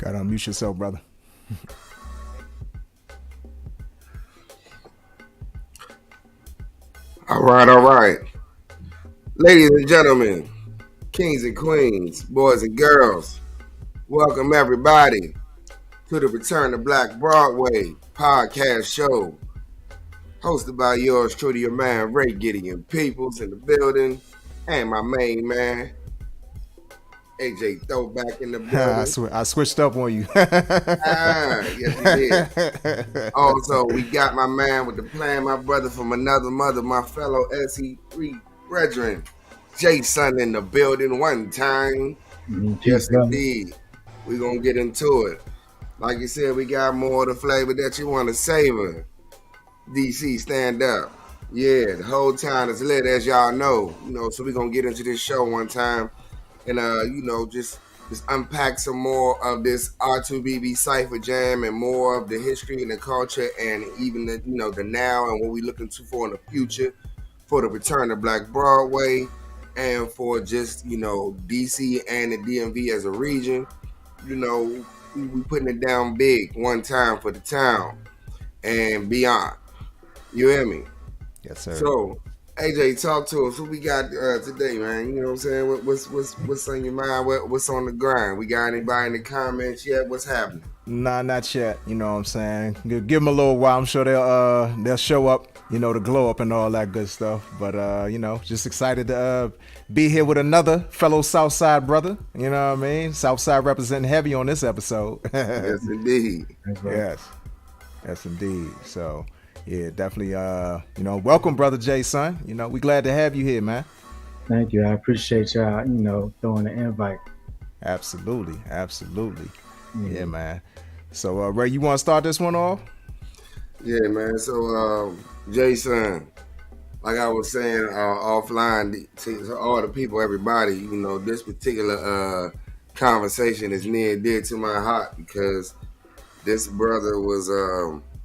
Gotta unmute yourself, brother. All right, all right. Ladies and gentlemen, kings and queens, boys and girls, welcome everybody to the Return to Black Broadway podcast show, hosted by yours truly, your man Ray Gideon Peoplez in the building, and my main man, AJ Throwback in the building. I switched up on you. Yes, he did. Also, we got my man with the plan, my brother from another mother, my fellow SE3 brethren, Jason in the building one time. Yes, indeed. We're going to get into it. Like you said, we got more of the flavor that you want to savor. DC, stand up. Yeah, the whole time is lit, as y'all know. So we're going to get into this show one time and, just unpack some more of this R2BB Cypher Jam and more of the history and the culture and even the, the now and what we're looking to for in the future for the return of Black Broadway and for just, DC and the DMV as a region. We putting it down big one time for the town and beyond. You hear me? Yes, sir. So, AJ, talk to us. What we got today, man? You know what I'm saying? What's on your mind? What's on the grind? We got anybody in the comments yet? What's happening? Nah, not yet. You know what I'm saying? Give them a little while. I'm sure they'll show up. To glow up and all that good stuff. But just excited to be here with another fellow Southside brother. You know what I mean? Southside representing heavy on this episode. Yes, indeed. Yes, indeed. So. Yeah, definitely. Welcome, brother Jason. We glad to have you here, man. Thank you. I appreciate y'all, throwing the invite. Absolutely. Yeah, man. So, Ray, you want to start this one off? Yeah, man. So, Jason, like I was saying offline to all the people, everybody, this particular conversation is near and dear to my heart because this brother was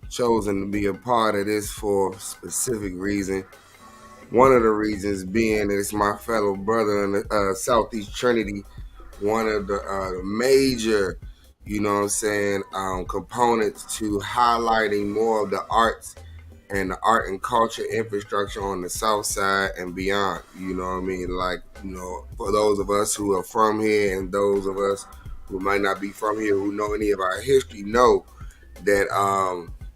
chosen to be a part of this for a specific reason. One of the reasons being that it's my fellow brother in the Southeast Trinity, one of the major, components to highlighting more of the arts and the art and culture infrastructure on the South Side and beyond. You know what I mean? Like, for those of us who are from here and those of us who might not be from here who know any of our history know that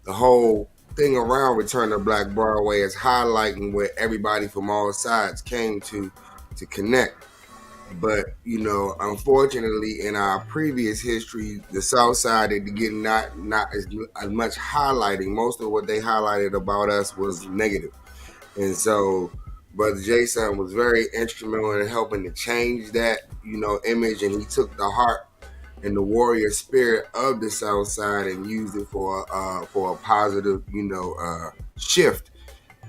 the whole thing around Return to Black Broadway is highlighting where everybody from all sides came to connect. But, unfortunately, in our previous history, the South Side did get not as much highlighting. Most of what they highlighted about us was negative. And so Brother Jason was very instrumental in helping to change that, image, and he took the heart and the warrior spirit of the South Side and used it for a positive, shift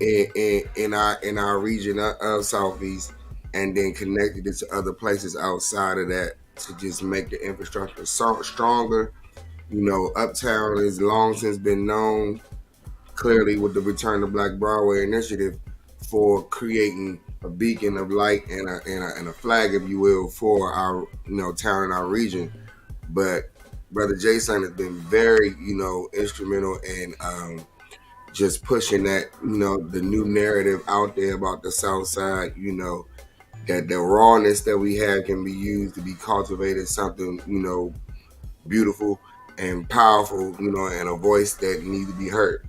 in our region of Southeast, and then connected it to other places outside of that to just make the infrastructure stronger. Uptown has long since been known, clearly with the Return to Black Broadway initiative, for creating a beacon of light and a flag, if you will, for our town and our region. But Brother Jason has been very, instrumental in just pushing that, the new narrative out there about the South Side, that the rawness that we have can be used to be cultivated something, beautiful and powerful, and a voice that needs to be heard.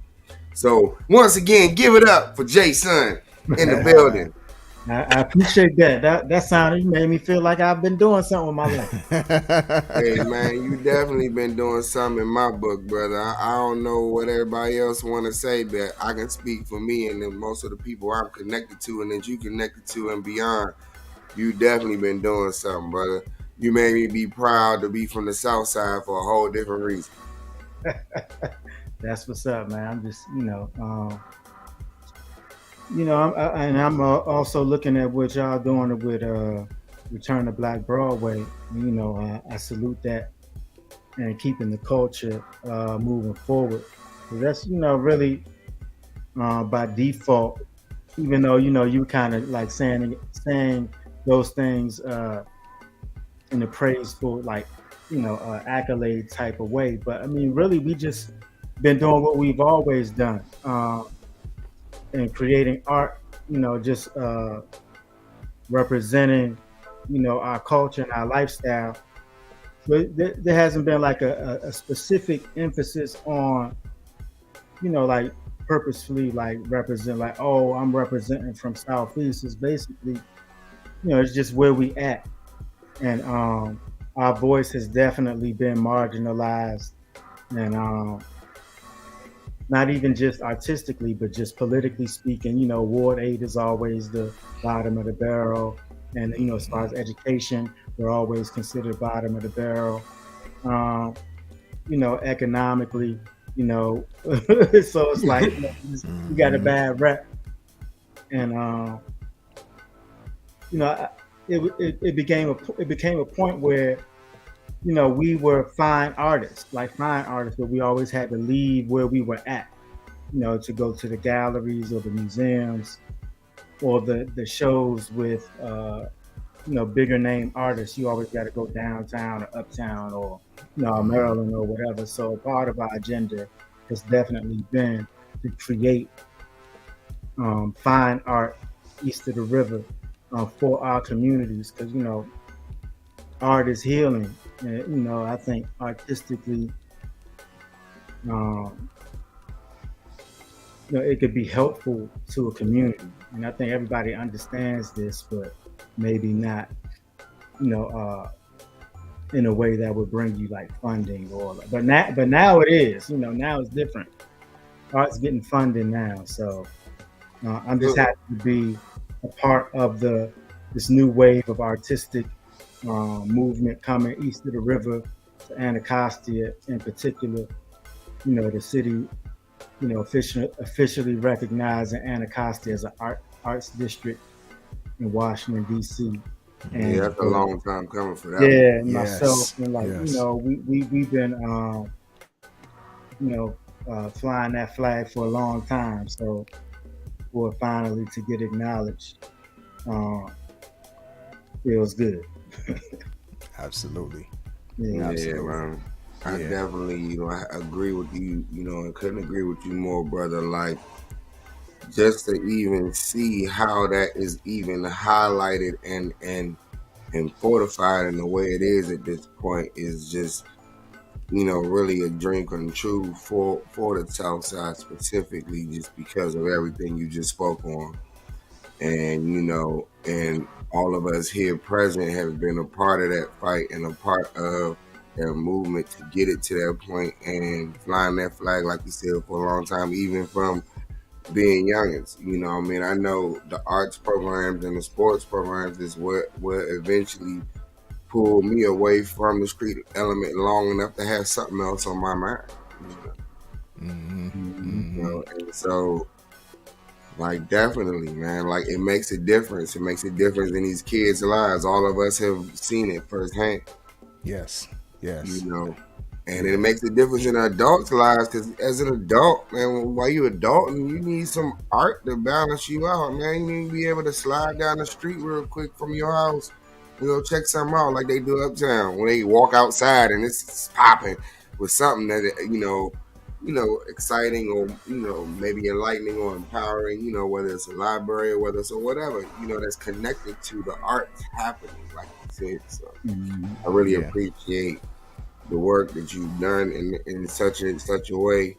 So once again, give it up for Jason in the building. I appreciate that. That sounded, you made me feel like I've been doing something with my life. Hey man, you definitely been doing something in my book, brother. I don't know what everybody else want to say, but I can speak for me and then most of the people I'm connected to and that you connected to and beyond. You definitely been doing something, brother. You made me be proud to be from the South Side for a whole different reason. That's what's up, man. I'm just, I'm also looking at what y'all doing with Return to Black Broadway. I salute that and keeping the culture moving forward. So that's really by default. Even though you kind of like saying those things in the praise for like accolade type of way. But I mean, really, we just been doing what we've always done, and creating art. Just representing, our culture and our lifestyle. But there hasn't been like a specific emphasis on, like purposefully like represent like, oh, I'm representing from Southeast. It's basically, it's just where we at. And our voice has definitely been marginalized, and not even just artistically, but just politically speaking. Ward 8 is always the bottom of the barrel. And, as far as education, we're always considered bottom of the barrel. Economically, so it's like, we got a bad rep. And, it became a point where, we were fine artists, but we always had to leave where we were at, to go to the galleries or the museums or the shows with, bigger name artists. You always got to go downtown or uptown or, Maryland or whatever. So part of our agenda has definitely been to create fine art east of the river for our communities, because, art is healing. And, I think artistically, it could be helpful to a community. And I think everybody understands this, but maybe not, in a way that would bring you like funding but now it is, now it's different. Art's getting funding now. So I'm just happy to be a part of this new wave of artistic movement coming east of the river to Anacostia in particular. The city, officially recognizing Anacostia as an arts district in Washington, D.C. And that's a long time coming for that. Yeah, one. Myself, and like, we've been flying that flag for a long time. So for it finally to get acknowledged, feels good. Absolutely. Yeah, man. I definitely, I agree with you, and couldn't agree with you more, brother. Like, just to even see how that is even highlighted and fortified in the way it is at this point is just, really a dream come true for the South Side specifically, just because of everything you just spoke on. And, and all of us here present have been a part of that fight and a part of their movement to get it to that point and flying that flag, like you said, for a long time, even from being youngins. I know the arts programs and the sports programs is what eventually pulled me away from the street element long enough to have something else on my mind. And so, like, definitely, man, like, it makes a difference. It makes a difference in these kids' lives. All of us have seen it firsthand. Yes. And it makes a difference in adults' lives, because as an adult, man, while you're adulting, you need some art to balance you out, man. You need to be able to slide down the street real quick from your house, check something out like they do uptown when they walk outside and it's popping with something that, exciting or, maybe enlightening or empowering, whether it's a library or whether it's or whatever, that's connected to the arts happening, like you said. So I really appreciate the work that you've done in such a way.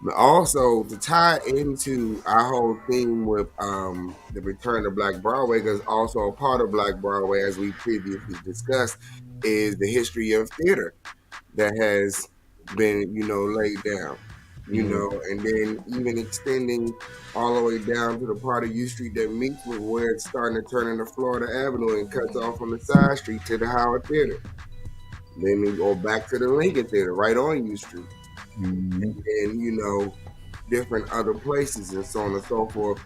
But also to tie into our whole theme with the return to Black Broadway, because also a part of Black Broadway, as we previously discussed, is the history of theater that has been, laid down, and then even extending all the way down to the part of U Street that meets with where it's starting to turn into Florida Avenue and cuts off on the side street to the Howard Theater. Then we go back to the Lincoln Theater right on U Street. And different other places and so on and so forth.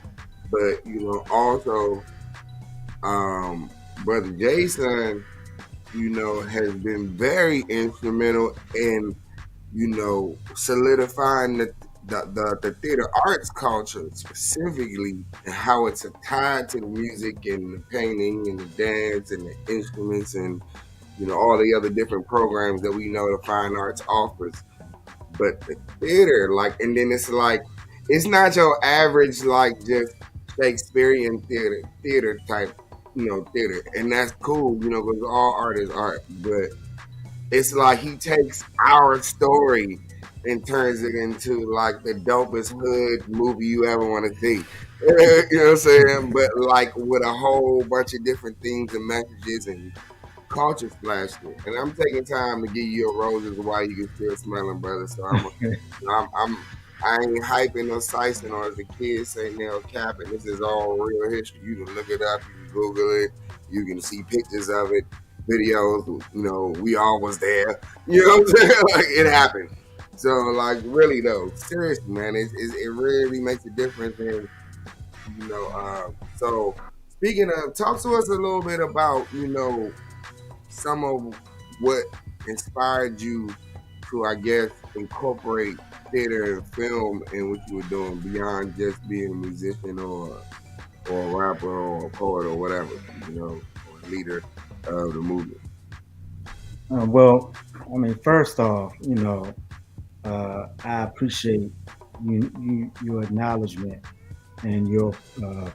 But, also, Brother Jason, has been very instrumental in, solidifying the theater arts culture specifically, and how it's tied to the music and the painting and the dance and the instruments and all the other different programs that we know the fine arts offers. But the theater, like, and then it's like, it's not your average, like, just Shakespearean theater type, theater. And that's cool, because all art is art. But it's like he takes our story and turns it into like the dopest hood movie you ever want to see. You know what I'm saying? But like with a whole bunch of different themes and messages and culture splashed in. And I'm taking time to give you your roses while you can still smell them, brother. So I ain't hyping or sicing, or as the kids say now, capping. This is all real history. You can look it up, you can Google it, you can see pictures of it, videos. We all was there. You know what I'm saying? Like, it happened. So, like, really though, seriously, man, it really makes a difference. And so speaking of, talk to us a little bit about some of what inspired you to, I guess, incorporate theater and film in what you were doing beyond just being a musician or a rapper or a poet or whatever, or a leader of the movement. Well, I mean, first off, I appreciate your acknowledgement and your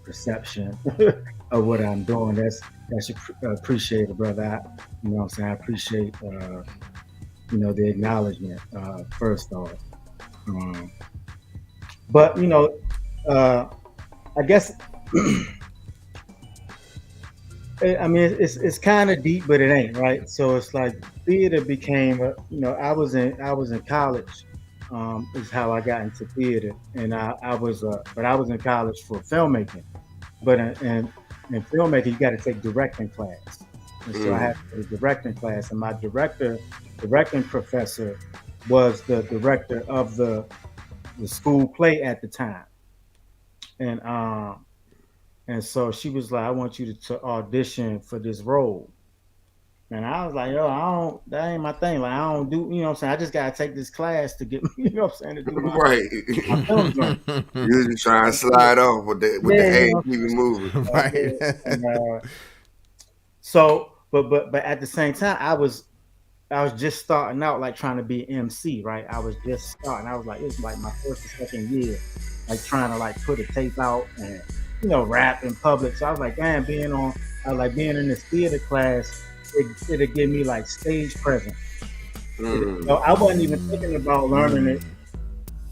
perception of what I'm doing. That's appreciated, brother. What I'm saying? I appreciate the acknowledgement, first off. But I guess I mean it's kind of deep, but it ain't, right? So it's like theater became I was in college, is how I got into theater, and I was in college for filmmaking, but in filmmaking you got to take directing class, and so I had to take a directing class, and my directing professor was the director of the school play at the time, and so she was like, I want you to audition for this role. And I was like, that ain't my thing. Like, I don't do, what I'm saying? I just got to take this class to get, what I'm saying, to do my film joint. You just trying to slide off with the A and keep it moving. Right. And, so, but at the same time, I was just starting out, like trying to be an MC, right? I was just starting. I was like, it's like my first or second year, like trying to like put a tape out and, rap in public. So I was like, damn, being in this theater class, it'll give me like stage presence. So I wasn't even thinking about learning it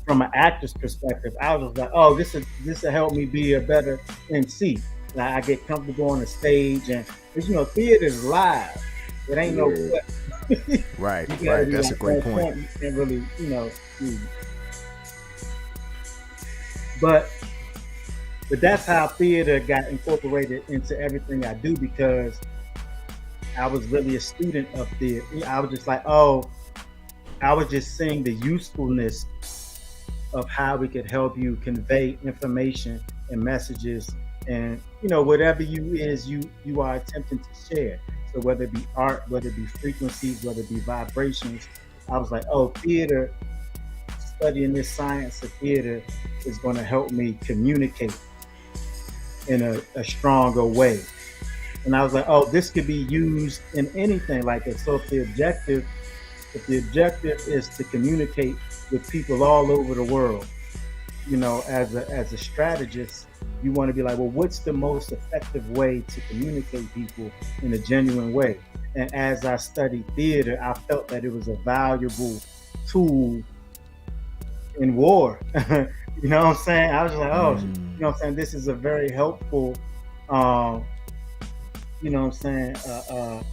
from an actor's perspective. I was just like, oh, this will help me be a better MC. Like, I get comfortable on the stage, and theater is live. It ain't no right. That's a great point. You can't really, But that's how theater got incorporated into everything I do, because I was really a student of theater. I was just like, I was just seeing the usefulness of how we could help you convey information and messages, and whatever you are attempting to share. So whether it be art, whether it be frequencies, whether it be vibrations, I was like, theater, studying this science of theater is going to help me communicate in a stronger way. And I was like, this could be used in anything. Like, so if the objective is to communicate with people all over the world, as a strategist, you want to be like, well, what's the most effective way to communicate people in a genuine way? And as I studied theater, I felt that it was a valuable tool in war. You know what I'm saying? I was just like, you know what I'm saying? This is a very helpful, you know what I'm saying,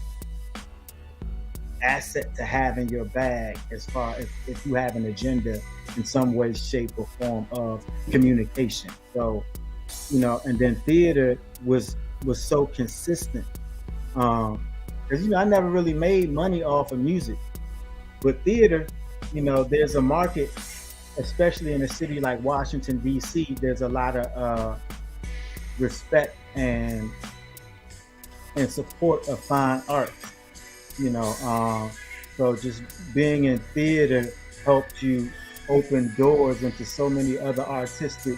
asset to have in your bag, as far as if you have an agenda in some way, shape, or form of communication. So, and then theater was so consistent. Because, I never really made money off of music. But theater, there's a market, especially in a city like Washington, D.C., there's a lot of respect and support of fine arts. So just being in theater helped you open doors into so many other to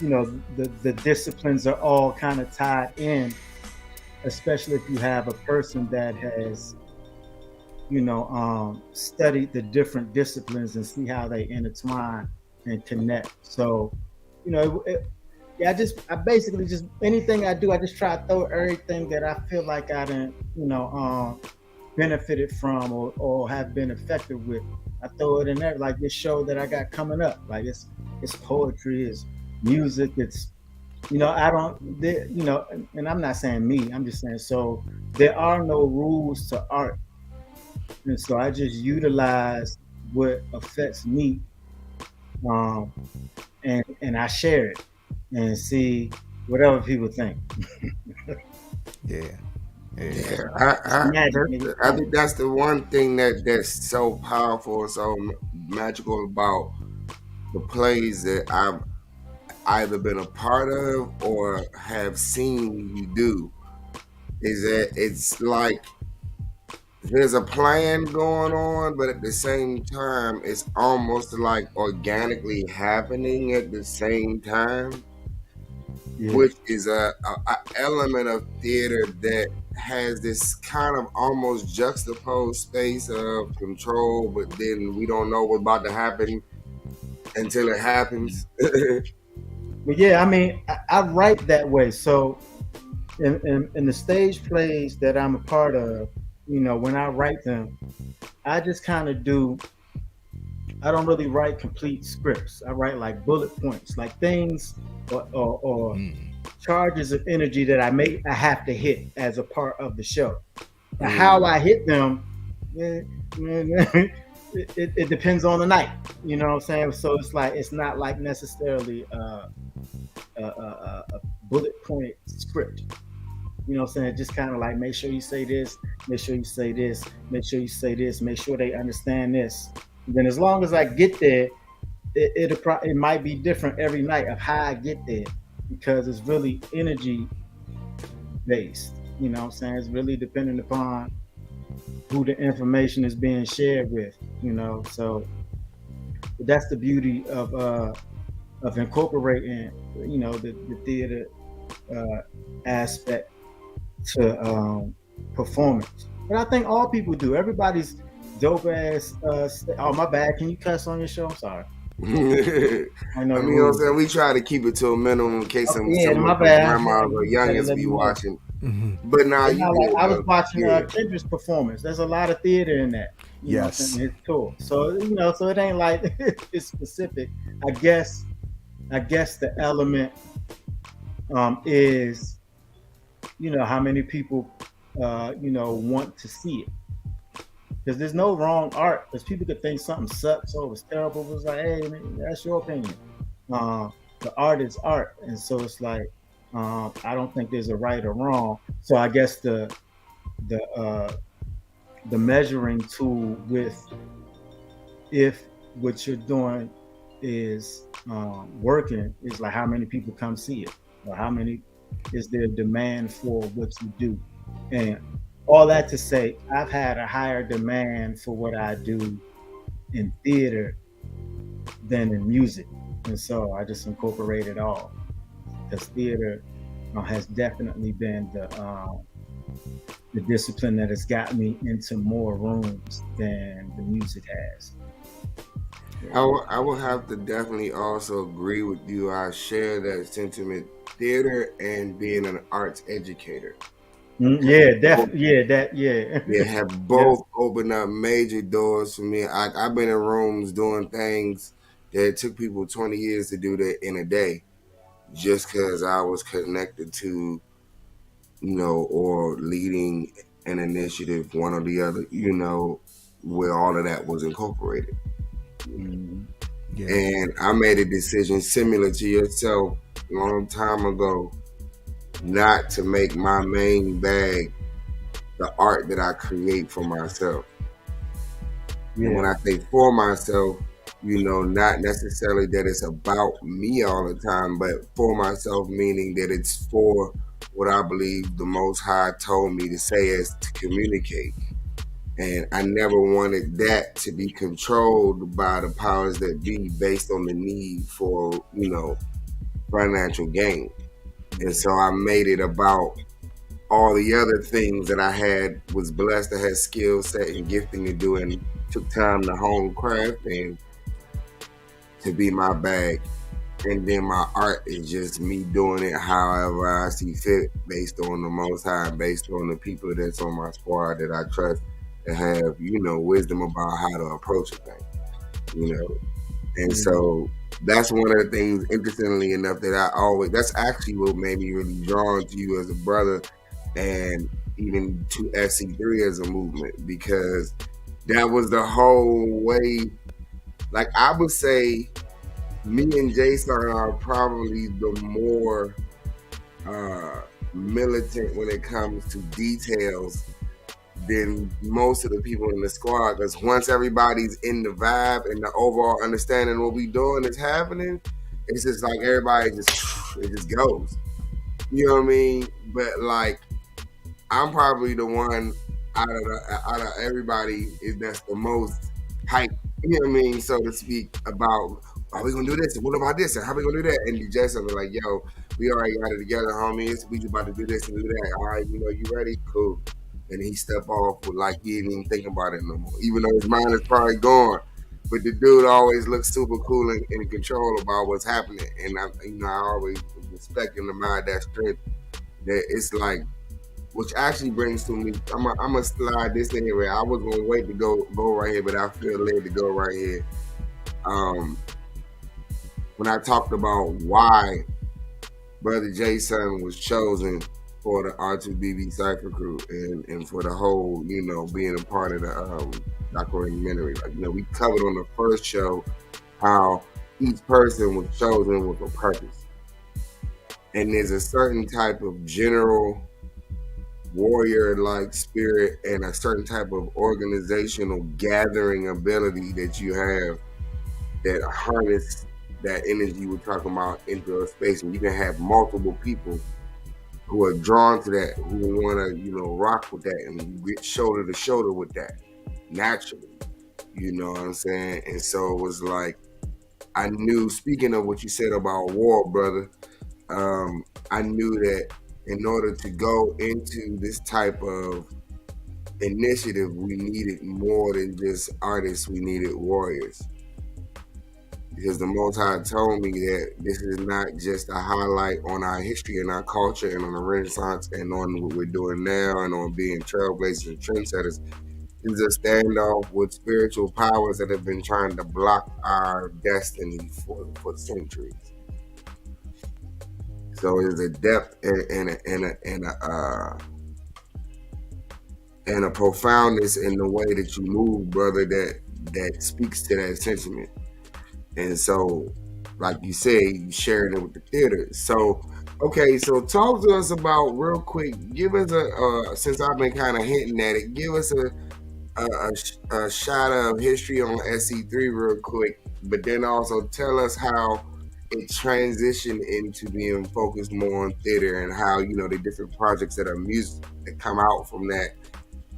the disciplines are all kind of tied in, especially if you have a person that has studied the different disciplines and see how they intertwine and connect. So, yeah, I basically just anything I do, I just try to throw everything that I feel like I didn't, benefited from or have been effective with. I throw it in there, like this show that I got coming up. Like it's poetry, it's music, it's I don't, and I'm not saying me. I'm just saying so there are no rules to art, and so I just utilize what affects me, um, and I share it and see whatever people think. Yeah. Yeah, It's magic, nigga. I think that's the one thing that's so powerful and so magical about the plays that I've either been a part of or have seen you do, is that it's like there's a plan going on, but at the same time, it's almost like organically happening at the same time, Yeah. which is a element of theater that has this kind of almost juxtaposed space of control, but then we don't know what's about to happen until it happens. But yeah, I mean, I write that way. So in the stage plays that I'm a part of, when I write them, I just kind of do. I don't really write complete scripts. I write like bullet points, like things or charges of energy that I have to hit as a part of the show. How I hit them, it depends on the night. You know what I'm saying? So it's like it's not like necessarily a bullet point script. You know what I'm saying? Just kind of like make sure you say this, make sure you say this, make sure you say this, make sure they understand this. And then as long as I get there, it might be different every night of how I get there because it's really energy based. You know what I'm saying? It's really dependent upon who the information is being shared with. So that's the beauty of incorporating the theater aspect to performance. But I think all people do. Everybody's dope ass. Oh my bad. Can you cuss on your show? I'm sorry. I know. I mean, you know what I'm saying? We try to keep it to a minimum in case some my bad. grandmas or youngins be watching. But now you like, I was watching Kendrick's performance. There's a lot of theater in that. Yes. His tour. So so it ain't like it's specific. I guess the element is how many people want to see it. Because there's no wrong art. Because people could think something sucks or was terrible. It was like, hey, man, that's your opinion. The art is art, and so it's like I don't think there's a right or wrong. So I guess the measuring tool with if what you're doing is working is like how many people come see it, or how many is there demand for what you do, and all that to say, I've had a higher demand for what I do in theater than in music, and so I just incorporate it all because theater has definitely been the discipline that has got me into more rooms than the music has. I will have to definitely also agree with you. I share that sentiment. Theater and being an arts educator. Yeah, definitely. They have both opened up major doors for me. I've been in rooms doing things that took people 20 years to do that in a day, just because I was connected to, or leading an initiative, one or the other, where all of that was incorporated. Yeah. And I made a decision similar to yourself a long time ago, not to make my main bag the art that I create for myself. Yeah. And when I say for myself, not necessarily that it's about me all the time, but for myself, meaning that it's for what I believe the Most High told me to say as to communicate. And I never wanted that to be controlled by the powers that be based on the need for, financial gain. And so I made it about all the other things that I was blessed to have skill set and gifting to do, and took time to hone craft and to be my bag. And then my art is just me doing it however I see fit, based on the Most High, based on the people that's on my squad that I trust, that have, wisdom about how to approach a thing, And so that's one of the things, interestingly enough, that that's actually what made me really drawn to you as a brother, and even to SC3 as a movement, because that was the whole way. Like, I would say me and Jason are probably the more militant when it comes to details than most of the people in the squad, because once everybody's in the vibe and the overall understanding what we doing is happening, it's just like everybody it just goes. You know what I mean? But like, I'm probably the one out of everybody that's the most hype, you know what I mean, so to speak, about, are we gonna do this? And what about this? And how we gonna do that? And Jason was like, yo, we already got it together, homies. We just about to do this and do that. All right, you ready? Cool. And he stepped off with like he didn't even think about it no more, even though his mind is probably gone. But the dude always looks super cool and in control about what's happening. And I always respect him to mind that strength. That it's like, which actually brings to me, I'm gonna slide this in here. I was gonna wait to go right here, but I feel led to go right here. When I talked about why Brother Jason was chosen for the R2BB Cypher Crew, and for the whole, being a part of the documentary. Like, we covered on the first show how each person was chosen with a purpose. And there's a certain type of general warrior-like spirit and a certain type of organizational gathering ability that you have that harness that energy we're talking about into a space, and you can have multiple people who are drawn to that, who want to, rock with that, and you get shoulder to shoulder with that naturally. You know what I'm saying? And so it was like, I knew, speaking of what you said about war, brother, I knew that in order to go into this type of initiative, we needed more than just artists, we needed warriors. Because the Most High told me that this is not just a highlight on our history and our culture and on the Renaissance and on what we're doing now and on being trailblazers and trendsetters. It's a standoff with spiritual powers that have been trying to block our destiny for centuries. So there's a depth and a profoundness in the way that you move, brother, that speaks to that sentiment. And so, like you say, you sharing it with the theater. So, okay, so talk to us about, real quick, give us since I've been kind of hinting at it, give us a shot of history on SC3 real quick, but then also tell us how it transitioned into being focused more on theater, and how, the different projects that are music that come out from that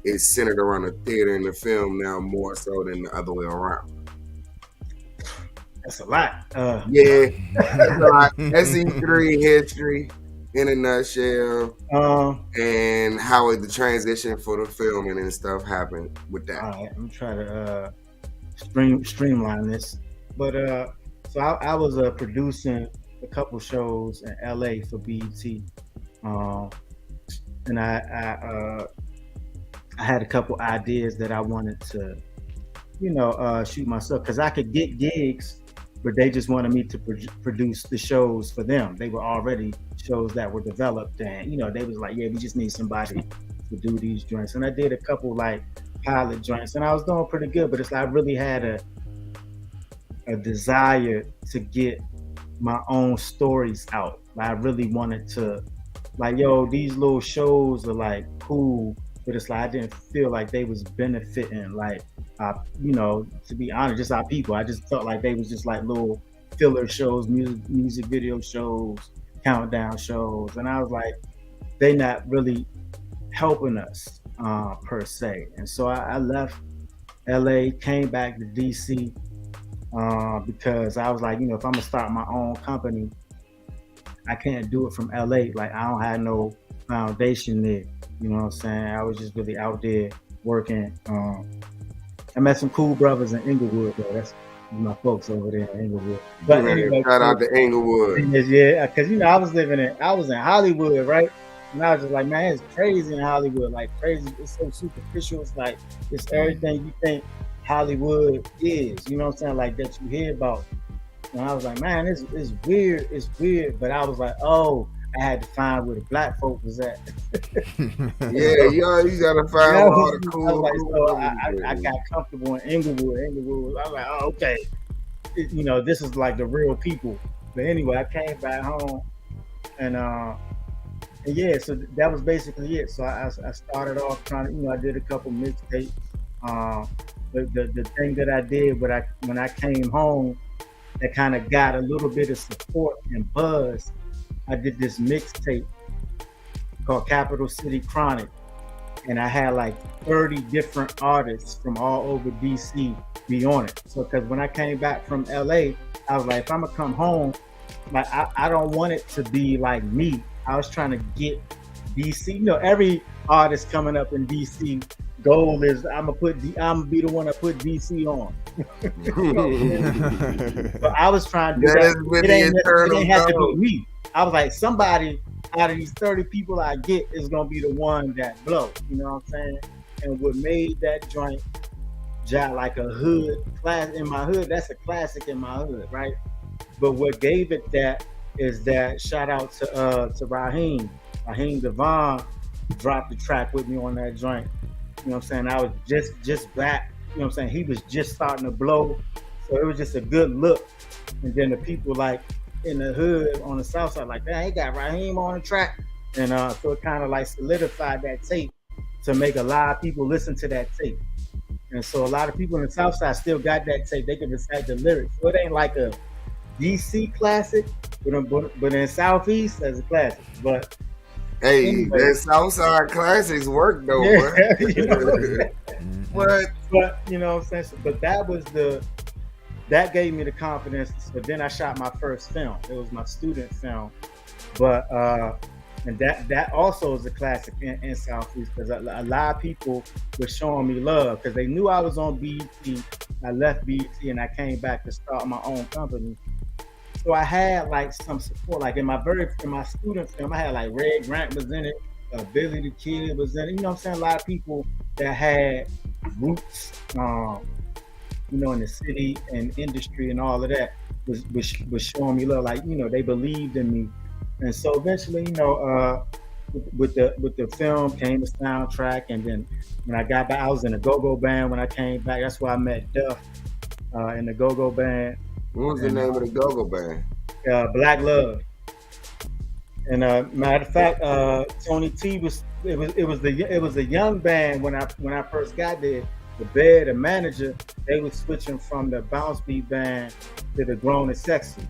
is centered around the theater and the film now more so than the other way around. That's a lot. Yeah, that's a lot. SC3 history in a nutshell, and how the transition for the filming and stuff happened with that. All right, I'm trying to streamline this. But so I was producing a couple shows in LA for BET, and I had a couple ideas that I wanted to, shoot myself, because I could get gigs, but they just wanted me to produce the shows for them. They were already shows that were developed, and they was like, yeah, we just need somebody to do these joints. And I did a couple like pilot joints, and I was doing pretty good, but it's like I really had a desire to get my own stories out. I really wanted to, like, yo, these little shows are like cool, but it's like I didn't feel like they was benefiting, like, to be honest, just our people. I just felt like they was just like little filler shows, music video shows, countdown shows, and I was like, they not really helping us per se. And so I left LA, came back to DC, because I was like, if I'm gonna start my own company, I can't do it from LA. Like I don't have no foundation there. You know what I'm saying? I was just really out there working. I met some cool brothers in Inglewood though. That's my folks over there in Inglewood. But anyway, Shout so out to Inglewood. yeah, because I was in Hollywood, right? And I was just like, man, it's crazy in Hollywood, like crazy. It's so superficial. It's like it's everything you think Hollywood is. You know what I'm saying? Like that you hear about. And I was like, man, it's weird. It's weird. But I was like, oh, I had to find where the black folk was at. Yeah, you gotta find all the cool. I was like, so I got comfortable in Inglewood. I was like, oh, okay. This is like the real people. But anyway, I came back home, and yeah, so that was basically it. So I started off trying to, I did a couple mixtapes. The thing that I did when I came home, that kind of got a little bit of support and buzz. I did this mixtape called Capital City Chronic, and I had like 30 different artists from all over DC be on it. So because when I came back from LA, I was like, if I'm gonna come home, like I don't want it to be like me. I was trying to get DC. Every artist coming up in DC goal is I'm gonna be the one that put DC on. But I was trying to do that. It ain't have to be me. I was like, somebody out of these 30 people I get is gonna be the one that blow. You know what I'm saying? And what made that joint like a hood class in my hood, that's a classic in my hood, right? But what gave it that is that shout out to Raheem Devon dropped the track with me on that joint. You know what I'm saying? I was just back. You know what I'm saying? He was just starting to blow, so it was just a good look. And then the people like in the hood on the south side, like, man, he got Raheem on the track, and so it kind of like solidified that tape to make a lot of people listen to that tape. And so a lot of people in the south side still got that tape. They can recite the lyrics. So it ain't like a DC classic, but in Southeast, that's a classic. But hey, anyway, that Southside classics work though, yeah, bro. But you know what I'm saying? But that gave me the confidence. So then I shot my first film. It was my student film. But and that also is a classic in Southeast, because a lot of people were showing me love because they knew I was on BET. I left BET and I came back to start my own company. So I had like some support. Like in my student film, I had like Red Grant was in it, Billy the Kid was in it. You know what I'm saying? A lot of people that had roots, in the city and industry and all of that was showing me love. Like, they believed in me. And so eventually, with the film came the soundtrack. And then when I got back, I was in a go-go band when I came back. That's where I met Duff in the go-go band. What was the name of the go-go band? Black Love. And matter of fact, Tony T was a young band when I first got there. The manager, they was switching from the bounce beat band to the Grown and Sexy.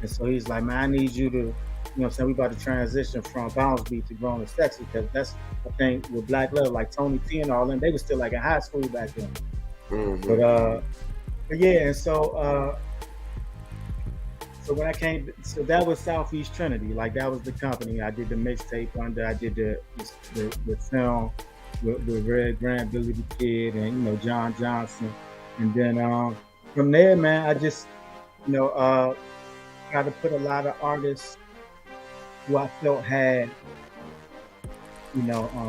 And so he's like, man, I need you to, we about to transition from bounce beat to Grown and Sexy, because that's the thing with Black Love, like Tony T and all them, they were still like in high school back then. Mm-hmm. But yeah, and so when I came, so that was Southeast Trinity, like that was the company. I did the mixtape under, I did the film with Red Grant, Billy the Kid, and John Johnson. And then from there, man, I just tried to put a lot of artists who I felt had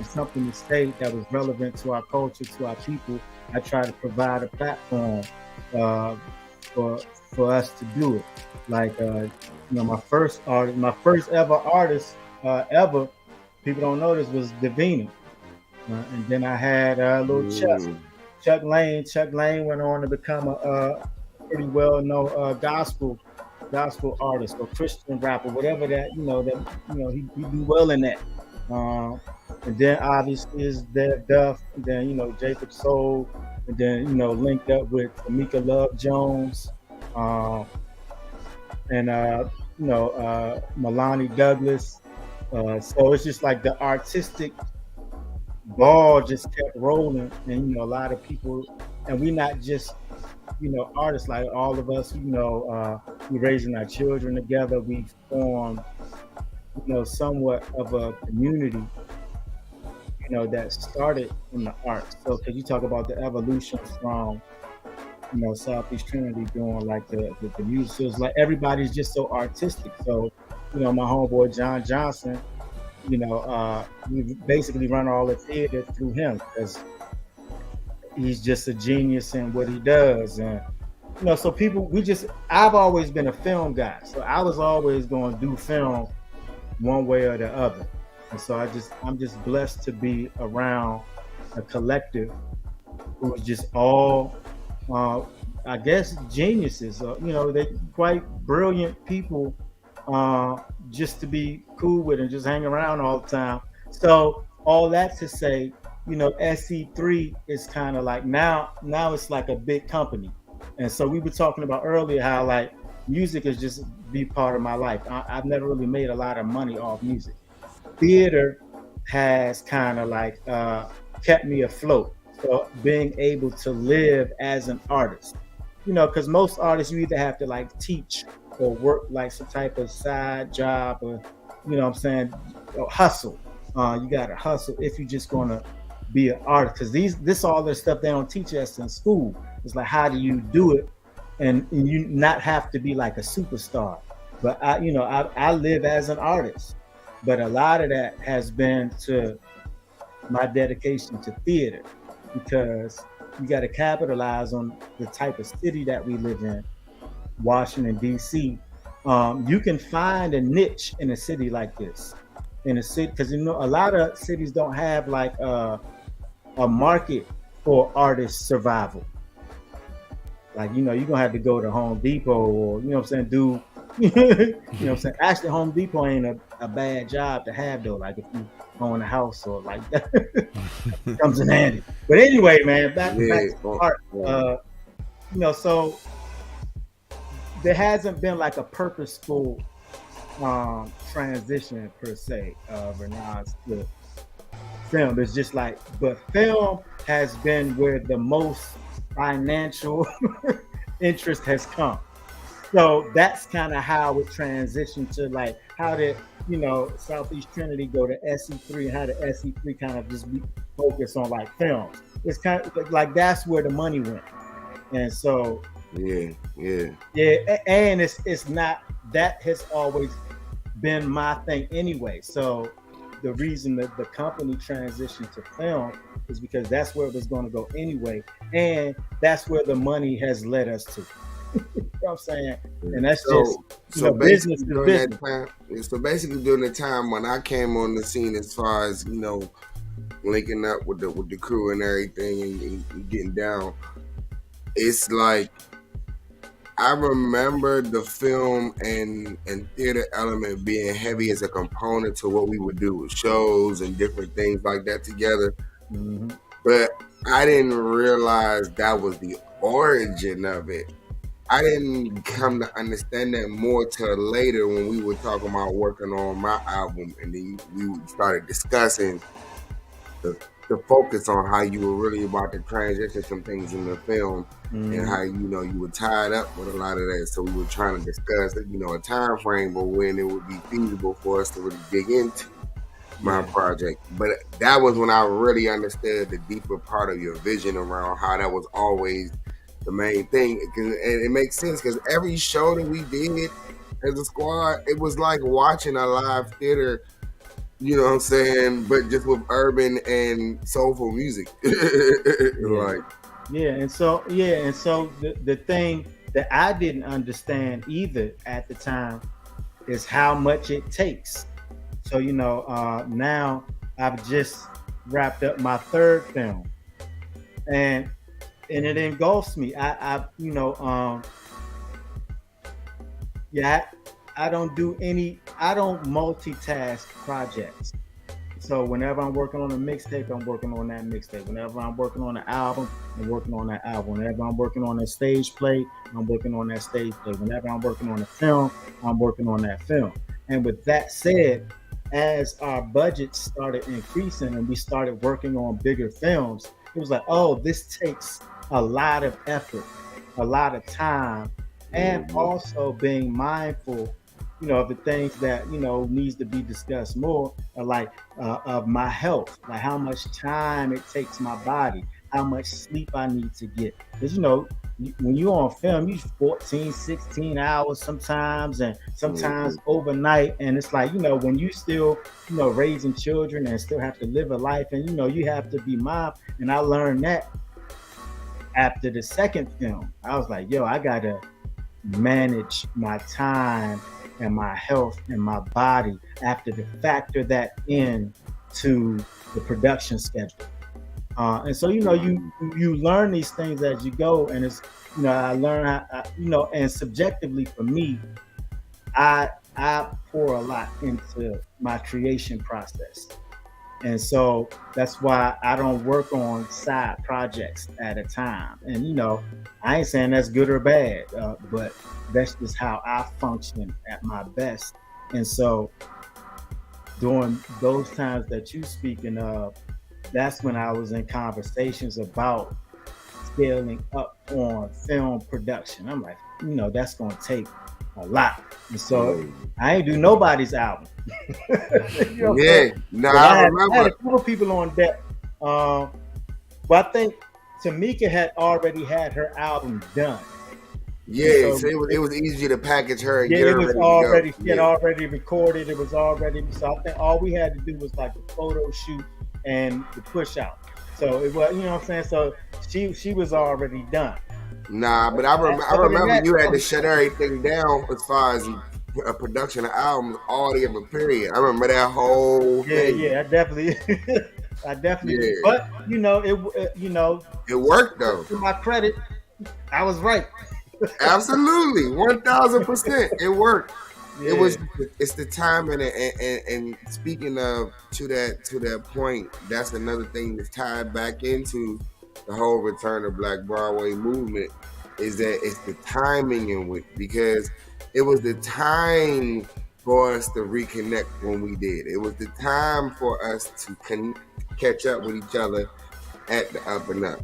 something to say that was relevant to our culture, to our people. I tried to provide a platform for us to do it. Like my first ever artist ever, people don't know this, was Davina. And then I had little Chuck Lane. Chuck Lane went on to become a pretty well-known gospel artist or Christian rapper, whatever that he do well in that. And then obviously is there Duff, and then Jacob Soul, and then linked up with Tamika Love Jones, and Milani Douglas. So it's just like the artistic ball just kept rolling, and a lot of people, and we not just artists, like all of us, we raising our children together. We formed somewhat of a community, that started in the arts. So could you talk about the evolution from, Southeast Trinity doing like the music? So it's like everybody's just so artistic. So, my homeboy John Johnson, we basically run all the theater through him because he's just a genius in what he does. And so people, I've always been a film guy, so I was always going to do film one way or the other. And so I'm just blessed to be around a collective who's just all, I guess, geniuses. They quite brilliant people, just to be cool with and just hang around all the time. So all that to say, SC3 is kind of like now it's like a big company. And so we were talking about earlier how like music is just be part of my life. I've never really made a lot of money off music. Theater has kind of like kept me afloat. So being able to live as an artist, because most artists you either have to like teach or work like some type of side job or, what I'm saying, or hustle. You got to hustle if you're just going to be an artist. Because this all this stuff they don't teach us in school. It's like, how do you do it and you not have to be like a superstar? But I live as an artist. But a lot of that has been to my dedication to theater, because you got to capitalize on the type of city that we live in, Washington, D.C. You can find a niche in a city like this, in a city, because a lot of cities don't have like a market for artist survival. Like, you're going to have to go to Home Depot or, do, Actually, Home Depot ain't a bad job to have, though. Like, if you own a house or like that, comes in handy. But anyway, man, back to art. So there hasn't been like a purposeful transition per se, Renard's to film. It's just like, but film has been where the most financial interest has come. So that's kind of how it transitioned to like, how did, Southeast Trinity go to SC3 and how did SC3 kind of just be focused on like films. It's kind of like that's where the money went. And so yeah, and it's not, that has always been my thing anyway. So the reason that the company transitioned to film is because that's where it was going to go anyway, and that's where the money has led us to. You know what I'm saying? And that's business is business. So basically during the time when I came on the scene, as far as linking up with the crew and everything and getting down, it's like I remember the film and theater element being heavy as a component to what we would do with shows and different things like that together. Mm-hmm. But I didn't realize that was the origin of it. I didn't come to understand that more till later when we were talking about working on my album, and then we started discussing the focus on how you were really about to transition some things in the film, and how you were tied up with a lot of that. So we were trying to discuss a time frame of when it would be feasible for us to really dig into my project. But that was when I really understood the deeper part of your vision around how that was always the main thing. And it makes sense because every show that we did as a squad, it was like watching a live theater, you know what I'm saying, but just with urban and soulful music. Like, and so the thing that I didn't understand either at the time is how much it takes. So now I've just wrapped up my third film, and it engulfs me. I don't multitask projects. So whenever I'm working on a mixtape, I'm working on that mixtape. Whenever I'm working on an album, I'm working on that album. Whenever I'm working on a stage play, I'm working on that stage play. Whenever I'm working on a film, I'm working on that film. And with that said, as our budgets started increasing and we started working on bigger films, it was like, oh, this takes a lot of effort, a lot of time, and also being mindful of the things that needs to be discussed more are like of my health, like how much time it takes my body, how much sleep I need to get. Because when you're on film, you 14, 16 hours sometimes, and sometimes overnight. And it's like, when you still, raising children and still have to live a life, and you have to be mom. And I learned that after the second film. I was like, yo, I gotta manage my time and my health and my body. I have to factor that in to the production schedule. And so you learn these things as you go, and it's I learn how, and subjectively for me, I pour a lot into my creation process. And so that's why I don't work on side projects at a time. And I ain't saying that's good or bad, but that's just how I function at my best. And so during those times that you speaking of, that's when I was in conversations about scaling up on film production. I'm like, that's gonna take a lot. And so I ain't do nobody's album. Yeah, no, I remember. I had a couple people on deck. But I think Tamika had already had her album done. Yeah, so it was easy to package her and get it her was ready already to go. She had already recorded. It was already, so I think all we had to do was like the photo shoot and the push out. So it was, what I'm saying? So she was already done. Nah, but I remember you had to shut everything down as far as a production of albums all the other period. I remember that whole thing. Yeah, I definitely Yeah. But it worked though. To my credit, I was right. Absolutely, 1000%. It worked. Yeah. It's the timing, and speaking of to that point, that's another thing that's tied back into the whole Return to Black Broadway movement, is that it's the timing in which, because it was the time for us to reconnect when we did. It was the time for us to catch up with each other at the Up and Up.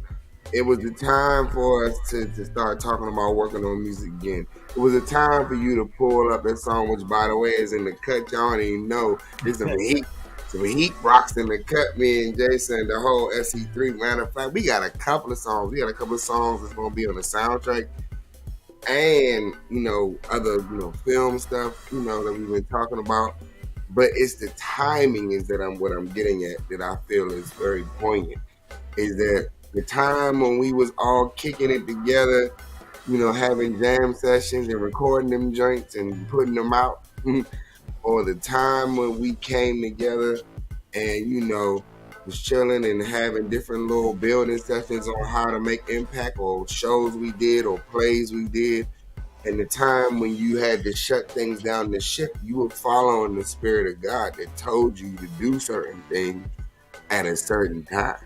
It was the time for us to start talking about working on music again. It was a time for you to pull up that song, which, by the way, is in the cut. Y'all don't even know. There's some heat rocks in the cut. Me and Jason, the whole SE3. Matter of fact, we got a couple of songs. We got a couple of songs that's going to be on the soundtrack. And, other, film stuff, that we've been talking about. But it's the timing is what I'm getting at, that I feel is very poignant. Is that the time when we was all kicking it together, having jam sessions and recording them joints and putting them out, or the time when we came together and, was chilling and having different little building sessions on how to make impact, or shows we did or plays we did, and the time when you had to shut things down to shift, you were following the spirit of God that told you to do certain things at a certain time.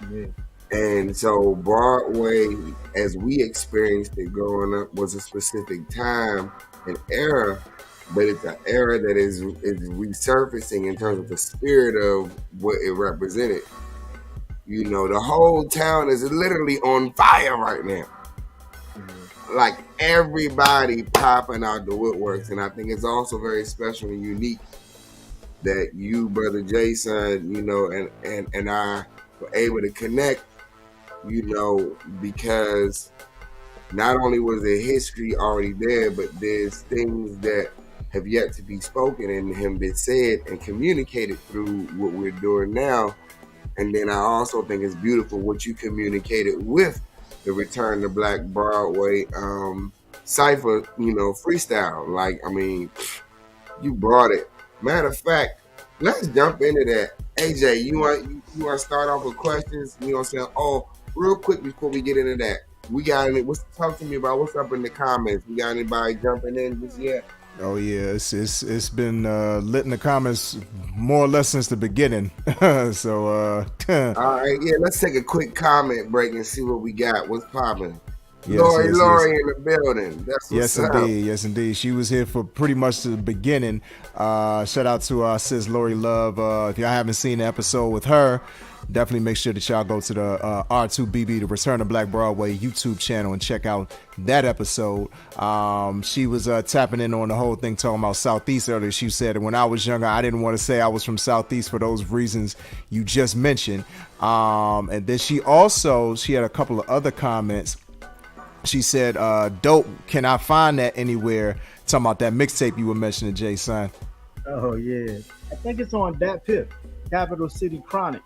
Yeah. And so Broadway, as we experienced it growing up, was a specific time and era, but it's an era that is resurfacing in terms of the spirit of what it represented. The whole town is literally on fire right now. Mm-hmm. Like everybody popping out the woodworks. And I think it's also very special and unique that you, Brother Jason, and I were able to connect, because not only was there history already there, but there's things that have yet to be spoken and have been said and communicated through what we're doing now. And then I also think it's beautiful what you communicated with the Return to Black Broadway Cypher, freestyle. Like, I mean, you brought it. Matter of fact, let's jump into that. AJ, you want to start off with questions? You know what I'm saying? Oh, real quick before we get into that, we got any? Talk to me about what's up in the comments. We got anybody jumping in just yet? Oh yeah, it's been lit in the comments more or less since the beginning. So all right, yeah, let's take a quick comment break and see what we got. What's popping? Yes, Lori in the building. That's what's up. Yes indeed. She was here for pretty much the beginning. Shout out to our sis Lori Love. If y'all haven't seen the episode with her, definitely make sure that y'all go to the R2BB, the Return to Black Broadway YouTube channel, and check out that episode. She was tapping in on the whole thing, talking about Southeast earlier. She said that when I was younger, I didn't want to say I was from Southeast for those reasons you just mentioned. And then she had a couple of other comments. She said, dope, can I find that anywhere? Talking about that mixtape you were mentioning, Jay, son. Oh yeah, I think it's on that pip, Capital City Chronic.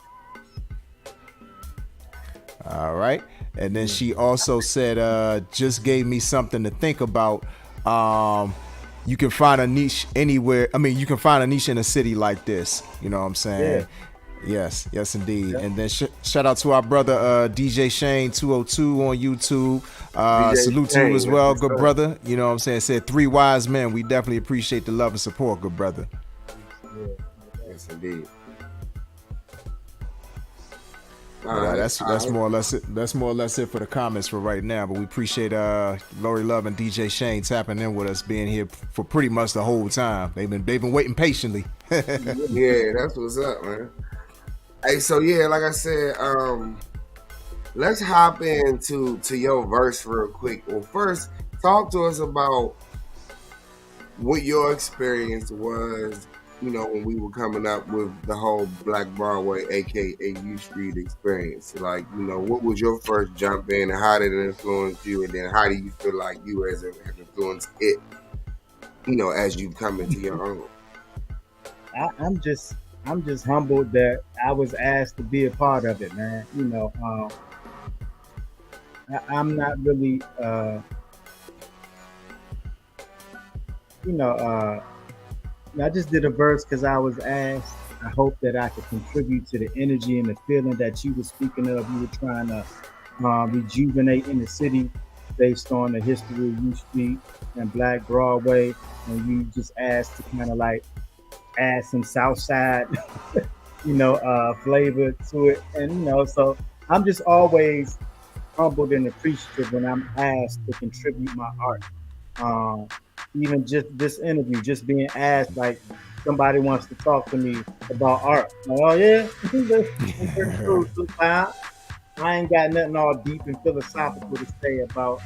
All right. And then she also said, just gave me something to think about. You can find a niche anywhere. I mean, you can find a niche in a city like this. You know what I'm saying? Yeah. Yes, indeed. Yeah. And then shout out to our brother DJ Shane 202 on YouTube. Salute to you as well, good brother. You know what I'm saying? Said 3 wise men. We definitely appreciate the love and support, good brother. Yes, indeed. That's more or less it. That's more or less it for the comments for right now. But we appreciate Lori Love and DJ Shane tapping in with us, being here for pretty much the whole time. They've been waiting patiently. Yeah, that's what's up, man. Hey, so yeah, like I said, let's hop into your verse real quick. Well, first, talk to us about what your experience was, you know, when we were coming up with the whole Black Broadway, aka U Street experience. Like, you know, what was your first jump in, and how did it influence you, and then how do you feel like you have influenced it, you know, as you come into your own? I'm just humbled that I was asked to be a part of it, man. You know, I'm not really, I just did a verse because I was asked. I hope that I could contribute to the energy and the feeling that you were speaking of. You were trying to rejuvenate in the city based on the history of U Street and Black Broadway, and you just asked to kind of like add some Southside, flavor to it. And, so I'm just always humbled and appreciative when I'm asked to contribute my art. Even just this interview, just being asked, like somebody wants to talk to me about art. Like, oh yeah, I ain't got nothing all deep and philosophical to say about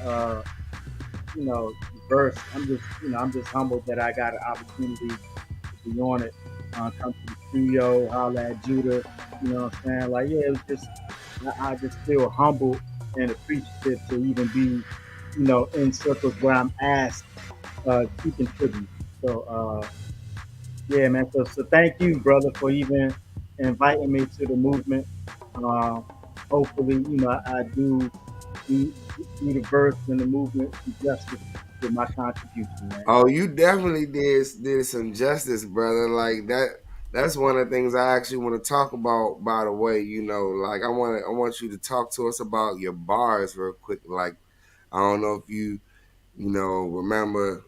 the verse. I'm just humbled that I got an opportunity to be on it. Come to the studio, holla at Judah. You know what I'm saying? Like, yeah, it was just I just feel humbled and appreciative to even be, in circles where I'm asked to contribute. So yeah, man. So thank you, brother, for even inviting me to the movement. Hopefully, I do the verse and the movement justice with my contribution, man. Oh, you definitely did some justice, brother. Like that. That's one of the things I actually want to talk about. By the way, like I want you to talk to us about your bars real quick. Like, I don't know if you remember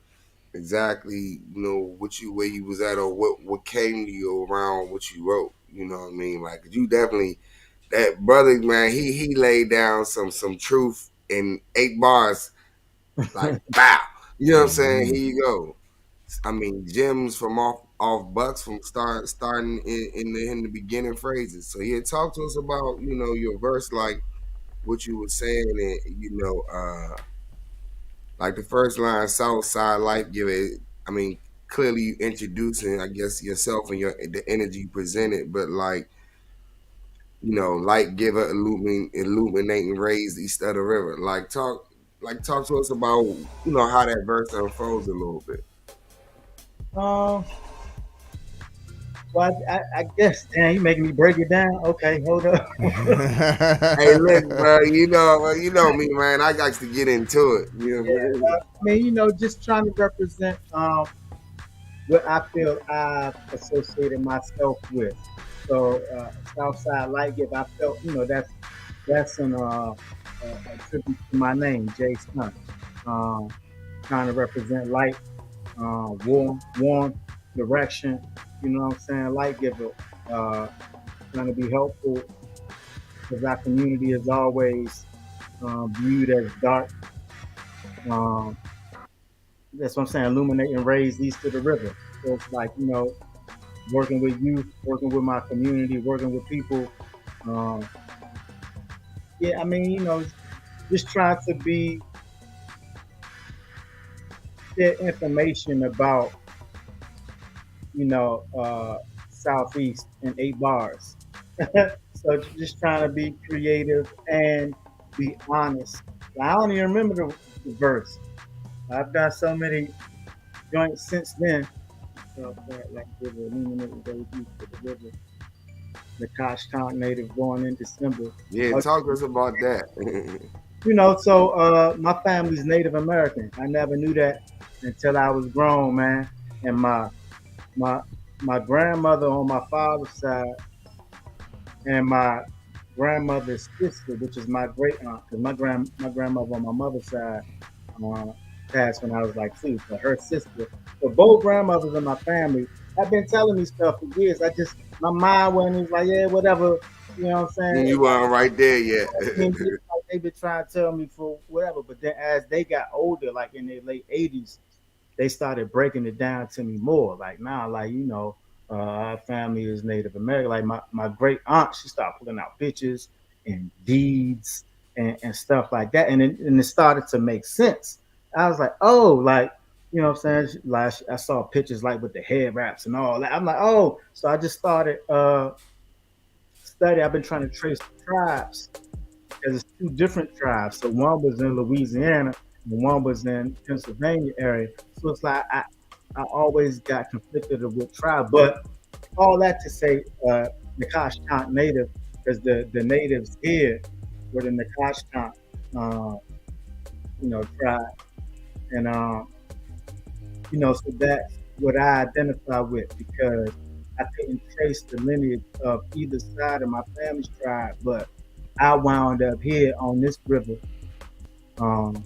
exactly, where you was at, or what came to you around what you wrote. You know what I mean? Like, you definitely, that brother, man, he laid down some truth in 8 bars, like bow. You know what I'm saying? Here you go. I mean, gems from off bucks from starting in the beginning phrases. So yeah, talk to us about your verse, like what you were saying, and like the first line, Southside Life Giver. I mean, clearly you introducing, I guess, yourself and the energy you presented, but like, light giver, illuminating rays east of the river. Like talk to us about how that verse unfolds a little bit. Well, I guess, damn, you making me break it down. Okay, hold up. Hey, look, bro, you know me, man. I got to get into it. I mean, just trying to represent what I feel I've associated myself with. So, Southside Light Gift, I felt, that's a tribute to my name, Jay Stunt. Trying to represent light, warm direction. You know what I'm saying? Light giver, trying to be helpful because our community is always viewed as dark. That's what I'm saying, illuminating rays east of the river. So it's like, working with youth, working with my community, working with people Um, yeah, I mean, just trying to be share information about you know, Southeast in 8 bars. So just trying to be creative and be honest. I don't even remember the verse. I've done so many joints since then. So like river, illuminated those deep to the river. The Kosh native born in December. Yeah, Uh, talk to us about that. so my family's Native American. I never knew that until I was grown, man. And my my grandmother on my father's side and my grandmother's sister, which is my great aunt, because my grandmother on my mother's side uh, passed when I was like 2, but her sister. So both grandmothers in my family have been telling me stuff for years. I just my mind went was like, yeah, whatever. You know what I'm saying? You weren't right there yet. Like, they've been trying to tell me for whatever. But then as they got older, like in their late 80s, they started breaking it down to me more. Like now, like our family is Native American. Like my great aunt, she started pulling out pictures and deeds and stuff like that, and it started to make sense. I was like, oh, like what I'm saying. Like I saw pictures like with the head wraps and all that. I'm like, oh, so I just started study. I've been trying to trace the tribes because it's 2 different tribes. So one was in Louisiana and one was in Pennsylvania area. So it's like I always got conflicted with tribe. But all that to say, Nakash native, because the natives here were the Nakash tribe. And so that's what I identify with because I couldn't trace the lineage of either side of my family's tribe, but I wound up here on this river, um,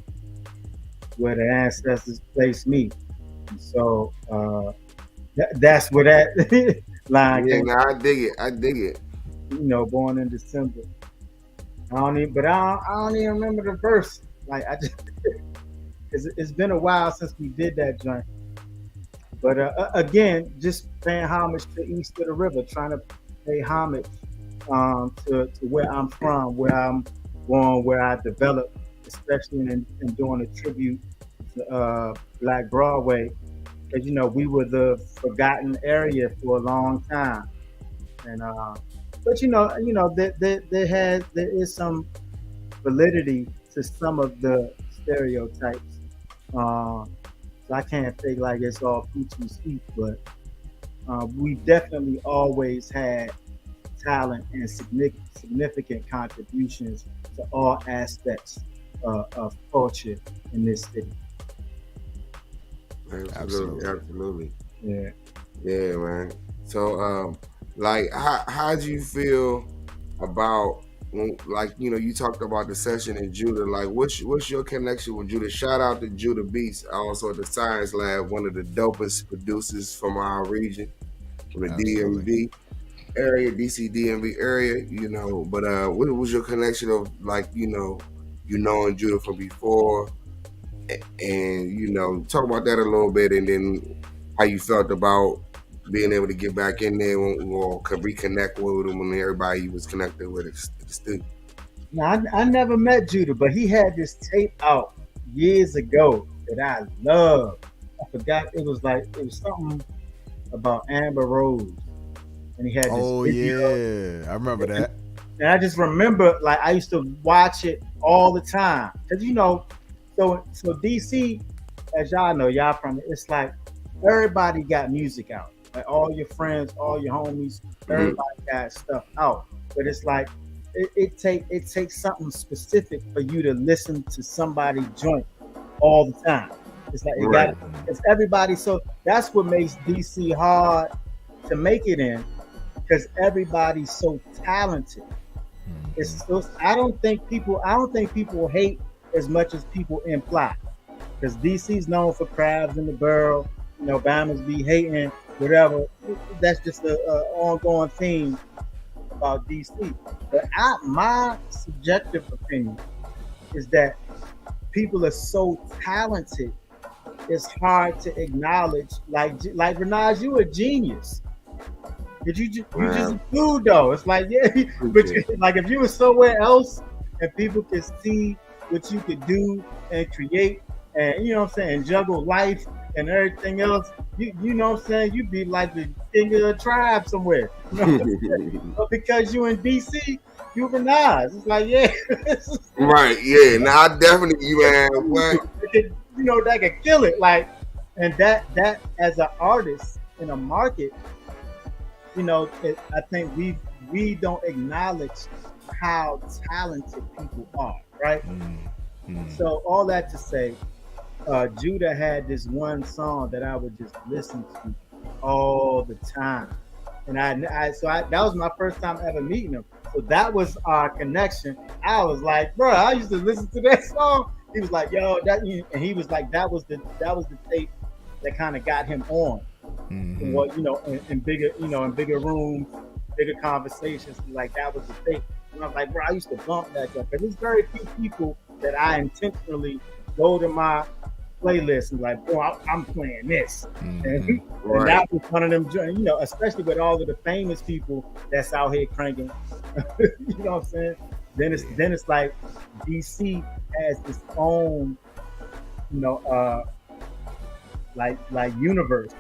where the ancestors placed me. And so that's where that line Yeah, came. now I dig it. I dig it. Born in December. I don't even remember the verse. Like I just, it's been a while since we did that joint. But again, just paying homage to East of the River, trying to pay homage to where I'm from, where I'm born, where I developed, especially in doing a tribute to Black Broadway, because we were the forgotten area for a long time, and but there is some validity to some of the stereotypes. So I can't say like it's all peachy sweet, but we definitely always had talent and significant contributions to all aspects of culture in this city. Absolutely, Absolutely. absolutely. Yeah. Yeah, man. So, like, how do you feel about like you talked about the session in Judah? Like, what's your connection with Judah? Shout out to Judah Beats, also at the Science Lab, one of the dopest producers from our region, from the Absolutely. DMV area, DC DMV area. But what was your connection of like you knowing Judah from before? And talk about that a little bit, and then how you felt about being able to get back in there or could reconnect with him when everybody was connected with the studio. Now I never met Judah, but he had this tape out years ago that I loved. I forgot it was something about Amber Rose, and he had this Oh video. yeah, I remember that. And I just remember, like, I used to watch it all the time because so DC, as y'all know, y'all from it. It's like everybody got music out. Like all your friends, all your homies, Mm-hmm. everybody got stuff out. But it's like it takes something specific for you to listen to somebody joint all the time. It's like Right. it's everybody. So that's what makes DC hard to make it in because everybody's so talented. It's so I don't think people hate as much as people imply. Because DC's known for crabs in the barrel, Bama's be hating, whatever. That's just a ongoing theme about DC. But my subjective opinion is that people are so talented, it's hard to acknowledge. Like Renaz, you a genius. You just a dude though. It's like yeah, but like if you were somewhere else and people could see what you could do and create and you know what I'm saying, and juggle life and everything else, you know what I'm saying, you'd be like the king of the tribe somewhere. You know but because you in DC, you recognize. It's like yeah, right, yeah. Now I definitely you man what you know that could kill it. Like and that as an artist in a market, you know, I think we don't acknowledge how talented people are, right? So all that to say, Judah had this one song that I would just listen to all the time, and that was my first time ever meeting him. So that was our connection. I was like, bro, I used to listen to that song. He was like, yo, and he was like, that was the tape that kind of got him on. And what you know, in bigger, you know, in bigger rooms, bigger conversations, like that was the thing. And I was like, bro, I used to bump that stuff. But there's very few people that I intentionally go to my playlist and like, bro, I'm playing this. And that was one of them, you know, especially with all of the famous people that's out here cranking. You know what I'm saying? Then it's like DC has its own, you know, like universe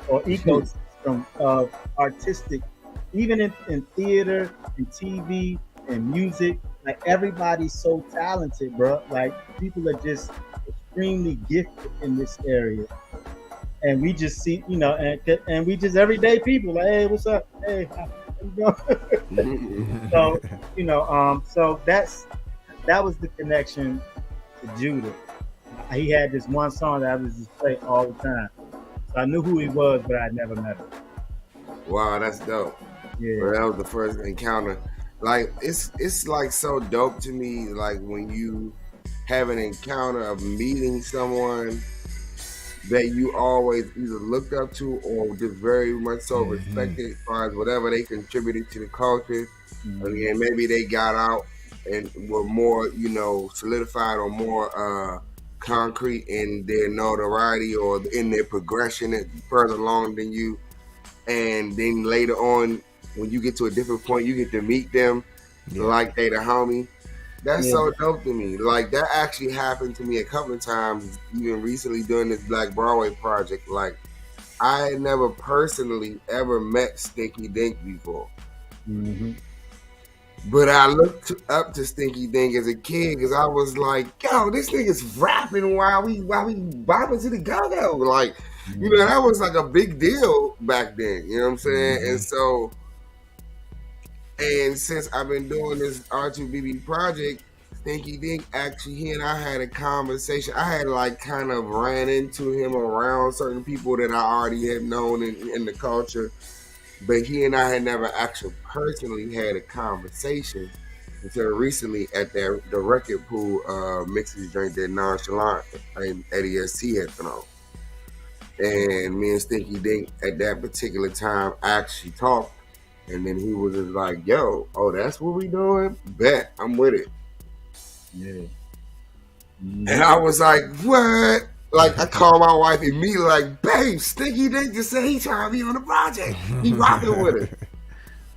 or ecosystem of artistic, even in theater and TV and music. Like everybody's so talented, bro. Like people are just extremely gifted in this area, and we just see, you know, and we just everyday people. Like, hey, what's up? Hey, how you doing? So, you know, so that was the connection to Judah. He had this one song that I was just play all the time. So I knew who he was, but I never met him. Wow, that's dope. Yeah, well, that was the first encounter. Like it's like so dope to me. Like when you have an encounter of meeting someone that you always either looked up to or just very much so respected as far as whatever they contributed to the culture. And maybe they got out and were more, you know, solidified or more concrete in their notoriety or in their progression further along than you. And then later on, when you get to a different point, you get to meet them like they the homie. That's so dope to me. Like that actually happened to me a couple of times, even recently during this Black Broadway project. Like I had never personally ever met Stinky Dink before. But I looked up to Stinky Dink as a kid because I was like, yo, this nigga's rapping while we bopping to the go-go. Like, you know, that was like a big deal back then. You know what I'm saying? And so, and since I've been doing this R2BB project, Stinky Dink, actually, he and I had a conversation. I had like kind of ran into him around certain people that I already had known in the culture. But he and I had never actually personally had a conversation until recently at the record pool mixes joint that Nonchalant and Eddie ST had thrown. And me and Stinky Dink at that particular time actually talked. And then he was just like, yo, oh, that's what we doing? Bet, I'm with it. Yeah. And I was like, what? Like, I called my wife immediately, like, babe, Stinky Dink just said he trying to be on the project. He rocking with it.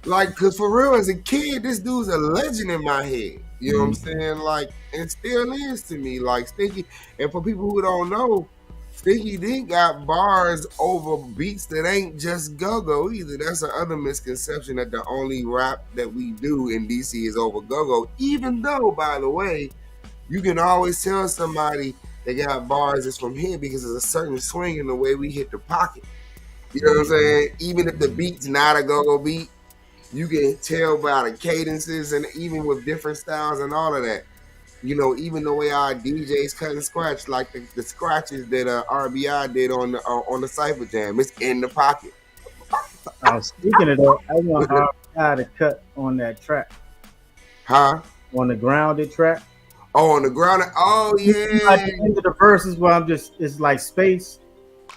Like, because for real, as a kid, this dude's a legend in my head. You know what I'm saying? Like, and still is to me. Like, Stinky, and for people who don't know, Stinky Dink got bars over beats that ain't just go-go either. That's the other misconception, that the only rap that we do in DC is over go-go. Even though, by the way, you can always tell somebody they got bars is from here because there's a certain swing in the way we hit the pocket. You know what I'm saying? Even if the beat's not a go-go beat, you can tell by the cadences and even with different styles and all of that. You know, even the way our DJs cut and scratch, like the scratches that RBI did on the Cypher Jam, it's in the pocket. Speaking of that, I want RBI to cut on that track. Huh? On the grounded track. Oh, on the ground. Oh, yeah. At the end of the verses where it's like space.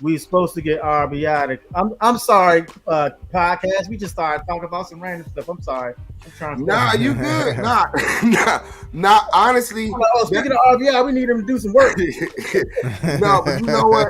We supposed to get RBI to. I'm sorry, podcast. We just started talking about some random stuff. I'm sorry. I'm trying to. Nah, you good. Nah. Honestly. Speaking of RBI, we need him to do some work. No, but you know what?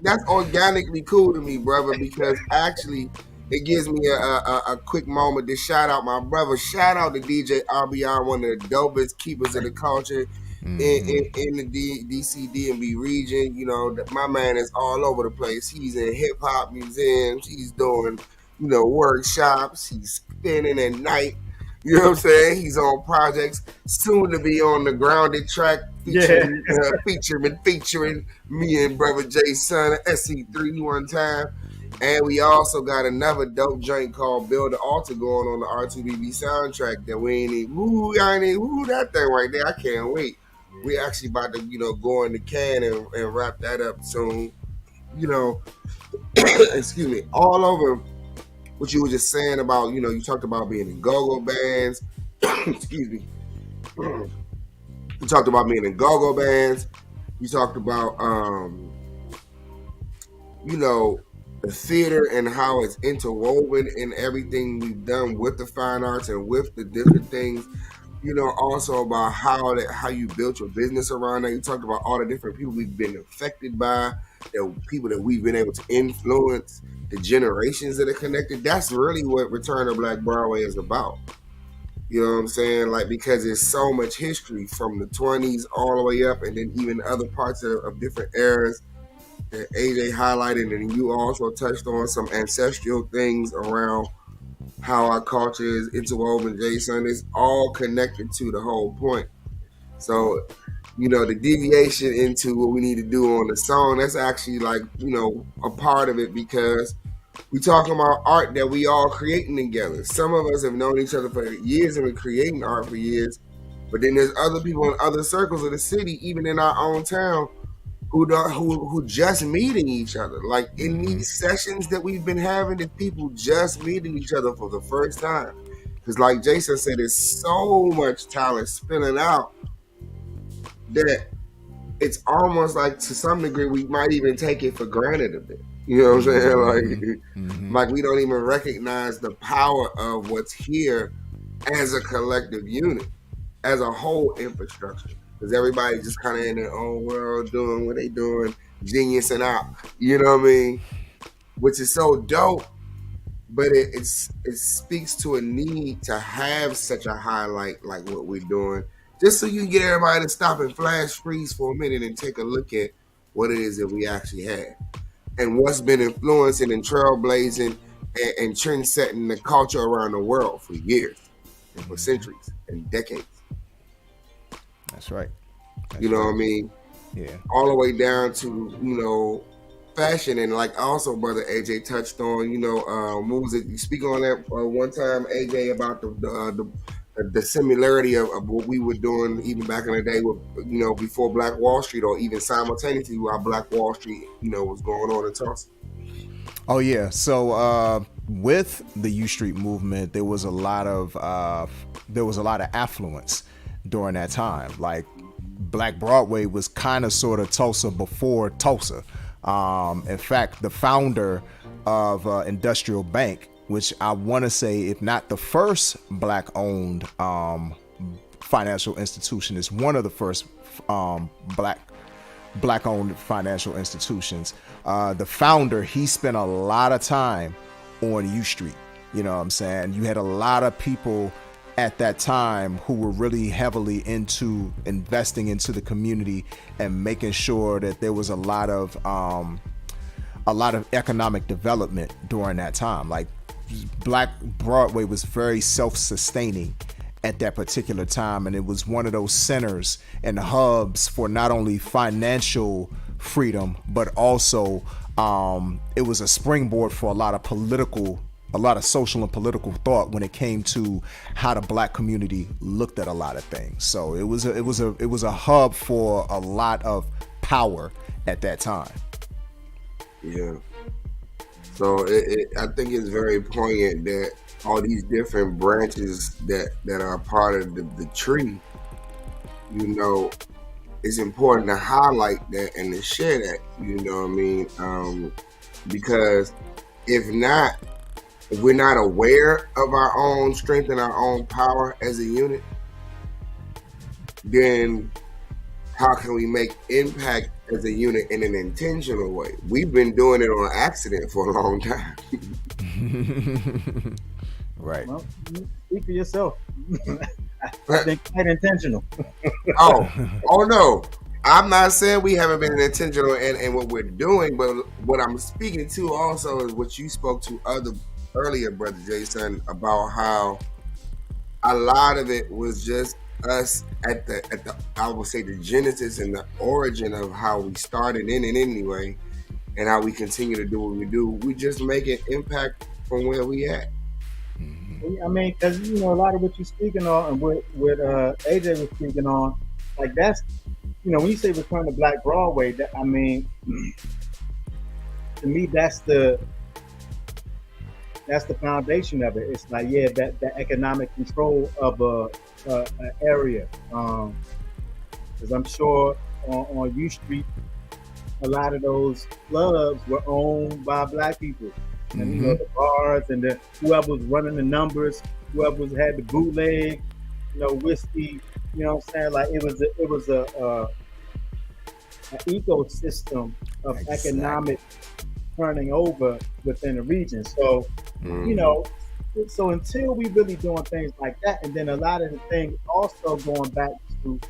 That's organically cool to me, brother. Because actually, it gives me a quick moment to shout out my brother. Shout out to DJ RBR, one of the dopest keepers of the culture in the DC DMV region. You know, my man is all over the place. He's in hip hop museums. He's doing, you know, workshops. He's spinning at night. You know what I'm saying? He's on projects, soon to be on the Grounded track, featuring me and brother Jay Son, SC3 one time. And we also got another dope joint called Build the Altar going on the R2BB soundtrack that we ain't even, that thing right there. I can't wait. We actually about to, you know, go in the can and wrap that up soon. You know, excuse me, all over what you were just saying about, you know, you talked about being in go-go bands. Excuse me. You talked about being in go-go bands. You talked about, you know, the theater and how it's interwoven in everything we've done with the fine arts and with the different things. You know, also about how you built your business around that. You talked about all the different people we've been affected by, the people that we've been able to influence, the generations that are connected. That's really what Return of Black Broadway is about. You know what I'm saying? Like, because there's so much history from the 20s all the way up, and then even other parts of different eras that AJ highlighted, and you also touched on some ancestral things around how our culture is interwoven. Jason, is all connected to the whole point. So, you know, the deviation into what we need to do on the song, that's actually like, you know, a part of it, because we talking about art that we all creating together. Some of us have known each other for years and been creating art for years, but then there's other people in other circles of the city, even in our own town, who just meeting each other. Like in these sessions that we've been having, the people just meeting each other for the first time. Because like Jason said, there's so much talent spilling out that it's almost like, to some degree, we might even take it for granted a bit. You know what I'm saying? Like we don't even recognize the power of what's here as a collective unit, as a whole infrastructure. Because everybody's just kind of in their own world doing what they doing, genius and out. You know what I mean? Which is so dope, but it speaks to a need to have such a highlight like what we're doing, just so you can get everybody to stop and flash freeze for a minute and take a look at what it is that we actually have and what's been influencing and trailblazing and trend setting the culture around the world for years and for centuries and decades. That's right. You know what I mean? Yeah. All the way down to, you know, fashion. And like also Brother AJ touched on, you know, what was it? You speak on that one time, AJ, about the similarity of what we were doing even back in the day with, you know, before Black Wall Street, or even simultaneously while Black Wall Street, you know, was going on in Tulsa. Oh yeah. So with the U Street movement, there was a lot of affluence during that time. Like Black Broadway was kind of sort of Tulsa before Tulsa. In fact, the founder of Industrial Bank, which I want to say, if not the first Black-owned financial institution, is one of the first Black-owned financial institutions. The founder, he spent a lot of time on U Street. You know what I'm saying? You had a lot of people at that time who were really heavily into investing into the community and making sure that there was a lot of economic development during that time. Like Black Broadway was very self-sustaining at that particular time, and it was one of those centers and hubs for not only financial freedom, but also it was a springboard for a lot of social and political thought when it came to how the Black community looked at a lot of things. So it was a hub for a lot of power at that time. Yeah. So I think it's very poignant that all these different branches that are part of the tree, you know, it's important to highlight that and to share that, you know what I mean? Because if we're not aware of our own strength and our own power as a unit, then how can we make impact as a unit in an intentional way? We've been doing it on accident for a long time. Right. Well, speak for yourself. I've been quite intentional. Oh no. I'm not saying we haven't been intentional in what we're doing, but what I'm speaking to also is what you spoke to other earlier, brother Jason, about how a lot of it was just us at the I would say the genesis and the origin of how we started in it anyway, and how we continue to do what we do. We just make an impact from where we at. I mean, because a lot of what you're speaking on and what AJ was speaking on, like that's when you say return to Black Broadway, that, I mean, to me that's the foundation of it. It's like that economic control of a area. Because I'm sure on U Street, a lot of those clubs were owned by Black people, and the bars and whoever was running the numbers, whoever had the bootleg, whiskey. You know what I'm saying? Like it was an ecosystem of economic turning over within the region. So, so until we really doing things like that, and then a lot of the things also going back to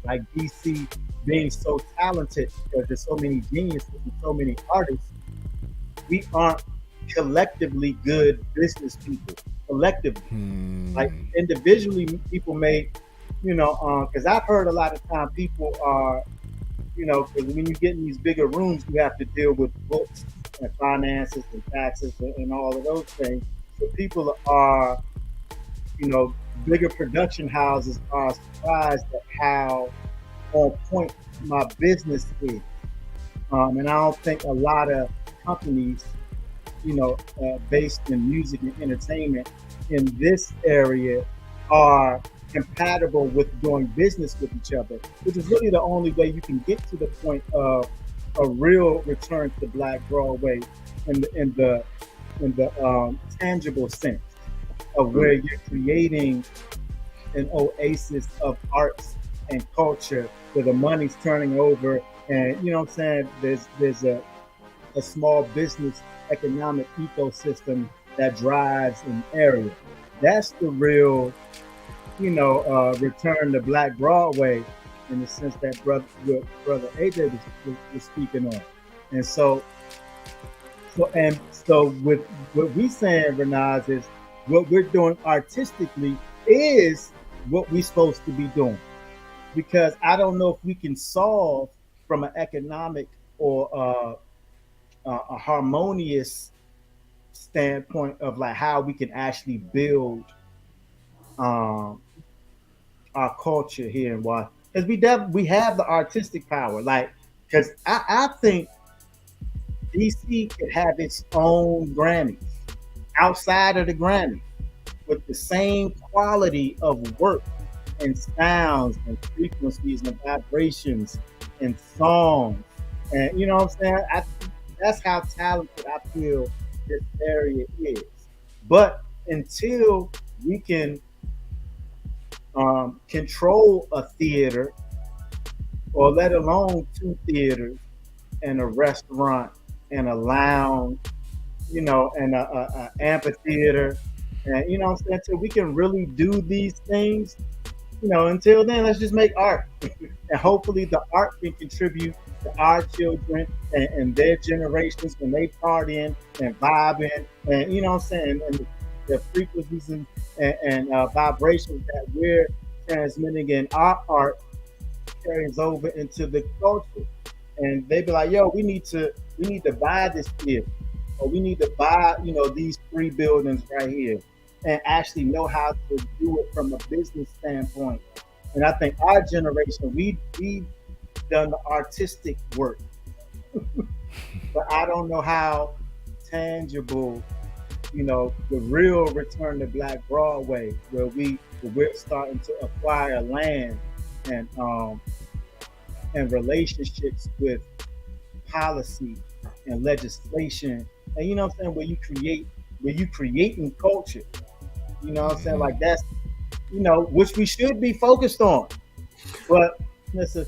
like DC being so talented because there's so many geniuses and so many artists, we aren't collectively good business people. Collectively, like individually, people may, because I've heard a lot of time people are, because when you get in these bigger rooms, you have to deal with books and finances and taxes and all of those things. So people are, bigger production houses are surprised at how on point my business is. And I don't think a lot of companies, based in music and entertainment in this area are compatible with doing business with each other, which is really the only way you can get to the point of a real return to Black Broadway in the tangible sense of where you're creating an oasis of arts and culture where the money's turning over, and what I'm saying, there's a small business economic ecosystem that drives an area. That's the real return to Black Broadway in the sense that brother AJ was speaking on. And so with what we saying, Renaz, is what we're doing artistically is what we're supposed to be doing. Because I don't know if we can solve from an economic or a harmonious standpoint of like how we can actually build our culture here in Washington, because we have the artistic power. Like, because I think DC could have its own Grammys outside of the Grammy with the same quality of work and sounds and frequencies and vibrations and songs, and you know what I'm saying. That's how talented I feel this area is. But until we can control a theater, or let alone two theaters and a restaurant and a lounge, and a amphitheater, and what I'm saying, until we can really do these things, until then, let's just make art, and hopefully the art can contribute to our children and their generations when they partying and vibing, and what I'm saying, and the frequencies and vibrations that we're transmitting in our art carries over into the culture. And they be like, yo, we need to buy this theater, or we need to buy, these 3 buildings right here, and actually know how to do it from a business standpoint. And I think our generation, we've done the artistic work, but I don't know how tangible, the real return to Black Broadway, where we're starting to acquire land and relationships with policy and legislation, and what I'm saying, where you creating culture, what I'm saying, like that's which we should be focused on. But listen,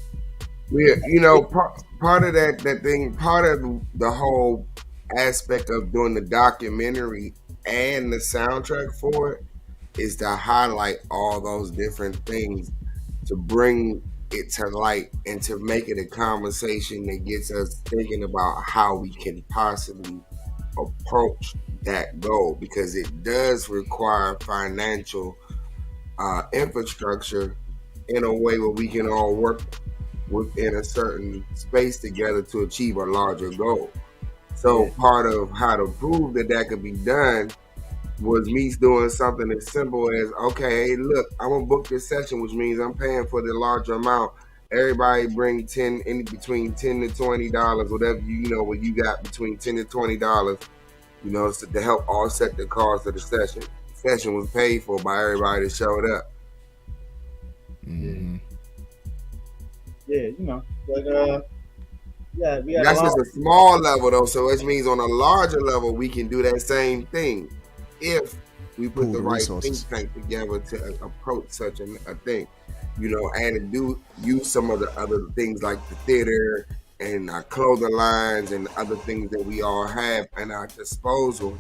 part of that thing, part of the whole aspect of doing the documentary and the soundtrack for it is to highlight all those different things, to bring it to light and to make it a conversation that gets us thinking about how we can possibly approach that goal, because it does require financial infrastructure in a way where we can all work within a certain space together to achieve a larger goal. So part of how to prove that that could be done was me doing something as simple as, okay, hey, look, I'm gonna book this session, which means I'm paying for the larger amount. Everybody bring in between $10 to $20, whatever what you got between $10 to $20, to help offset the cost of the session. The session was paid for by everybody that showed up. Mm-hmm. Yeah, but yeah, we had That's just a small level though, so it means on a larger level we can do that same thing if we put the right think tank together to approach such a thing, and to use some of the other things like the theater and our clothing lines and other things that we all have at our disposal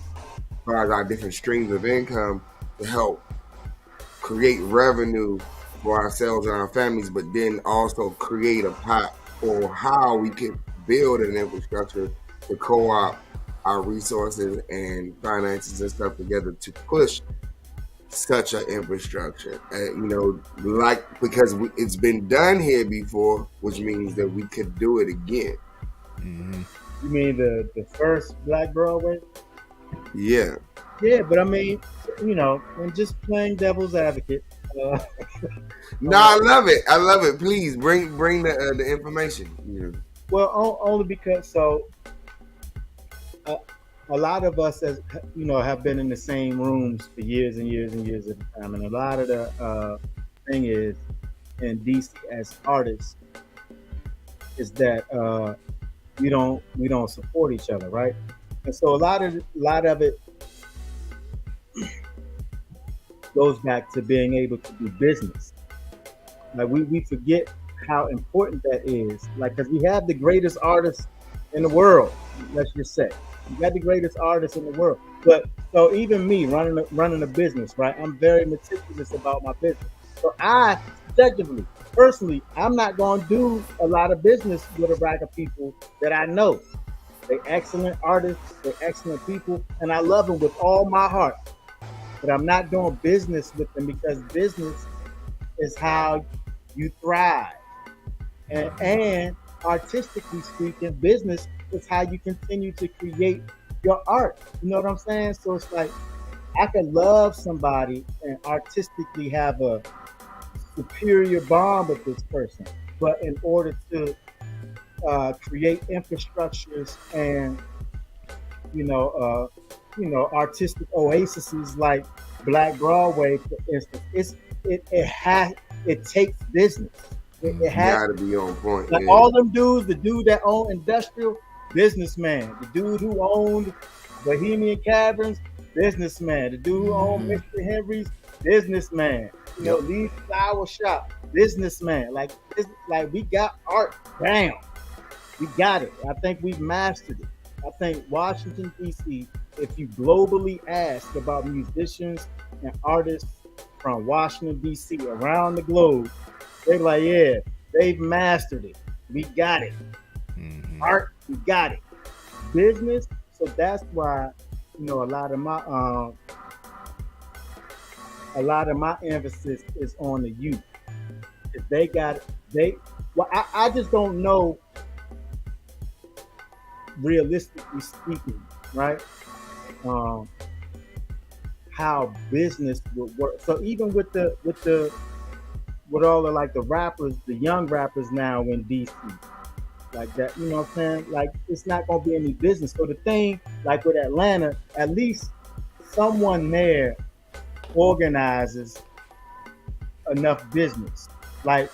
as far as our different streams of income to help create revenue for ourselves and our families, but then also create a pot for how we can build an infrastructure to co-op our resources and finances and stuff together to push such an infrastructure. Because it's been done here before, which means that we could do it again. Mm-hmm. You mean the first Black Broadway? Yeah. Yeah, but I mean, I'm just playing devil's advocate. No, I love it. I love it. Please bring the information. Yeah. Well, only because a lot of us, as have been in the same rooms for years and years and years at a time, and a lot of the thing is in DC as artists is that we don't support each other, right? And so a lot of it goes back to being able to do business. Like we forget how important that is. Like, because we have the greatest artists in the world. Let's just say we got the greatest artists in the world. But so even me running a business, right? I'm very meticulous about my business. So I subjectively, personally, I'm not going to do a lot of business with a rack of people that I know. They're excellent artists. They're excellent people, and I love them with all my heart. But I'm not doing business with them because business is how you thrive. And artistically speaking, business is how you continue to create your art. You know what I'm saying? So it's like I could love somebody and artistically have a superior bond with this person. But in order to create infrastructures and artistic oases like Black Broadway, for instance, it takes business. It has gotta be on point. Like all them dudes, the dude that owned industrial, businessman. The dude who owned Bohemian Caverns, businessman. The dude who owned Mr. Henry's, businessman. Lee's Flower Shop, businessman. Like we got art down. We got it. I think we've mastered it. I think Washington, D.C., if you globally ask about musicians and artists from Washington, D.C., around the globe, they're like, yeah, they've mastered it. We got it. Mm-hmm. Art, we got it. Business, so that's why, a lot of my emphasis is on the youth. If they got it, I just don't know, realistically speaking, right? How business would work. So even with all the like the rappers, the young rappers now in DC, like that, you know what I'm saying? Like it's not gonna be any business. So the thing, like with Atlanta, at least someone there organizes enough business. Like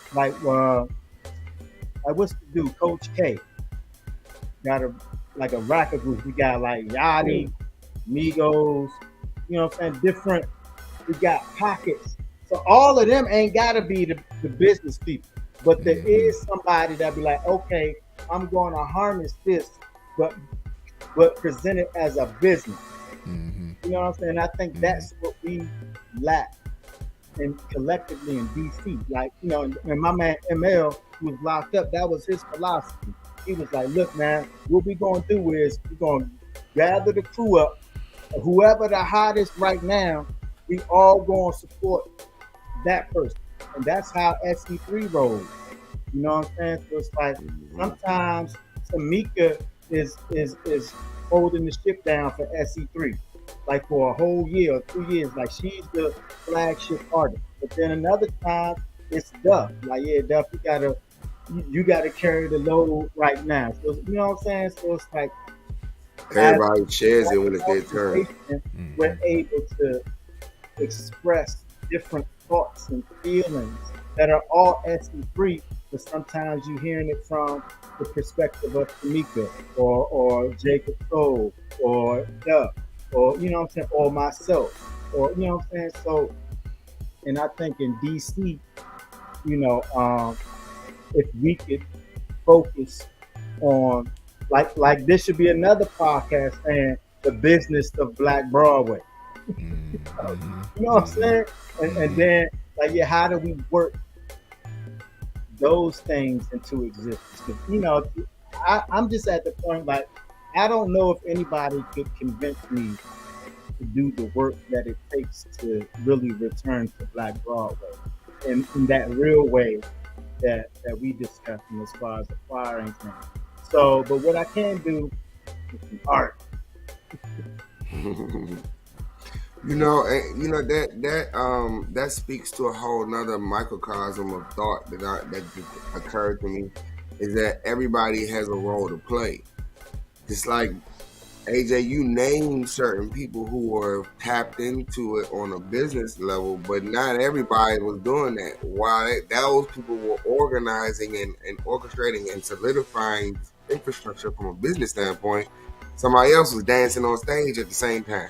what's the dude, Coach K? Got a rapper group. We got like Yachty, Migos, you know what I'm saying? Different. We got pockets. So all of them ain't gotta be the business people. But there is somebody that be like, okay, I'm going to harness this, but but presented as a business. Mm-hmm. You know what I'm saying? I think that's what we lack and collectively in DC. Like, you know, and my man ML, who was locked up, that was his philosophy. He was like, look, man, what we gonna do is we're gonna gather the crew up, whoever the hottest right now, we all gonna support that person. And that's how SE3 rolls. You know what I'm saying? So it's like sometimes Tamika is holding the ship down for SE3, like for a whole year or 2 years. Like she's the flagship artist. But then another time it's Duff. Like yeah, Duff, you gotta carry the load right now. So you know what I'm saying? So it's like as Everybody shares it an when it's their turn. organization, we're able to express different thoughts and feelings that are all SE3, but sometimes you're hearing it from the perspective of Tamika or Jacob Cole or Duff or you know what I'm saying, or myself. Or you know what I'm saying? So and I think in DC, you know, if we could focus on like this should be another podcast saying the business of Black Broadway. You know what I'm saying? And then like yeah, how do we work those things into existence? 'Cause, you know, I'm just at the point like I don't know if anybody could convince me to do the work that it takes to really return to Black Broadway in that real way that we discussed as far as acquiring things. So, but what I can do is some art. That speaks to a whole nother microcosm of thought that just occurred to me, is that everybody has a role to play. Just like AJ, you name certain people who were tapped into it on a business level, but not everybody was doing that. While those people were organizing and orchestrating and solidifying infrastructure from a business standpoint, somebody else was dancing on stage at the same time.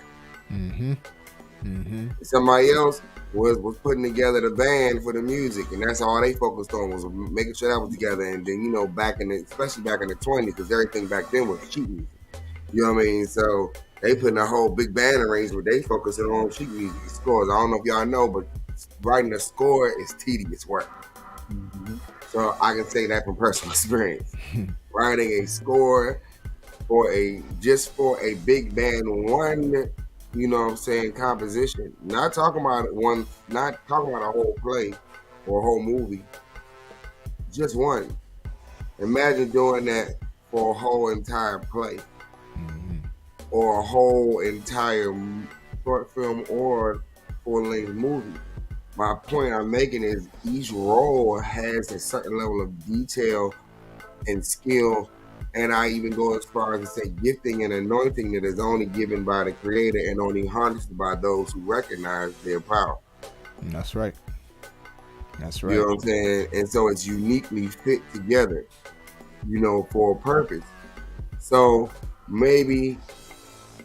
Somebody else was putting together the band for the music, and that's all they focused on, was making sure that was together. And then especially back in the 20s, because everything back then was sheet music. You know what I mean? So they putting a whole big band arrangement. They focusing on sheet music scores. I don't know if y'all know, but writing a score is tedious work. So I can say that from personal experience. Writing a score for a big band, one, you know what I'm saying, composition. Not talking about a whole play or a whole movie. Just one. Imagine doing that for a whole entire play. Or a whole entire short film or full-length movie. My point I'm making is each role has a certain level of detail and skill, and I even go as far as to say gifting and anointing that is only given by the creator and only harnessed by those who recognize their power. That's right. That's right. You know what I'm saying? And so it's uniquely fit together, you know, for a purpose. So maybe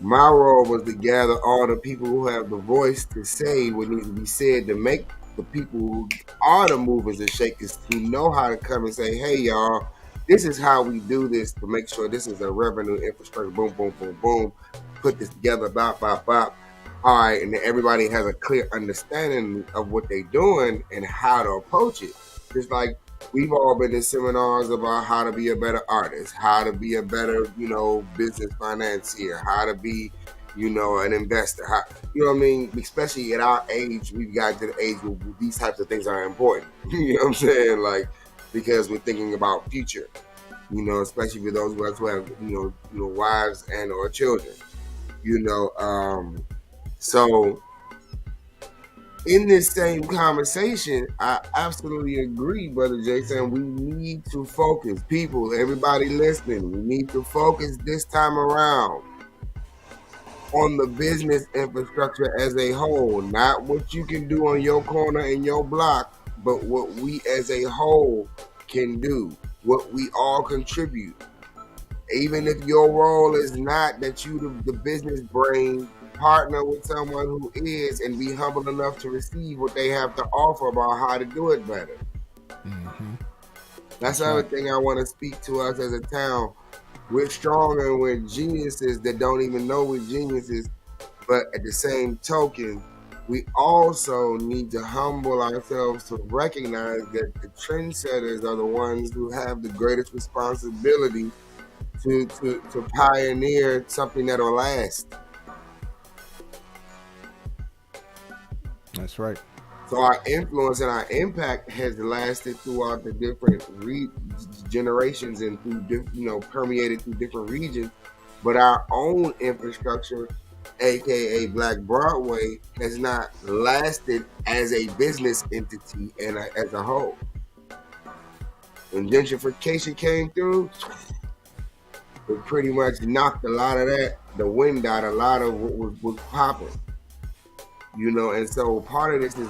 my role was to gather all the people who have the voice to say what needs to be said, to make the people who are the movers and shakers, who know how to come and say, hey, y'all, this is how we do this, to make sure this is a revenue infrastructure, boom, boom, boom, boom, put this together, bop, bop, bop. All right, and then everybody has a clear understanding of what they're doing and how to approach it. Just like we've all been in seminars about how to be a better artist, how to be a better, you know, business financier, how to be, you know, an investor. You know what I mean? Especially at our age, we've got to the age where these types of things are important. You know what I'm saying? Like, because we're thinking about future. You know, especially for those of us who have, you know, wives and or children. You know, so in this same conversation, I absolutely agree, Brother Jason. We need to focus. People, everybody listening, we need to focus this time around on the business infrastructure as a whole. Not what you can do on your corner and your block, but what we as a whole can do, what we all contribute. Even if your role is not that you the business brain, partner with someone who is, and be humble enough to receive what they have to offer about how to do it better. That's the other thing I want to speak to us as a town. We're strong and we're geniuses that don't even know we're geniuses. But at the same token, we also need to humble ourselves to recognize that the trendsetters are the ones who have the greatest responsibility to pioneer something that'll last. That's right. So our influence and our impact has lasted throughout the different generations and permeated through different regions. But our own infrastructure, aka Black Broadway, has not lasted as a business entity and as a whole. When gentrification came through, it pretty much knocked a lot of the wind out, a lot of what was popping. And so part of this is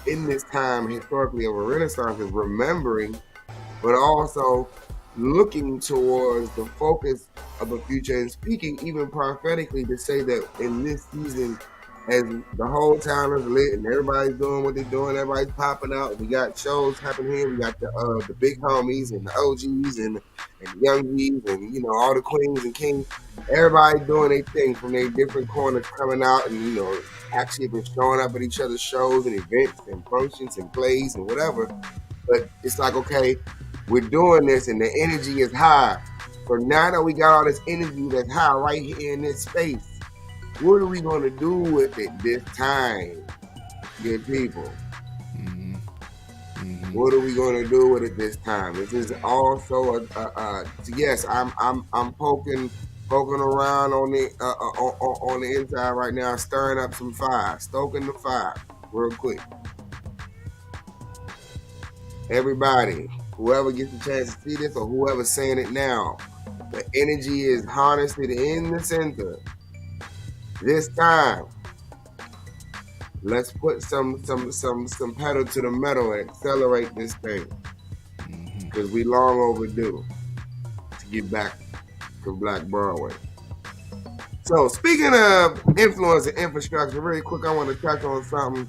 in this time historically of a renaissance is remembering, but also looking towards the focus of the future and speaking even prophetically to say that in this season, as the whole town is lit and everybody's doing what they're doing, everybody's popping out. We got shows happening here. We got the big homies and the OGs and the young G's and all the queens and kings. Everybody doing their thing from their different corners coming out and actually been showing up at each other's shows and events and functions and plays and whatever. But it's like, okay, we're doing this and the energy is high. So now that we got all this energy that's high right here in this space, what are we going to do with it this time, good people? Mm-hmm. Mm-hmm. What are we going to do with it this time? This is also yes. I'm poking around on the inside right now, stirring up some fire, stoking the fire, real quick. Everybody, whoever gets the chance to see this or whoever's saying it now, the energy is harnessed in the center. This time, let's put some pedal to the metal and accelerate this thing, because we long overdue to get back to Black Broadway. So speaking of influence and infrastructure, really quick, I want to touch on something.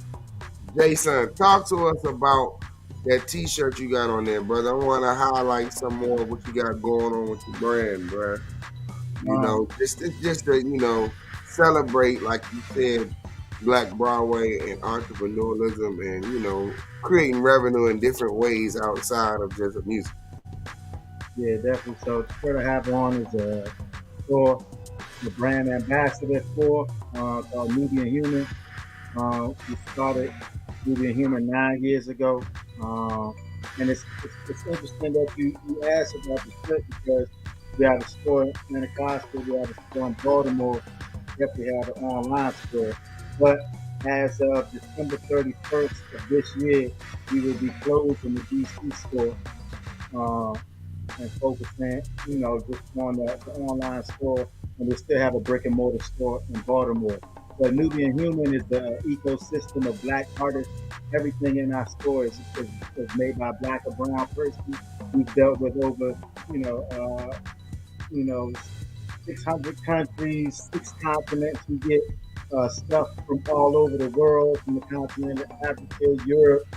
Jason, talk to us about that T-shirt you got on there, brother. I want to highlight some more of what you got going on with your brand, bro. Just to celebrate, like you said, Black Broadway and entrepreneurialism and creating revenue in different ways outside of just music. Yeah, definitely. So the shirt I have on is for the brand ambassador for called Nubian Human. We started Nubian Human 9 years ago, and it's interesting that you asked about the shirt because we have a store in Anacostia, we have a store in Baltimore, definitely have an online store. But as of December 31st of this year, we will be closing the DC store and focusing, just on the online store. And we still have a brick and mortar store in Baltimore. But Nubian Human is the ecosystem of Black artists. Everything in our store is made by Black or brown person. We've dealt with over, 600 countries, 6 continents. We get stuff from all over the world, from the continent of Africa, Europe,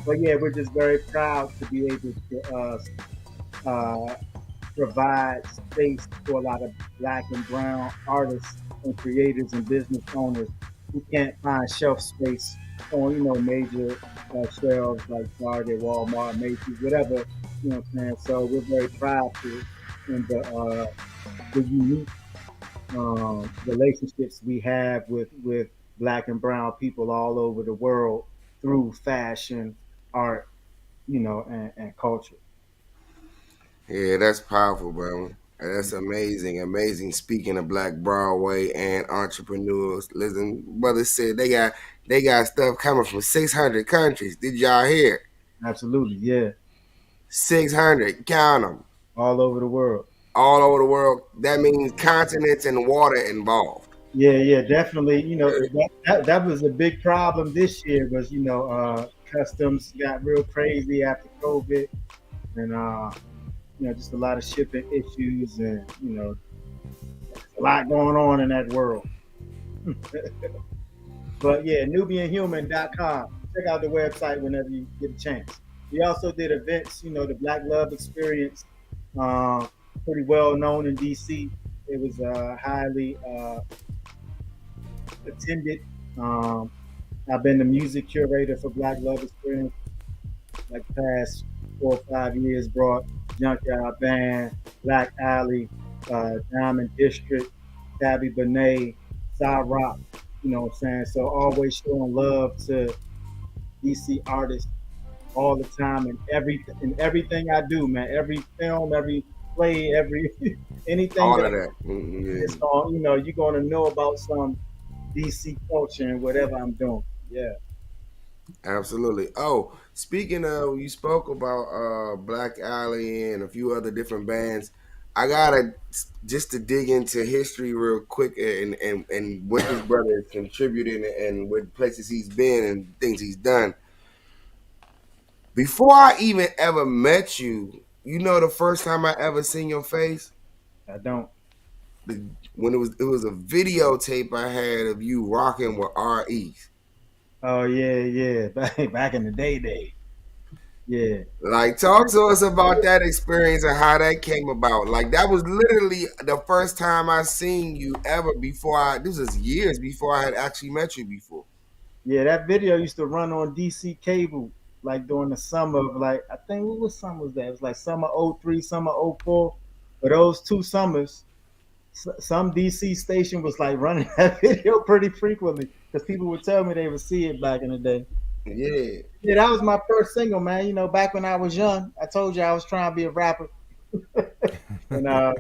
but yeah, we're just very proud to be able to provide space for a lot of Black and brown artists and creators and business owners who can't find shelf space on major shelves like Target, Walmart, Macy's, whatever. You know what I'm saying? So we're very proud to in the unique relationships we have with Black and brown people all over the world through fashion, art, and culture. Yeah, that's powerful, bro. That's amazing. Speaking of Black Broadway and entrepreneurs, listen, brother said they got stuff coming from 600 countries. Did y'all hear? Absolutely, yeah. 600, count them. All over the world. All over the world. That means continents and water involved. Yeah, definitely. That was a big problem this year. Was customs got real crazy after COVID, and just a lot of shipping issues, and a lot going on in that world. But yeah, NubianHuman.com. Check out the website whenever you get a chance. We also did events, the Black Love Experience pretty well known in DC. It was highly attended. Um, I've been the music curator for Black Love Experience like the past 4 or 5 years. Brought Junkyard Band, Black Alley, Diamond District, Tabby Benet, Rock. You know what I'm saying? So always showing love to DC artists all the time and everything I do, man. Every film, every play, every anything All that of I that. do, it's Yeah, going, you're gonna know about some DC culture and whatever I'm doing. Yeah, absolutely. Oh, speaking of, you spoke about Black Alley and a few other different bands. I gotta just to dig into history real quick and what this brother has contributed and what places he's been and things he's done. Before I even ever met you, you know the first time I ever seen your face? I don't. When it was a videotape I had of you rocking with RE. Oh yeah, yeah. Back in the day. Yeah. Like, talk to us about that experience and how that came about. Like, that was literally the first time I seen you ever before this was years before I had actually met you before. Yeah, that video used to run on DC cable like during the summer of like I think what summer was that? It was like summer '03, summer '04. But those 2 summers, some DC station was like running that video pretty frequently because people would tell me they would see it back in the day. Yeah. Yeah, that was my first single, man. Back when I was young, I told you I was trying to be a rapper, and that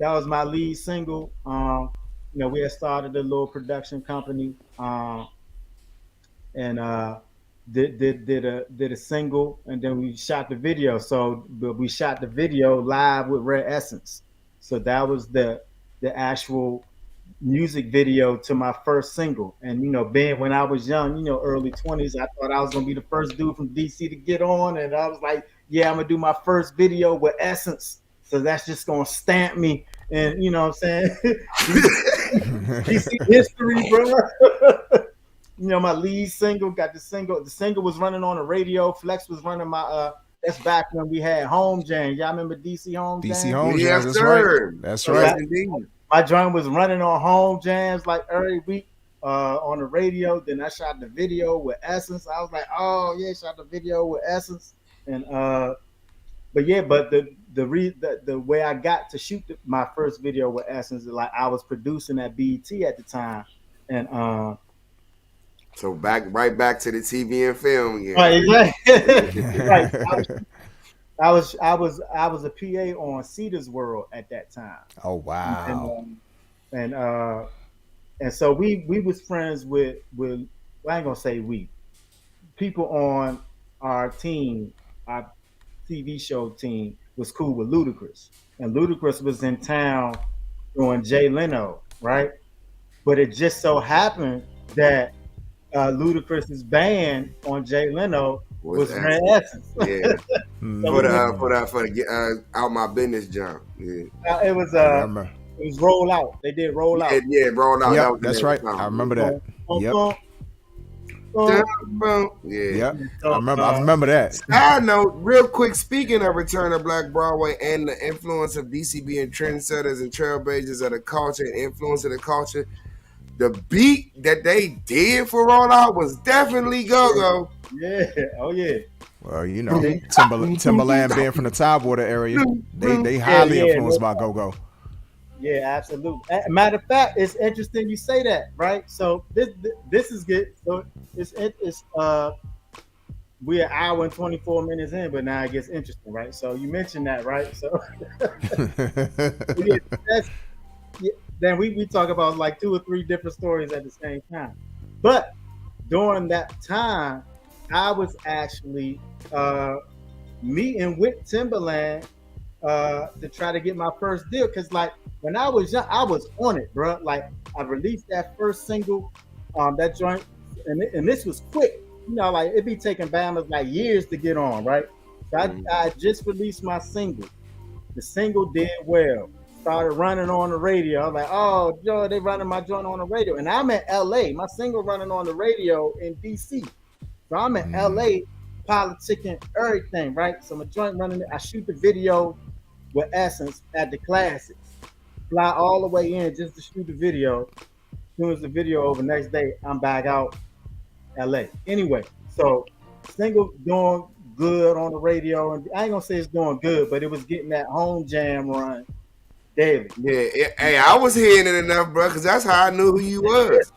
was my lead single. We had started a little production company, and did a single, and then we shot the video. But we shot the video live with Rare Essence. So that was the actual music video to my first single. And being when I was young, early 20s, I thought I was gonna be the first dude from DC to get on, and I was like, yeah, I'm gonna do my first video with Essence. So that's just gonna stamp me, and you know what I'm saying, DC history, bro. My lead single got the single. The single was running on the radio. Flex was running my. That's back when we had Home Jam. Y'all remember DC Home DC Jam? Home Jams, Yes, that's right. sir. That's Yes, right. indeed. My joint was running on Home Jams like every week on the radio. Then I shot the video with Essence. I was like, oh yeah, shot the video with Essence. And but the way I got to shoot my first video with Essence is like I was producing at BET at the time, and So right back to the TV and film again. right, exactly. Right. I was a PA on Cedar's World at that time, Oh and wow. and and so we was friends with well, I ain't gonna say we people on our team, our TV show team was cool with Ludacris, and Ludacris was in town doing Jay Leno, right? But it just so happened that Ludacris's band on Jay Leno Was was Red Essence. Essence. Yeah. So For we went, the out my business jump. Yeah. it I remember. was roll out. They did roll Yeah, out. yeah, rolled out. That Yep, was the that's name right. of the I song. remember that. Boom, Yep. boom, boom, boom. Yeah. Yep. So, I remember that. Side note, real quick, speaking of Return of Black Broadway and the influence of DC being trendsetters and trailblazers of the culture and influence of the culture, the beat that they did for Rollout was definitely go-go. yeah, oh yeah, Well, Timberland being from the Tidewater area, they yeah, highly yeah, influenced by Go Go. yeah, absolutely. Matter of fact, it's interesting you say that, right? So this is good. So it's we're an hour and 24 minutes in, but now it gets interesting, right? So you mentioned that, right? So yeah, that's yeah, then we talk about like 2 or 3 different stories at the same time. But during that time, I was actually meeting with Timberland to try to get my first deal. Cause like when I was young, I was on it, bro. Like I released that first single, that joint, and this was quick. Like it'd be taking Bama's like years to get on, right? So I just released my single. The single did well. Started running on the radio. I was like, oh, Joe, they running my joint on the radio. And I'm in LA. My single running on the radio in DC. So I'm in LA politicking everything, right? So my joint running, I shoot the video with Essence at the Classics. Fly all the way in just to shoot the video. As soon as the video over, next day I'm back out LA. Anyway, so single doing good on the radio, and I ain't gonna say it's doing good, but it was getting that home jam run daily. Yeah, hey, I was hearing it enough, bro, because that's how I knew who you was.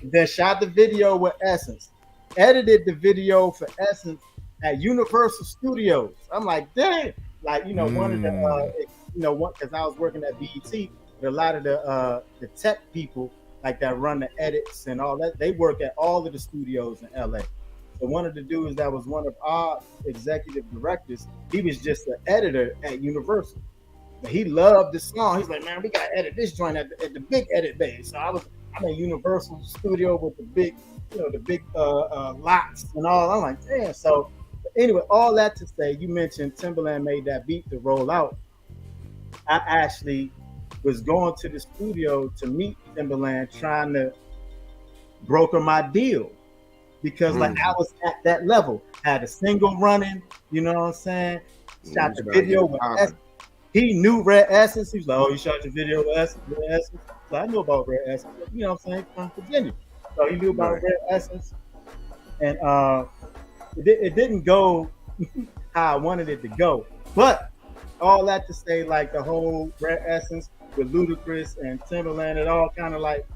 Then shot the video with Essence, edited the video for Essence at Universal Studios. I'm like, dang, like one of the because I was working at BET, but a lot of the tech people like that run the edits and all that, they work at all of the studios in LA. So one of the dudes that was one of our executive directors, he was just an editor at Universal. But he loved the song. He's like, man, we gotta edit this joint at the big edit bay. So I'm in Universal Studio with the big, lots and all. I'm like, damn. So anyway, all that to say, you mentioned Timbaland made that beat to roll out. I actually was going to the studio to meet Timbaland, trying to broker my deal because like I was at that level. Had a single running, you know what I'm saying? Shot the video with Essence. He knew Red Essence. He was like, oh, you shot your video with Red Essence? So I knew about Red Essence. You know what I'm saying? From Virginia. So he knew about Red Essence. And it didn't go how I wanted it to go. But all that to say, like the whole Red Essence with Ludacris and Timbaland, it all kind of like,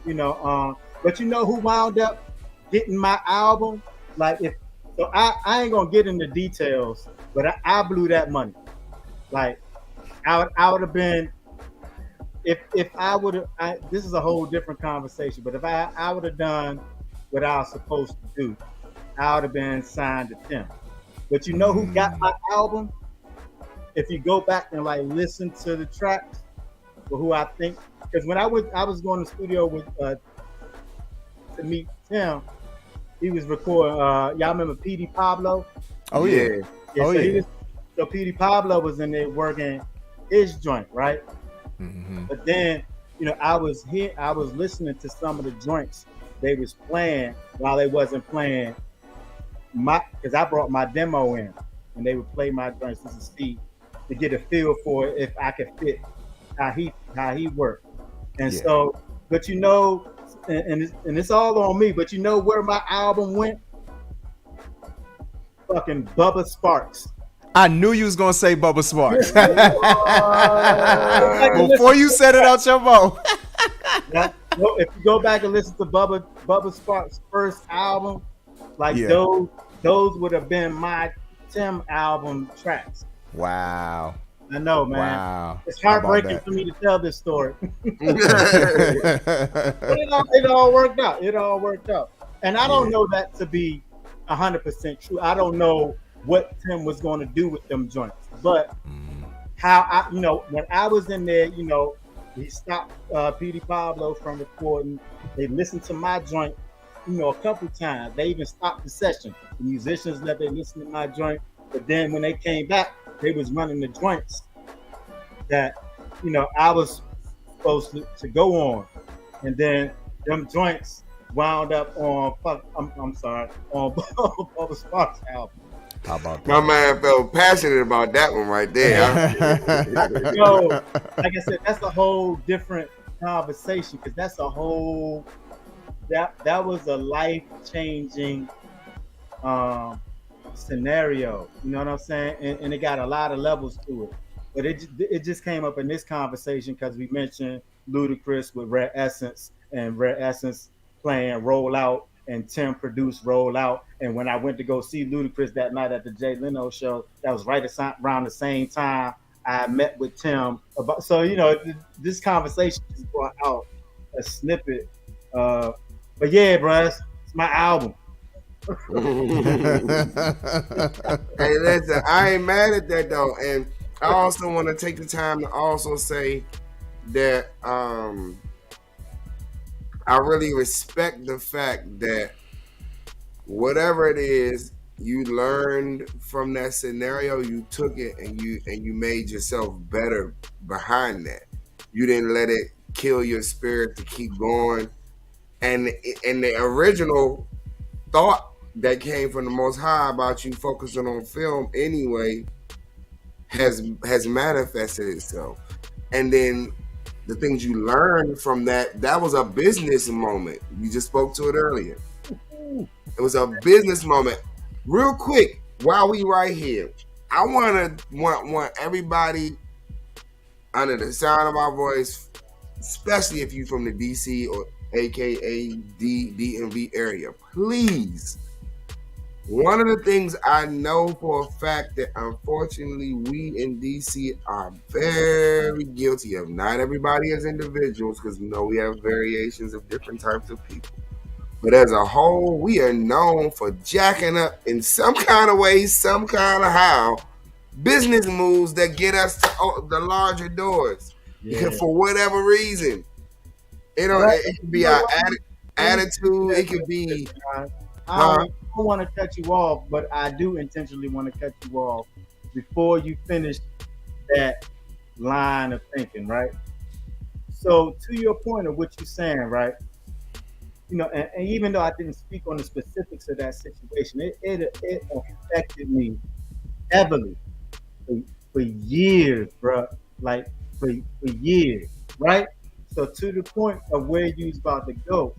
but you know who wound up getting my album? Like I ain't gonna get into details, but I blew that money. Like I would have been if I would have. This is a whole different conversation. But if I would have done what I was supposed to do, I would have been signed to Tim. But you know who got my album? If you go back and like listen to the tracks, for who I think, because when I was going to the studio with to meet Tim, he was recording. Y'all remember PD Pablo? Oh yeah. So PD Pablo was in there working his joint, right? Mm-hmm. But then, I was listening to some of the joints they was playing while they wasn't playing because I brought my demo in and they would play my joints to see to get a feel for if I could fit how he worked. And so, but and it's all on me, but you know where my album went? Fucking Bubba Sparks. I knew you was gonna say Bubba Sparks. Before you said it out your mouth. If you go back and listen to Bubba Sparks' first album, like those would have been my Tim album tracks. Wow. I know, man. Wow. It's heartbreaking for me to tell this story. But it all worked out. It all worked out. And I don't know that to be 100% true. I don't know what Tim was going to do with them joints. But how when I was in there, he stopped PD Pablo from recording. They listened to my joint, a couple times. They even stopped the session. The musicians let they listen to my joint. But then when they came back, they was running the joints that, I was supposed to go on. And then them joints wound up on on Bubba Sparks' album. How about that? My man felt passionate about that one right there. Like I said, that's a whole different conversation because that's a whole that was a life-changing scenario. You know what I'm saying? And it got a lot of levels to it. But it just came up in this conversation because we mentioned Ludacris with Red Essence and Red Essence playing Roll Out and Tim produced Roll Out. And when I went to go see Ludacris that night at the Jay Leno show, that was right around the same time I met with Tim. So, this conversation just brought out a snippet. But yeah, bro, it's my album. Hey, listen, I ain't mad at that though. And I also want to take the time to also say that I really respect the fact that whatever it is you learned from that scenario, you took it and you made yourself better behind that. You didn't let it kill your spirit to keep going. And the original thought that came from the Most High about you focusing on film anyway has manifested itself. And then the things you learn from that was a business moment. You just spoke to it earlier. It was a business moment. Real quick, while we right here, I want everybody under the sound of my voice, especially if you from the DC or AKA DMV area, please. One of the things I know for a fact that unfortunately we in DC are very guilty of, not everybody as individuals, because we have variations of different types of people. But as a whole, we are known for jacking up in some kind of way, some kind of how, business moves that get us to the larger doors. Yeah. For whatever reason. It could be our attitude. It could be... I don't want to cut you off, but I do intentionally want to cut you off before you finish that line of thinking, right? So to your point of what you're saying, right? And even though I didn't speak on the specifics of that situation, it affected me heavily for years, bro. Like for years, right? So to the point of where you was about to go,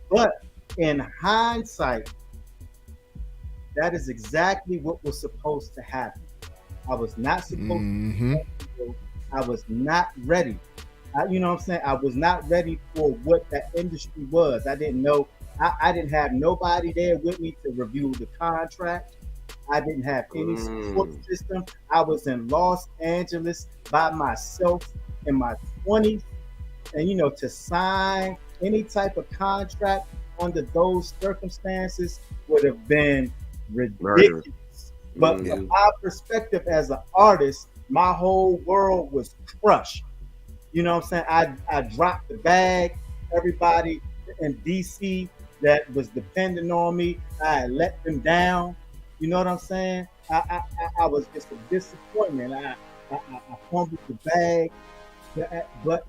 but in hindsight, that is exactly what was supposed to happen. I was not supposed to. I was not ready. You know what I'm saying? I was not ready for what that industry was. I didn't know. I didn't have nobody there with me to review the contract. I didn't have any support system. I was in Los Angeles by myself in my 20s. And, to sign any type of contract under those circumstances would have been ridiculous. But from my perspective as an artist, my whole world was crushed. You know what I'm saying? I dropped the bag. Everybody in DC that was depending on me, I let them down. You know what I'm saying? I was just a disappointment. I fumbled the bag. But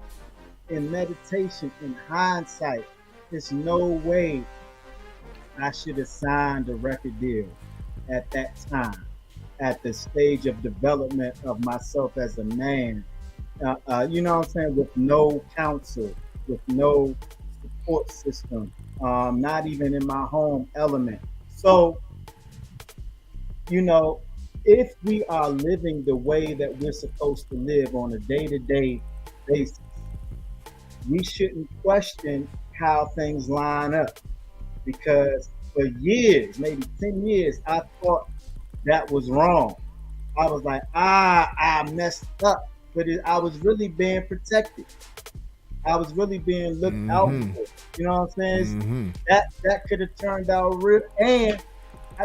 in meditation, in hindsight, there's no way I should have signed a record deal at that time, at the stage of development of myself as a man. You know what I'm saying? With no counsel, with no support system, not even in my home element. So, if we are living the way that we're supposed to live on a day-to-day basis, we shouldn't question how things line up, because for years, maybe 10 years, I thought that was wrong. I was like, I messed up, but I was really being protected. I was really being looked out for. You know what I'm saying? That could have turned out real. And I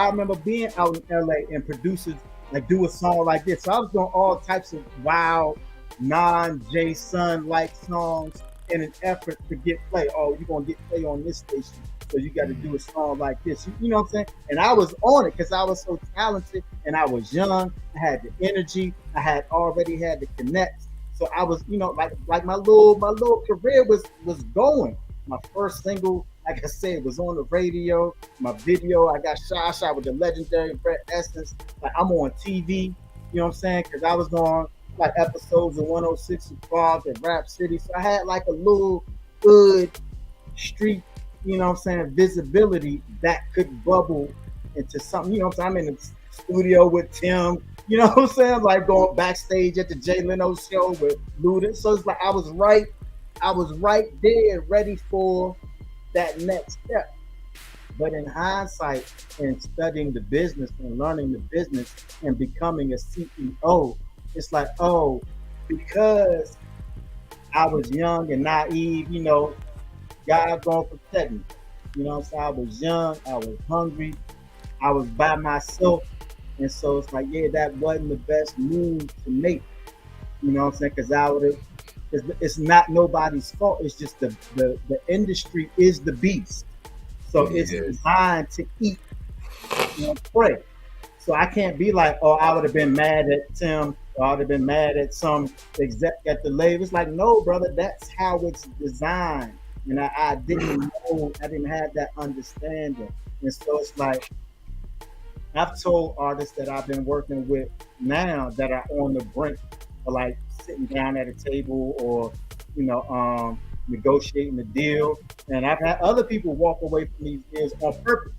remember being out in LA and producers like do a song like this. So I was doing all types of wild, non-Jason like songs in an effort to get play. Oh, you're gonna get play on this station, so you got to do a song like this. You know what I'm saying? And I was on it because I was so talented and I was young. I had the energy. I had already had the connects. So I was, like my little career was going. My first single, like I said, was on the radio. My video, I got shot with the legendary Brett Essence. Like I'm on TV. You know what I'm saying? Because I was on like episodes of 106 Vlogs at Rap City. So I had like a little hood street, visibility that could bubble into something. You know what I'm saying? I'm in the studio with Tim. You know what I'm saying? Like going backstage at the Jay Leno show with Luda. So it's like I was right there, ready for that next step. But in hindsight, and studying the business and learning the business and becoming a CEO, it's like, because I was young and naive, God gonna protect me. You know what I'm saying? I was young, I was hungry, I was by myself. And so it's like, that wasn't the best move to make. You know what I'm saying? Because it's not nobody's fault. It's just the industry is the beast. So it's designed to eat and prey. So I can't be like, I would have been mad at Tim, or I would have been mad at some exec at the label. It's like, no, brother, that's how it's designed. And I didn't know, I didn't have that understanding. And so it's like, I've told artists that I've been working with now that are on the brink of like sitting down at a table or, you know, negotiating a deal. And I've had other people walk away from these deals on purpose.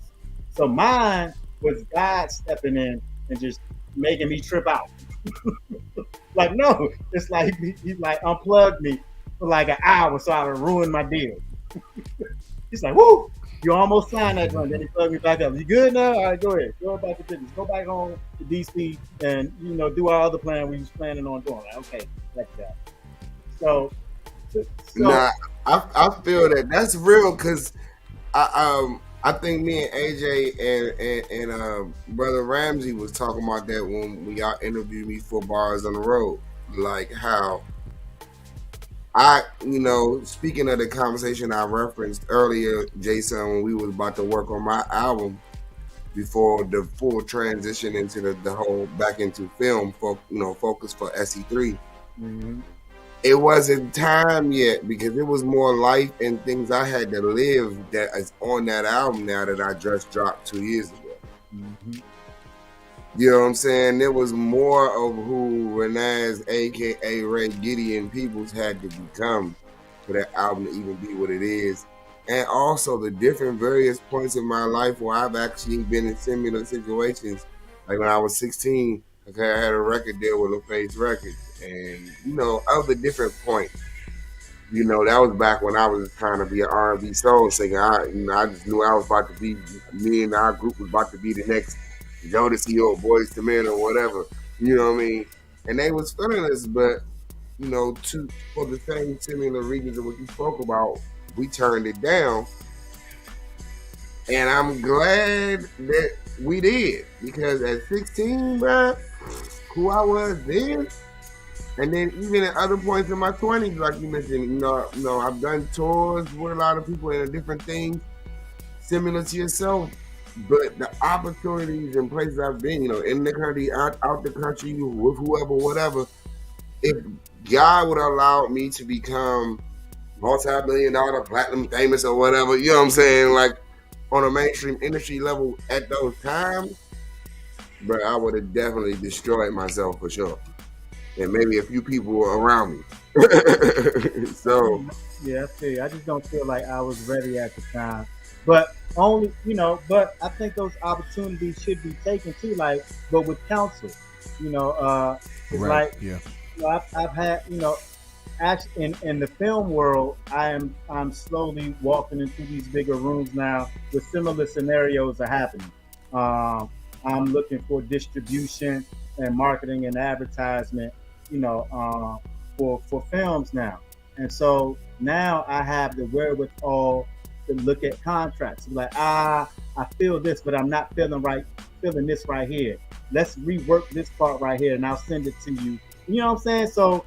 So mine was God stepping in and just making me trip out. Like, no, it's like he like unplugged me for like an hour so I would ruin my deal. He's like, whoo, you almost signed that one. Then he plugged me back up. You good now? All right, go ahead. Go back to business. Go back home to DC and, you know, do our other plan we was planning on doing. Like, okay, like that. So, so Nah, I feel that that's real because I think me and AJ and brother Ramsey was talking about that when y'all interviewed me for Bars on the Road, like how speaking of the conversation I referenced earlier, Jason, when we was about to work on my album before the full transition into the whole back into film, focus for SE3. mm-hmm. It wasn't time yet because it was more life and things I had to live that is on that album now that I just dropped 2 years ago. Mm-hmm. You know what I'm saying? There was more of who Renaz, aka Ray Gideon Peoplez, had to become for that album to even be what it is. And also the different various points in my life where I've actually been in similar situations. Like when I was 16, okay, I had a record deal with LaFace Records. And, other different points. That was back when I was trying to be an R&B soul singer. I just knew I was about to be, me and our group was about to be the next Jodeci or Boys to Men or whatever. You know what I mean? And they was feeling us, but, for the same similar reasons of what you spoke about, we turned it down. And I'm glad that we did. Because at 16, bro, who I was then, and then even at other points in my 20s, like you mentioned, I've done tours with a lot of people and different things similar to yourself. But the opportunities and places I've been, in the country, out the country, with whoever, whatever, if God would allow me to become multi-million-dollar platinum famous or whatever, you know what I'm saying? Like on a mainstream industry level at those times, but I would have definitely destroyed myself for sure. And maybe a few people were around me. So yeah, I just don't feel like I was ready at the time. But only, but I think those opportunities should be taken too, like, but with counsel. It's Right. like, Yeah. I've had, actually in the film world, I'm slowly walking into these bigger rooms now with similar scenarios are happening. I'm looking for distribution and marketing and advertisement, for films now, and so now I have the wherewithal to look at contracts. Like, I feel this, but I'm not feeling this right here. Let's rework this part right here, and I'll send it to you. You know what I'm saying? So,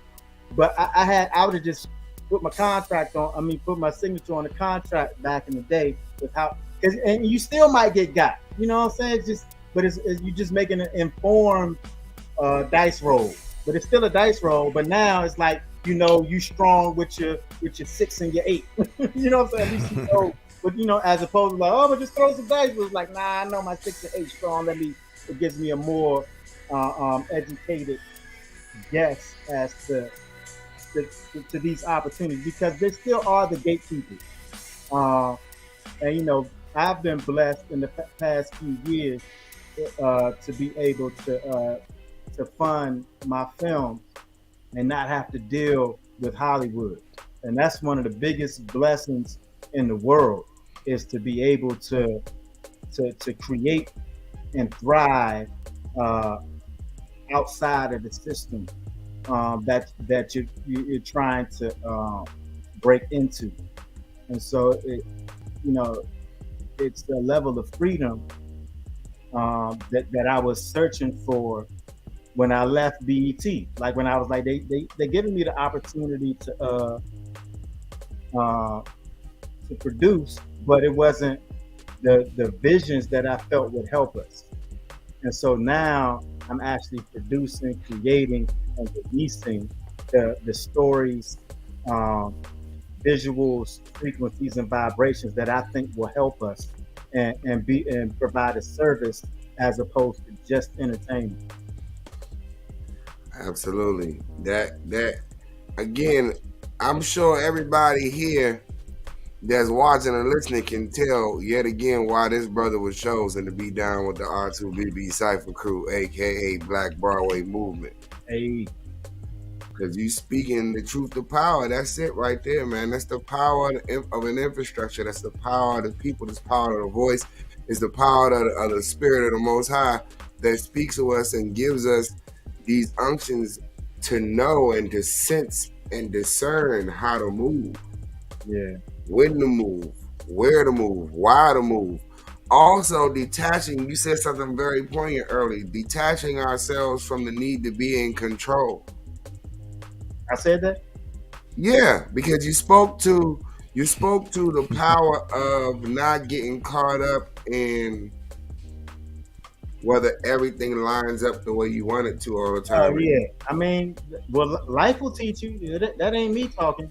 but I would have just put my contract on. I mean, put my signature on the contract back in the day with how, and you still might get got. You know what I'm saying? It's just, but it's you just making an informed dice roll. But it's still a dice roll. But now it's like, you strong with your 6 and your 8. You know what I'm saying? At least you know. But as opposed to like, oh, but just throw some dice. It was like, nah, I know my 6 and 8 strong. It gives me a more educated guess as to these opportunities, because there still are the gatekeepers. And I've been blessed in the past few years to be able to fund my film and not have to deal with Hollywood. And that's one of the biggest blessings in the world, is to be able to create and thrive outside of the system that you're trying to break into. And so it's the level of freedom that I was searching for when I left BET. Like when I was like, they giving me the opportunity to produce, but it wasn't the visions that I felt would help us. And so now I'm actually producing, creating, and releasing the stories, visuals, frequencies, and vibrations that I think will help us and provide a service as opposed to just entertainment. Absolutely. That again, I'm sure everybody here that's watching and listening can tell yet again why this brother was chosen to be down with the R2BB Cypher Crew, aka Black Broadway Movement. Hey, Because you speaking the truth to power. That's it right there, man. That's the power of an infrastructure. That's the power of the people. That's the power of the voice. It's the power of the spirit of the Most High that speaks to us and gives us these unctions to know and to sense and discern how to move, yeah, when to move, where to move, why to move. Also, detaching, you said something very poignant early, detaching ourselves from the need to be in control. I said that. Yeah, because you spoke to the power of not getting caught up in whether everything lines up the way you want it to all the Oh time. yeah, I mean, well, life will teach you. That ain't me talking.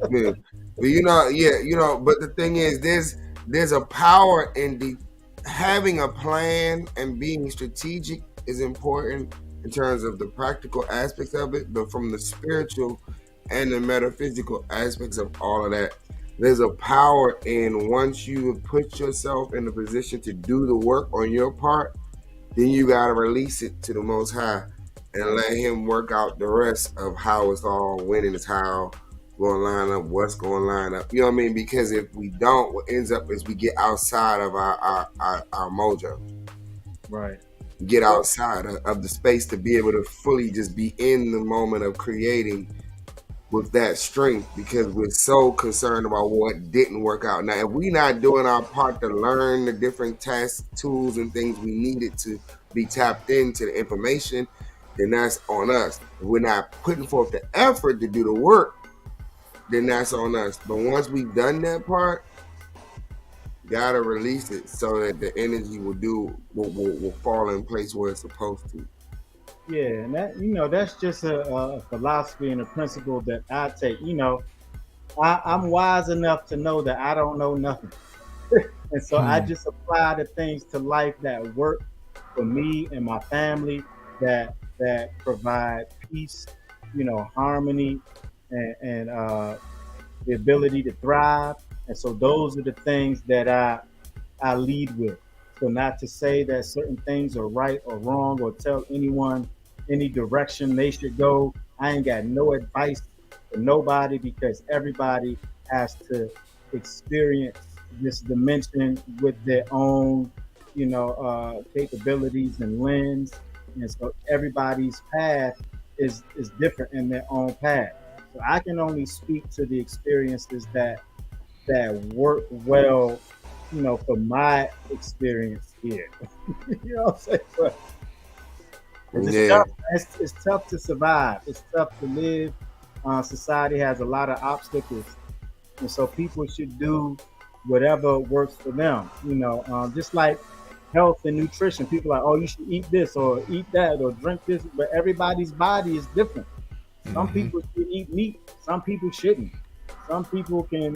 Yeah. But but the thing is, there's a power in having a plan, and being strategic is important in terms of the practical aspects of it, but from the spiritual and the metaphysical aspects of all of that, there's a power in once you put yourself in a position to do the work on your part, then you got to release it to the Most High and let Him work out the rest of how it's all, when and how going to line up, what's going to line up. You know what I mean? Because if we don't, what ends up is we get outside of our mojo. Right. Get outside of the space to be able to fully just be in the moment of creating with that strength, because we're so concerned about what didn't work out. Now, if we're not doing our part to learn the different tasks, tools, and things we needed to be tapped into the information, then that's on us. If we're not putting forth the effort to do the work, then that's on us. But once we've done that part, gotta release it so that the energy will fall in place where it's supposed to. Yeah, and that's just a philosophy and a principle that I take. I'm wise enough to know that I don't know nothing, and so I just apply the things to life that work for me and my family, that provide peace, harmony, and the ability to thrive. And so those are the things that I lead with. So not to say that certain things are right or wrong, or tell anyone any direction they should go. I ain't got no advice for nobody, because everybody has to experience this dimension with their own, capabilities and lens. And so everybody's path is different in their own path. So I can only speak to the experiences that work well, for my experience here. You know what I'm saying? But it's Yeah. tough. It's tough to survive. It's tough to live. Society has a lot of obstacles, and so people should do whatever works for them. Just like health and nutrition. People are like, oh, you should eat this or eat that or drink this, but everybody's body is different. Some people should eat meat. Some people shouldn't. Some people can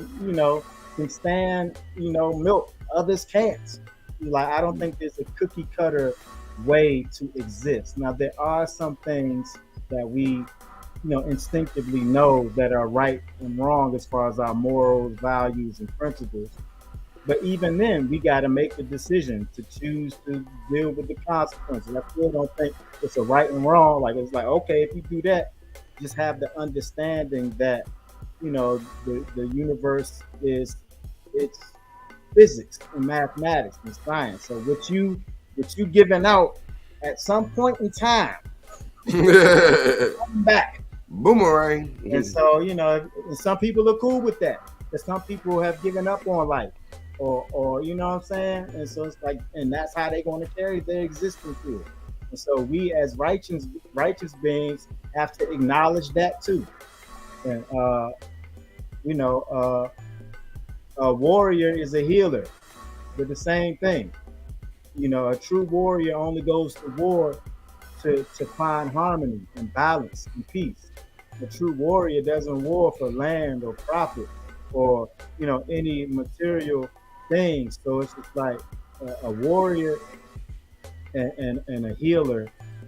stand, milk. Others can't. Like, I don't think there's a cookie cutter way to exist. Now, there are some things that we, instinctively know that are right and wrong as far as our morals, values, and principles. But even then, we got to make the decision to choose to deal with the consequences. I still don't think it's a right and wrong. Like, it's like, okay, if you do that, just have the understanding that, the universe is, it's physics and mathematics and science. So what you giving out at some point in time, come back. Boomerang. And so, and some people are cool with that. But some people have given up on life. Or you know what I'm saying? And so it's like, and that's how they're going to carry their existence here. And so we as righteous beings have to acknowledge that too. And a warrior is a healer. They're the same thing. A true warrior only goes to war to find harmony and balance and peace. A true warrior doesn't war for land or profit or any material things. So it's just like a warrior and a healer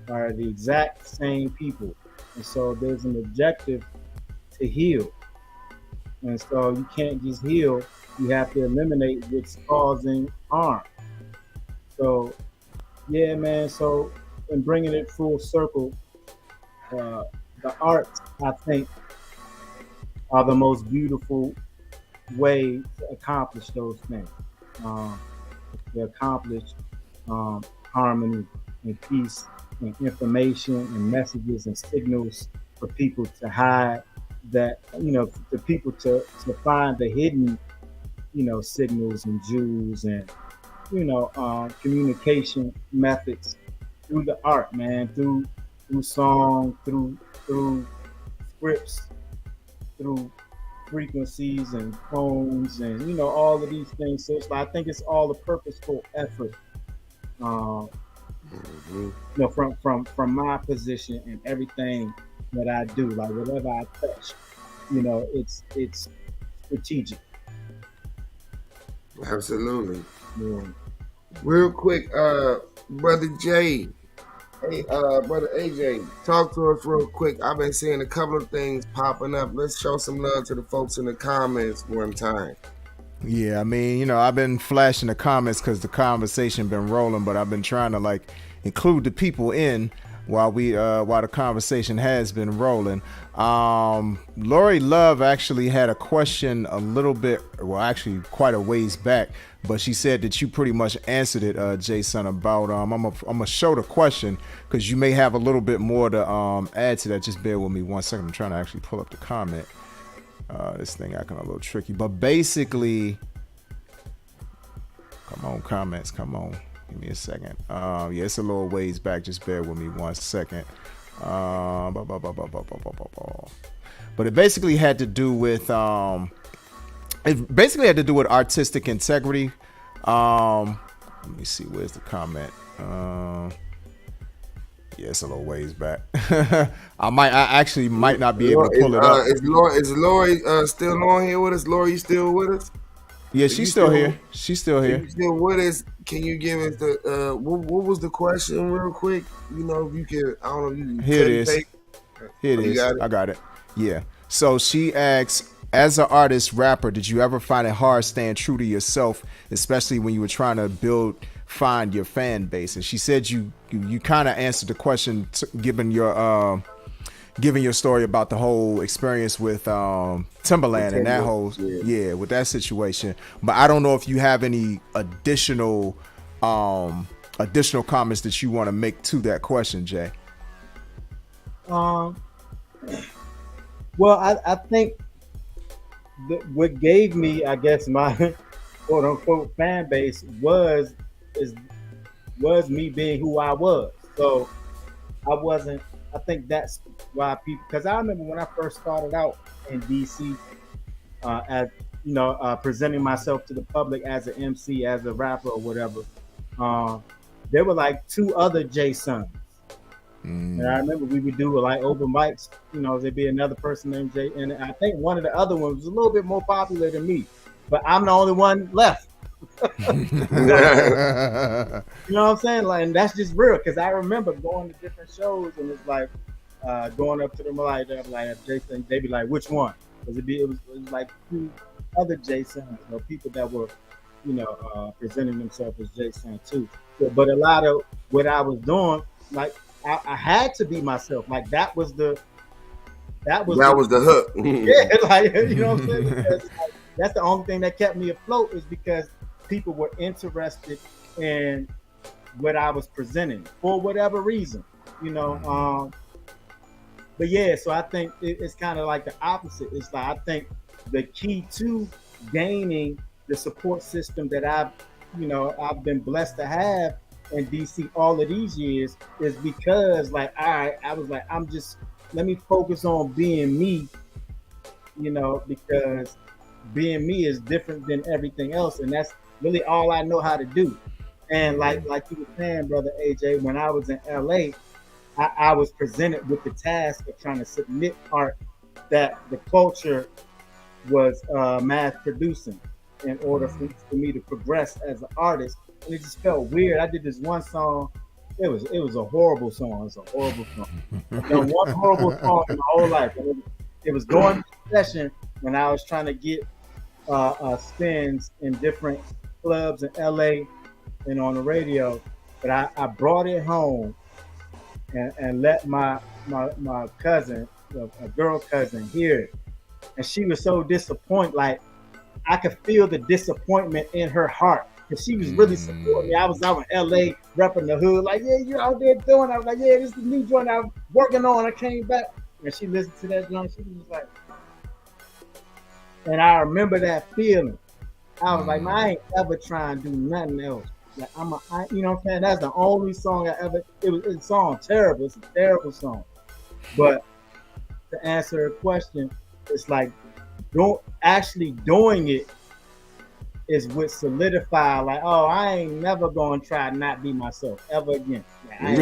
are the exact same people. And so there's an objective to heal. And so you can't just heal, you have to eliminate what's causing harm. So, yeah, man. So, in bringing it full circle, uh, the arts, I think, are the most beautiful way to accomplish those things. Um, to accomplish um, harmony and peace and information and messages and signals for people to hide that, for people to find the hidden, signals and jewels and, communication methods through the art, man, through song, through scripts, through frequencies and tones and all of these things. So it's like, I think it's all a purposeful effort. From my position and everything that I do, like whatever I touch, it's strategic. Absolutely. Yeah. Real quick, brother Jay. Hey, brother AJ, talk to us real quick. I've been seeing a couple of things popping up. Let's show some love to the folks in the comments one time. Yeah, I mean, I've been flashing the comments because the conversation been rolling, but I've been trying to include the people in while the conversation has been rolling. Lori Love actually had a question a little bit, well, actually quite a ways back, but she said that you pretty much answered it, Jason, about I'm gonna show the question because you may have a little bit more to add to that. Just bear with me 1 second. I'm trying to actually pull up the comment. This thing acting a little tricky, but basically, come on, comments, come on. Give me a second. Yeah, it's a little ways back. Just bear with me 1 second. But it basically had to do with artistic integrity. Let me see, where's the comment? Yeah, it's a little ways back. I actually might not be able to pull it up. Is Lori still on here with us? Lori, you still with us? Yeah, she's still here. She's still here. Still with us? Can you give us the what was the question real quick? If you can, I don't know. You can here it is. Here it is. I got it. Yeah. So she asks, as an artist, rapper, did you ever find it hard staying true to yourself, especially when you were trying to find your fan base? And she said you kind of answered the question, given your story about the whole experience with Timberland and that whole with that situation. But I don't know if you have any additional comments that you want to make to that question, Jay. Well, I think what gave me, I guess, my quote unquote fan base was me being who I was. So I think that's why people, because I remember when I first started out in DC, presenting myself to the public as an MC, as a rapper or whatever, there were like two other Jasons. And I remember we would do like open mics, there'd be another person named Jay. And I think one of the other ones was a little bit more popular than me, but I'm the only one left. You know what I'm saying? And that's just real, because I remember going to different shows and it's like going up to them like Jason, they'd be like, which one? Because it was like two other Jasons, people that were presenting themselves as Jason too. So, but a lot of what I was doing, like I had to be myself. Like that was the hook. Yeah, you know what I'm saying? Because, that's the only thing that kept me afloat, is because people were interested in what I was presenting for whatever reason, But yeah, so I think it's kind of like the opposite. It's like, I think the key to gaining the support system that I've been blessed to have in DC all of these years is because, like, all right, I was like, let me focus on being me, because being me is different than everything else, and that's really all I know how to do. And like you were saying, brother AJ, when I was in LA, I was presented with the task of trying to submit art that the culture was mass producing in order for me to progress as an artist. And it just felt weird. I did this one song it was a horrible song. It's a horrible song. I've done one horrible song in my whole life, and it was during the session when I was trying to get spins in different clubs in LA and on the radio. But I brought it home and let my cousin, a girl cousin, hear it, and she was so disappointed. Like I could feel the disappointment in her heart because she was really supporting me. I was out in LA repping the hood, like, yeah, you out there doing. I was like, yeah, this is the new joint I'm working on. I came back and she listened to that joint. She was just like, and I remember that feeling. I was like, man, I ain't ever trying to do nothing else. Like you know what I'm saying? That's the only song I ever. It's a song terrible. It's a terrible song. But to answer a question, it's like don't actually doing it is what solidify. Like, oh, I ain't never gonna try not be myself ever again. Like,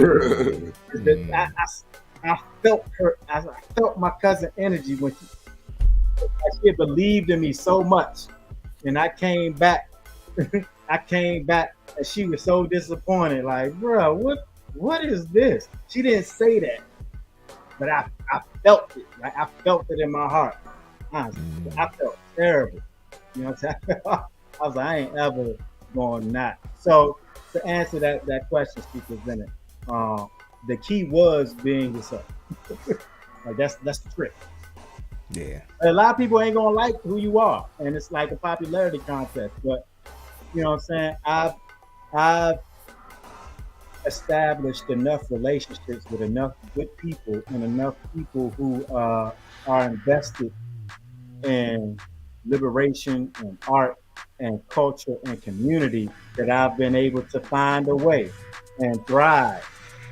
I felt her. I felt my cousin energy when she had believed in me so much, and I came back. I came back, and she was so disappointed. Like, bro, what is this? She didn't say that, but I felt it. Like I felt it in my heart. I felt terrible. You know what I'm saying? I was like, I ain't ever going not. So to answer that question, Speaker's Bennett, the key was being yourself. Like that's the trick. Yeah. A lot of people ain't gonna like who you are, and it's like a popularity contest. But you know what I'm saying? I've established enough relationships with enough good people and enough people who are invested in liberation and art and culture and community that I've been able to find a way and thrive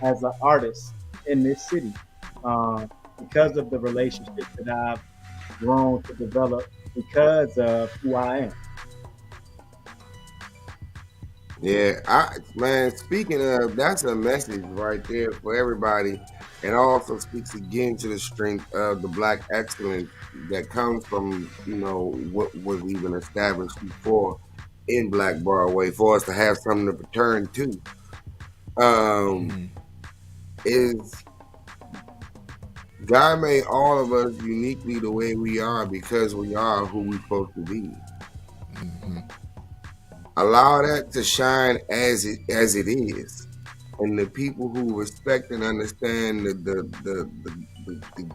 as an artist in this city because of the relationships that I've grown to develop because of who I am. Yeah, man, speaking of, that's a message right there for everybody. And also speaks again to the strength of the black excellence that comes from, what was even established before in Black Broadway for us to have something to return to. Is God made all of us uniquely the way we are because we are who we're supposed to be. Allow that to shine as it is, and the people who respect and understand the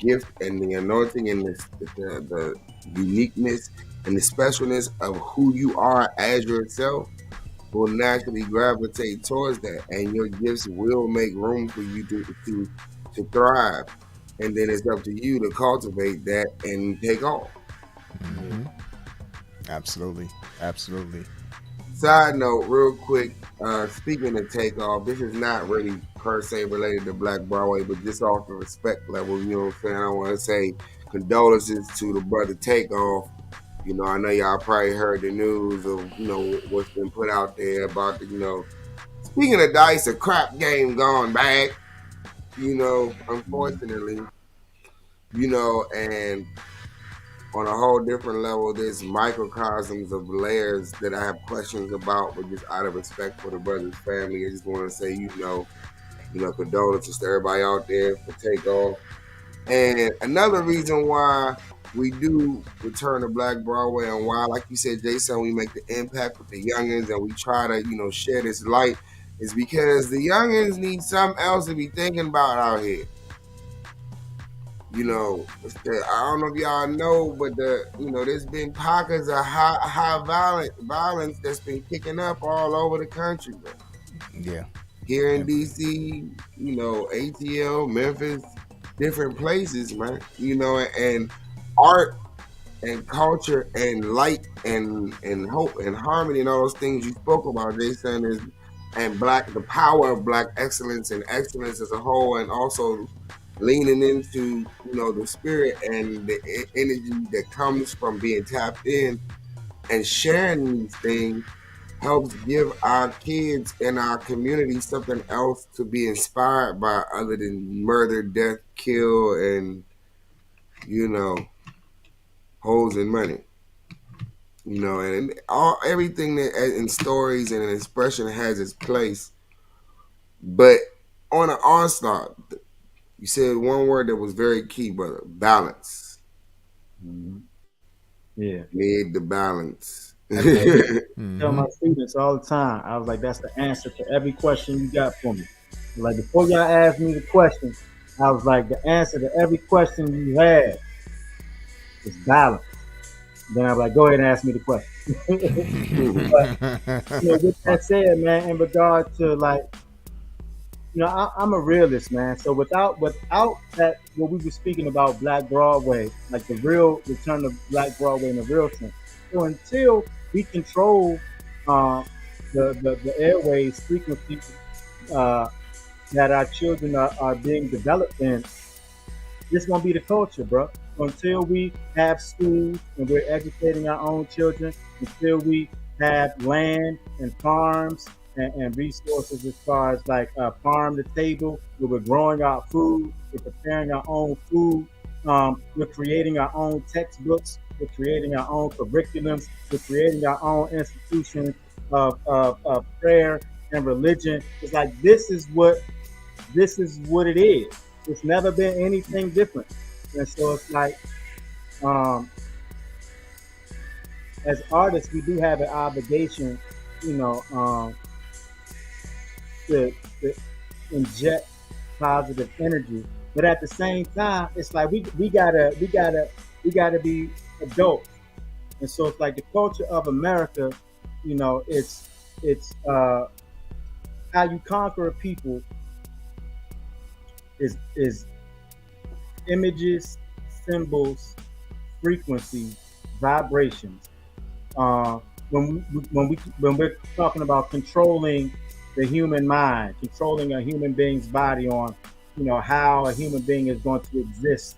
gift and the anointing and the uniqueness and the specialness of who you are as yourself will naturally gravitate towards that, and your gifts will make room for you to thrive. And then it's up to you to cultivate that and take off. Absolutely. Side note, real quick, speaking of takeoff, this is not really per se related to Black Broadway, but just off the respect level, you know what I'm saying? I want to say condolences to the brother Takeoff. I know y'all probably heard the news of, what's been put out there about the, speaking of dice, a crap game gone bad, unfortunately, and on a whole different level, there's microcosms of layers that I have questions about, but just out of respect for the brother's family, I just want to say, condolences to everybody out there for Takeoff. And another reason why we do return to Black Broadway and why, like you said, Jason, we make the impact with the youngins and we try to, share this light is because the youngins need something else to be thinking about out here. I don't know if y'all know, but there's been pockets of high violence that's been kicking up all over the country, bro. Yeah. Here in DC, ATL, Memphis, different places, man. And art and culture and light and hope and harmony and all those things you spoke about, Jason, and the power of black excellence and excellence as a whole, and also leaning into the spirit and the energy that comes from being tapped in and sharing these things helps give our kids and our community something else to be inspired by other than murder, death, kill, and hoes and money. And everything that in stories and an expression has its place, but on an onslaught, you said one word that was very key, brother: balance. Mm-hmm. Yeah. Need the balance. I tell my students all the time. I was like, that's the answer to every question you got for me. Like before y'all asked me the question, I was like, the answer to every question you have is balance. Then I was like, go ahead and ask me the question. But with that said, man, in regard to like, I'm a realist, man. So without that, what we were speaking about, Black Broadway, like the real return of Black Broadway in the real sense. So until we control the airways frequency that our children are being developed in, this won't be the culture, bro. Until we have schools and we're educating our own children, until we have land and farms and resources as far as like farm to table, where we're growing our food, we're preparing our own food, we're creating our own textbooks, we're creating our own curriculums, we're creating our own institutions of prayer and religion. It's like this is what it is. It's never been anything different. And so it's like, as artists, we do have an obligation, to inject positive energy. But at the same time, it's like we gotta be adults. And so it's like the culture of America, it's how you conquer a people is images, symbols, frequencies, vibrations. When we're talking about controlling the human mind, controlling a human being's body on, how a human being is going to exist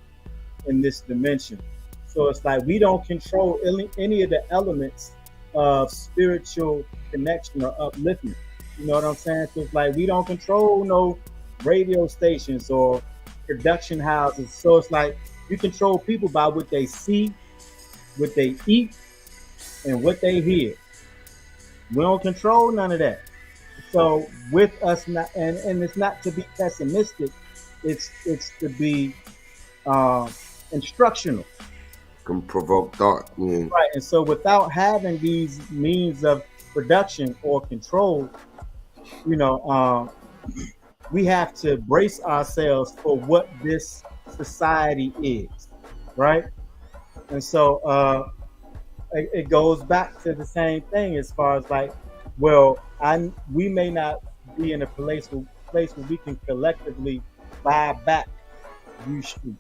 in this dimension. So it's like we don't control any of the elements of spiritual connection or upliftment. You know what I'm saying? So it's like we don't control no radio stations or production houses. So it's like you control people by what they see, what they eat, and what they hear. We don't control none of that. So with us not, and it's not to be pessimistic, it's to be instructional. Can provoke thought. Yeah. Right. And so without having these means of production or control, we have to brace ourselves for what this society is, right? And so it goes back to the same thing as far as like, well, we may not be in a place where we can collectively buy back U Street.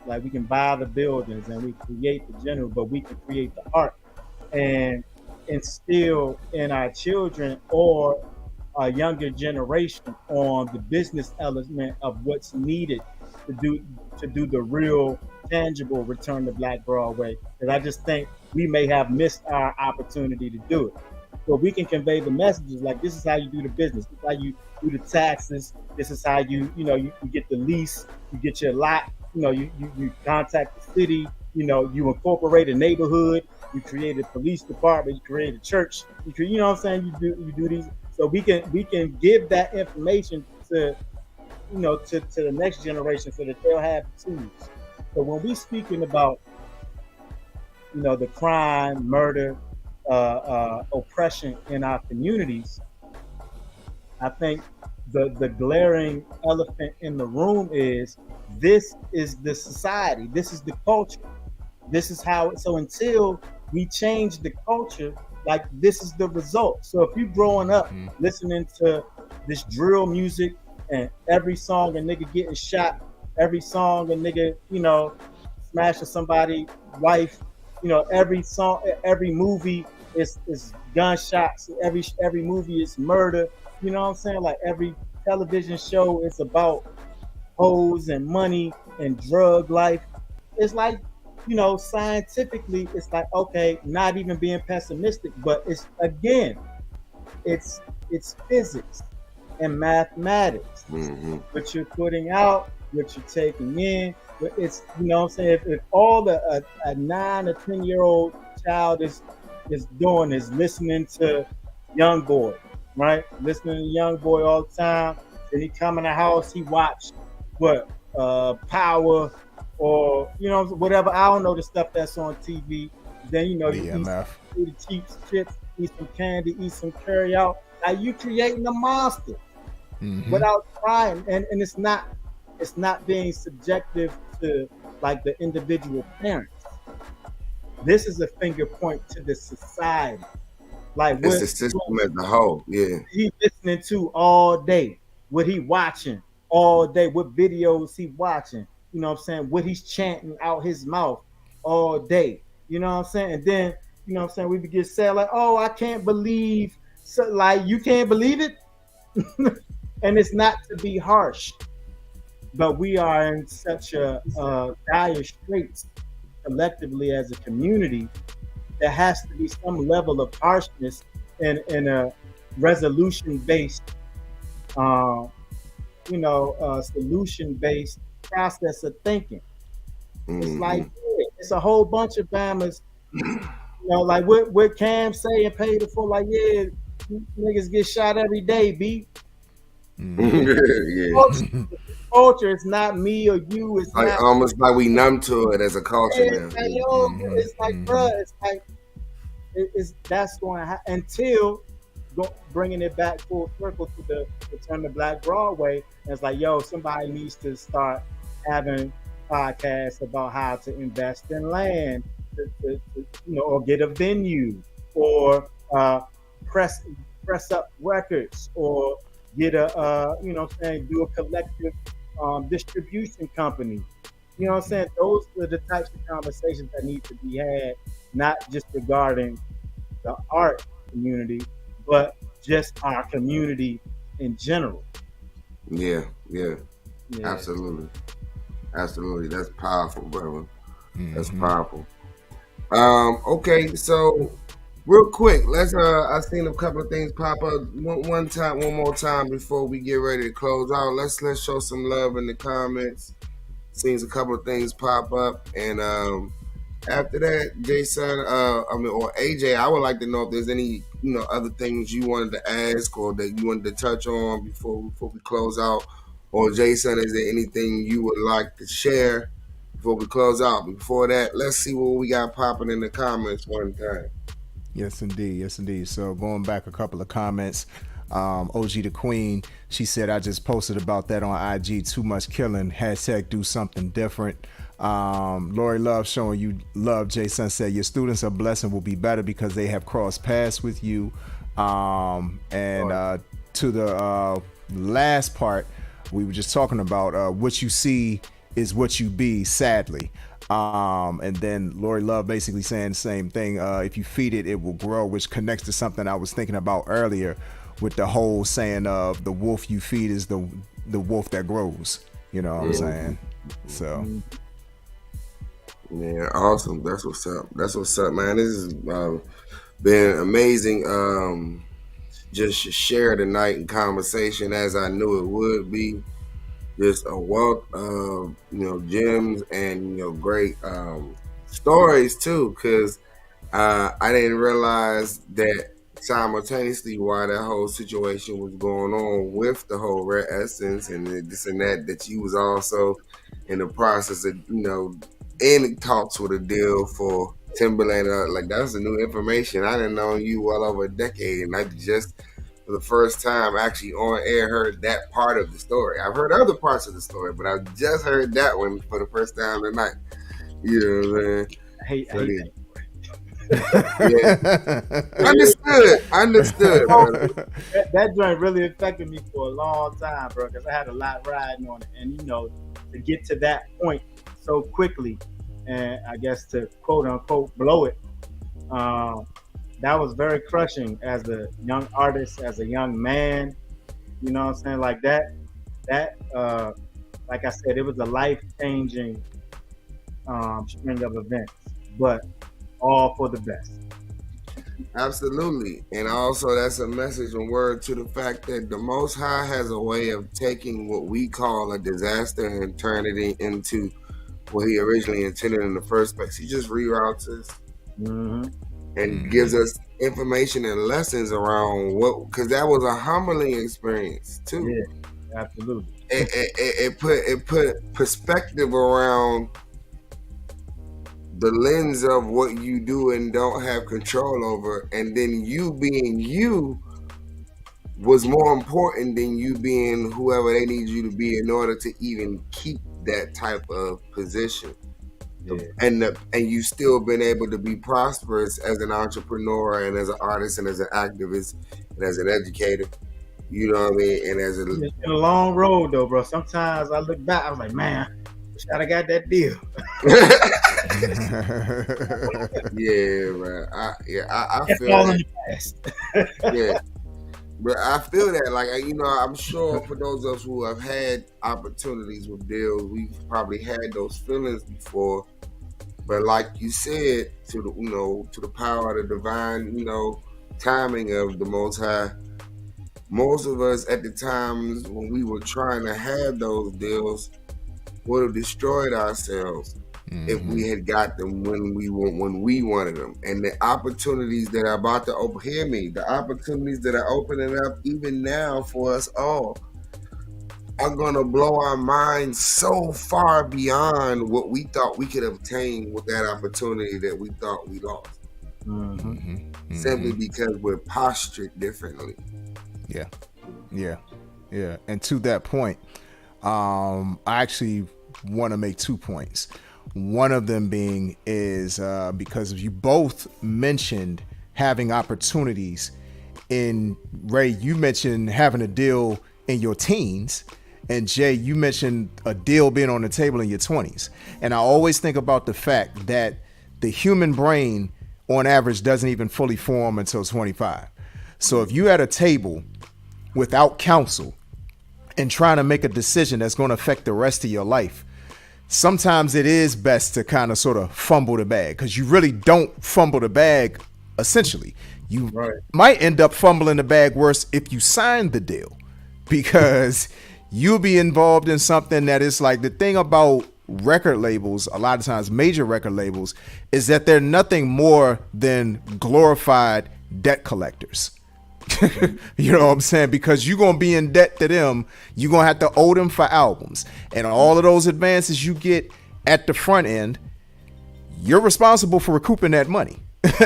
Like we can buy the buildings and we create the general, but we can create the art and instill in our children or a younger generation on the business element of what's needed to do the real tangible return to Black Broadway. Because I just think we may have missed our opportunity to do it. So we can convey the messages like this is how you do the business, this is how you do the taxes, this is how you get the lease, you get your lot, you contact the city, you incorporate a neighborhood, you create a police department, you create a church, you know what I'm saying? You do these. So we can give that information to the next generation so that they'll have the tools. So when we speaking about the crime, murder, oppression in our communities, I think the glaring elephant in the room is this is the society, this is the culture, this is how. So until we change the culture, like this is the result. So if you're growing up listening to this drill music and every song a nigga getting shot, every song a nigga smashing somebody's wife, every song, every movie is gunshots, every movie is murder, you know what I'm saying? Like every television show is about hoes and money and drug life. It's like, scientifically, it's like, okay, not even being pessimistic, but it's physics and mathematics. What you're putting out, what you're taking in. It's, what I'm saying, if all a 9 or 10-year-old child is doing is listening to Young Boy, right? Listening to Young Boy all the time, Then he come in the house, he watch what Power or whatever. I don't know the stuff that's on TV. Then you eat BMF. the cheap chips, eat some candy, eat some curry out. Like you creating a monster without trying, and it's not being subjective to like the individual parents. This is a finger point to the society. Like It's what the system as a whole. Yeah. he listening to all day, what he watching all day, what videos he watching, what I'm saying, what he's chanting out his mouth all day. You know what I'm saying? And then, what I'm saying, we get sad like, oh, I can't believe so like you can't believe it. And it's not to be harsh, but we are in such a dire straits collectively as a community. There has to be some level of harshness in a resolution based, solution based process of thinking. It's like it's a whole bunch of Bammers, like what Cam say and pay the full, like, yeah, niggas get shot every day, B. Yeah. Culture, it's not me or you. It's Like not almost like we numb to it as a culture now. it's like, it's like, bruh, it's like it's that's going to until bringing it back full circle to the return to Black Broadway. And it's like, yo, somebody needs to start having podcasts about how to invest in land, or get a venue, or press up records, or get a do a collective distribution company. You know what I'm saying? Those are the types of conversations that need to be had, not just regarding the art community, but just our community in general. Yeah. Absolutely. That's powerful, brother. That's powerful. Okay, so real quick, let's I've seen a couple of things pop up one more time before we get ready to close out. Let's show some love in the comments. Seen a couple of things pop up, and after that, Jason, or AJ, I would like to know if there's any other things you wanted to ask or that you wanted to touch on before we close out. Or Jason, is there anything you would like to share before we close out? Before that, let's see what we got popping in the comments one time. Yes, indeed. So going back a couple of comments, OG the Queen, she said, I just posted about that on IG, too much killing, # do something different. Lori Love showing you love. Jason said, your students are blessed and will be better because they have crossed paths with you. And to the last part, we were just talking about what you see is what you be, sadly. And then Lori Love basically saying the same thing. If you feed it, it will grow, which connects to something I was thinking about earlier with the whole saying of the wolf you feed is the wolf that grows. You know what I'm saying? So. Yeah, awesome. That's what's up, man. This has been amazing. Just share tonight in conversation as I knew it would be. Just a wealth of gems and great stories too, because I didn't realize that simultaneously while that whole situation was going on with the whole Rare Essence and this and that you was also in the process of in talks with a deal for Timberland. Like, that's a new information. I didn't know you well over a decade, and I just for the first time actually on air heard that part of the story. I've heard other parts of the story, but I just heard that one for the first time tonight. You know what I'm saying? I hate that. Yeah. Understood. That joint really affected me for a long time, bro, because I had a lot riding on it, and to get to that point so quickly, and I guess to quote unquote blow it, that was very crushing as a young artist, as a young man. You know what I'm saying? Like that, like I said, it was a life-changing string of events, but all for the best. Absolutely. And also that's a message and word to the fact that the Most High has a way of taking what we call a disaster and turning it into what he originally intended in the first place. He just reroutes us and gives us information and lessons around because that was a humbling experience too. Absolutely. It put perspective around the lens of what you do and don't have control over, and then you being you was more important than you being whoever they need you to be in order to even keep that type of position. Yeah. And you still been able to be prosperous as an entrepreneur and as an artist and as an activist and as an educator. You know what I mean? And as a It's been a long road though, bro. Sometimes I look back, I was like, man, wish I'd have got that deal. yeah, man. I It's feel all in that. the past. Yeah. But I feel that, like, you know, I'm sure for those of us who have had opportunities with deals, we've probably had those feelings before. But like you said, to the, you know, to the power of the divine, you know, timing of the Most High, most of us at the times when we were trying to have those deals would have destroyed ourselves if we had got them when we wanted them. And the opportunities that are about to open, hear me, the opportunities that are opening up even now for us all are gonna blow our minds so far beyond what we thought we could obtain with that opportunity that we thought we lost. Simply because we're postured differently. Yeah. And to that point, I actually want to make 2 points. One of them being is because you both mentioned having opportunities. In Ray, you mentioned having a deal in your teens, and Jay, you mentioned a deal being on the table in your 20s. And I always think about the fact that the human brain, on average, doesn't even fully form until 25. So if you at a table without counsel and trying to make a decision that's going to affect the rest of your life, sometimes it is best to kind of sort of fumble the bag, because you really don't fumble the bag. Essentially, you might end up fumbling the bag worse if you sign the deal, because you'll be involved in something that is like, the thing about record labels, a lot of times major record labels, is that they're nothing more than glorified debt collectors. You know what I'm saying? Because you're going to be in debt to them. You're going to have to owe them for albums. And all of those advances you get at the front end, you're responsible for recouping that money.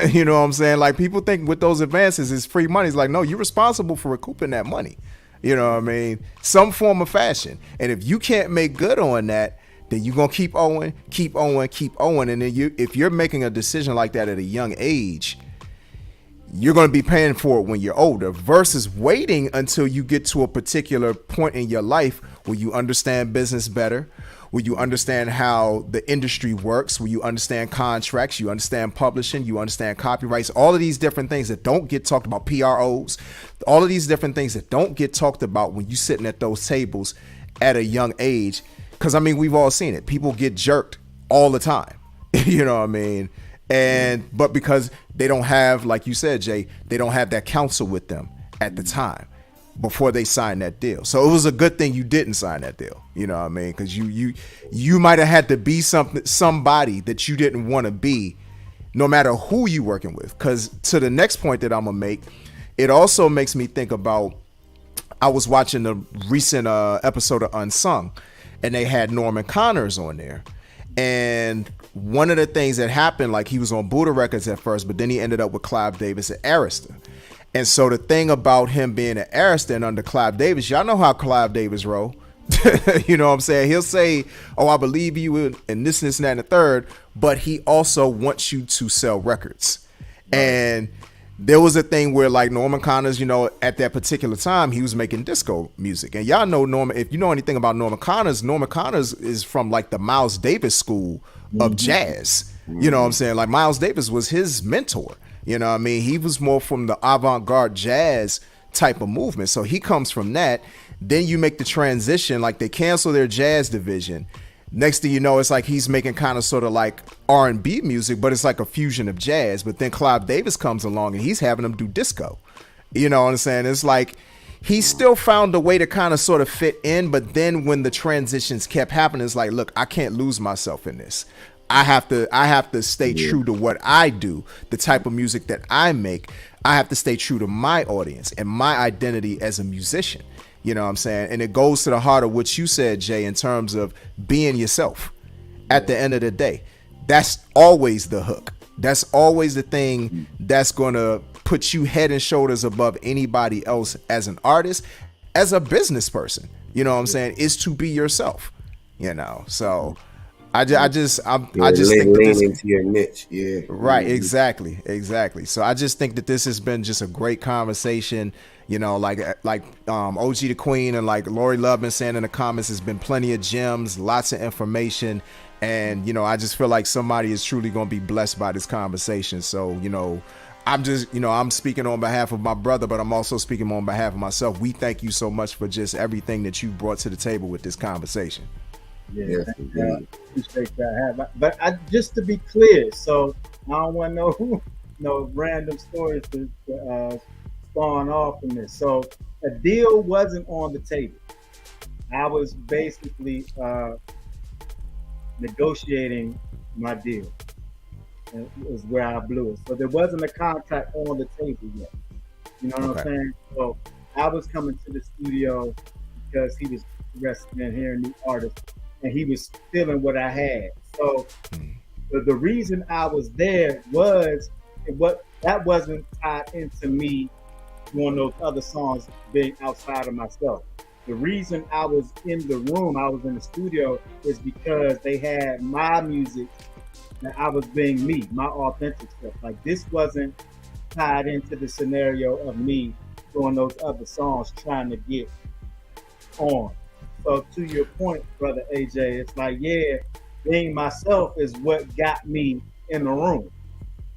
You know what I'm saying? Like, people think with those advances is free money. It's like, no, you're responsible for recouping that money. You know what I mean? Some form of fashion. And if you can't make good on that, then you're going to keep owing. And then if you're making a decision like that at a young age, you're going to be paying for it when you're older, versus waiting until you get to a particular point in your life where you understand business better, where you understand how the industry works, where you understand contracts, you understand publishing, you understand copyrights, all of these different things that don't get talked about, PROs, all of these different things that don't get talked about when you're sitting at those tables at a young age. Because, I mean, we've all seen it. People get jerked all the time. You know what I mean? But because they don't have, like you said, Jay, they don't have that counsel with them at the time before they sign that deal. So it was a good thing you didn't sign that deal. You know what I mean? Because you might have had to be somebody that you didn't want to be, no matter who you working with. Because to the next point that I'm gonna make, it also makes me think about, I was watching the recent episode of Unsung, and they had Norman Connors on there. And one of the things that happened, like, he was on Buddha Records at first, but then he ended up with Clive Davis at Arista. And so the thing about him being at Arista and under Clive Davis, y'all know how Clive Davis roll. You know what I'm saying? He'll say, oh, I believe you and this and that and the third, but he also wants you to sell records. And there was a thing where, like, Norman Connors, you know, at that particular time, he was making disco music. And y'all know Norman, if you know anything about Norman Connors is from, like, the Miles Davis school of jazz. You know what I'm saying? Like, Miles Davis was his mentor. You know what I mean? He was more from the avant-garde jazz type of movement. So he comes from that. Then you make the transition, like, they cancel their jazz division. Next thing you know, it's like he's making kind of sort of like R&B music, but it's like a fusion of jazz. But then Clive Davis comes along and he's having them do disco. You know what I'm saying? It's like he still found a way to kind of sort of fit in. But then when the transitions kept happening, it's like, look, I can't lose myself in this. I have to stay true to what I do, the type of music that I make. I have to stay true to my audience and my identity as a musician. You know what I'm saying? And it goes to the heart of what you said, Jay, in terms of being yourself. At the end of the day, that's always the hook. That's always the thing that's going to put you head and shoulders above anybody else as an artist, as a business person. You know what I'm saying? Is to be yourself. You know, so I just think that lean this into your niche. Yeah. right, exactly. So I just think that this has been just a great conversation. You know, like OG the Queen and like Lori Love been saying in the comments, has been plenty of gems, lots of information, and you know, I just feel like somebody is truly going to be blessed by this conversation. So you know, I'm speaking on behalf of my brother, but I'm also speaking on behalf of myself. We thank you so much for just everything that you brought to the table with this conversation. Yeah, Yes, appreciate that. But just to be clear, so I don't want no random stories to spawn off from this. So a deal wasn't on the table. I was basically negotiating my deal. Is where I blew it. So there wasn't a contract on the table yet. You know what I'm saying? So I was coming to the studio because he was interested in hearing new artists, and he was feeling what I had. So the reason I was there was that wasn't tied into me doing those other songs being outside of myself. The reason I was in the room, I was in the studio, is because they had my music that I was being me, my authentic stuff. Like this wasn't tied into the scenario of me doing those other songs trying to get on. So to your point, brother AJ, it's like, yeah, being myself is what got me in the room.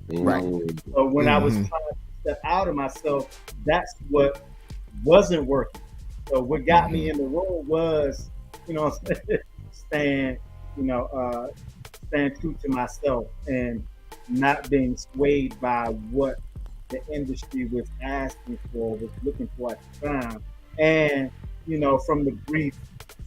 Right. So when I was trying to step out of myself, that's what wasn't working. So what got me in the room was, you know, staying, you know, staying true to myself and not being swayed by what the industry was asking for, was looking for at the time. And, you know, from the brief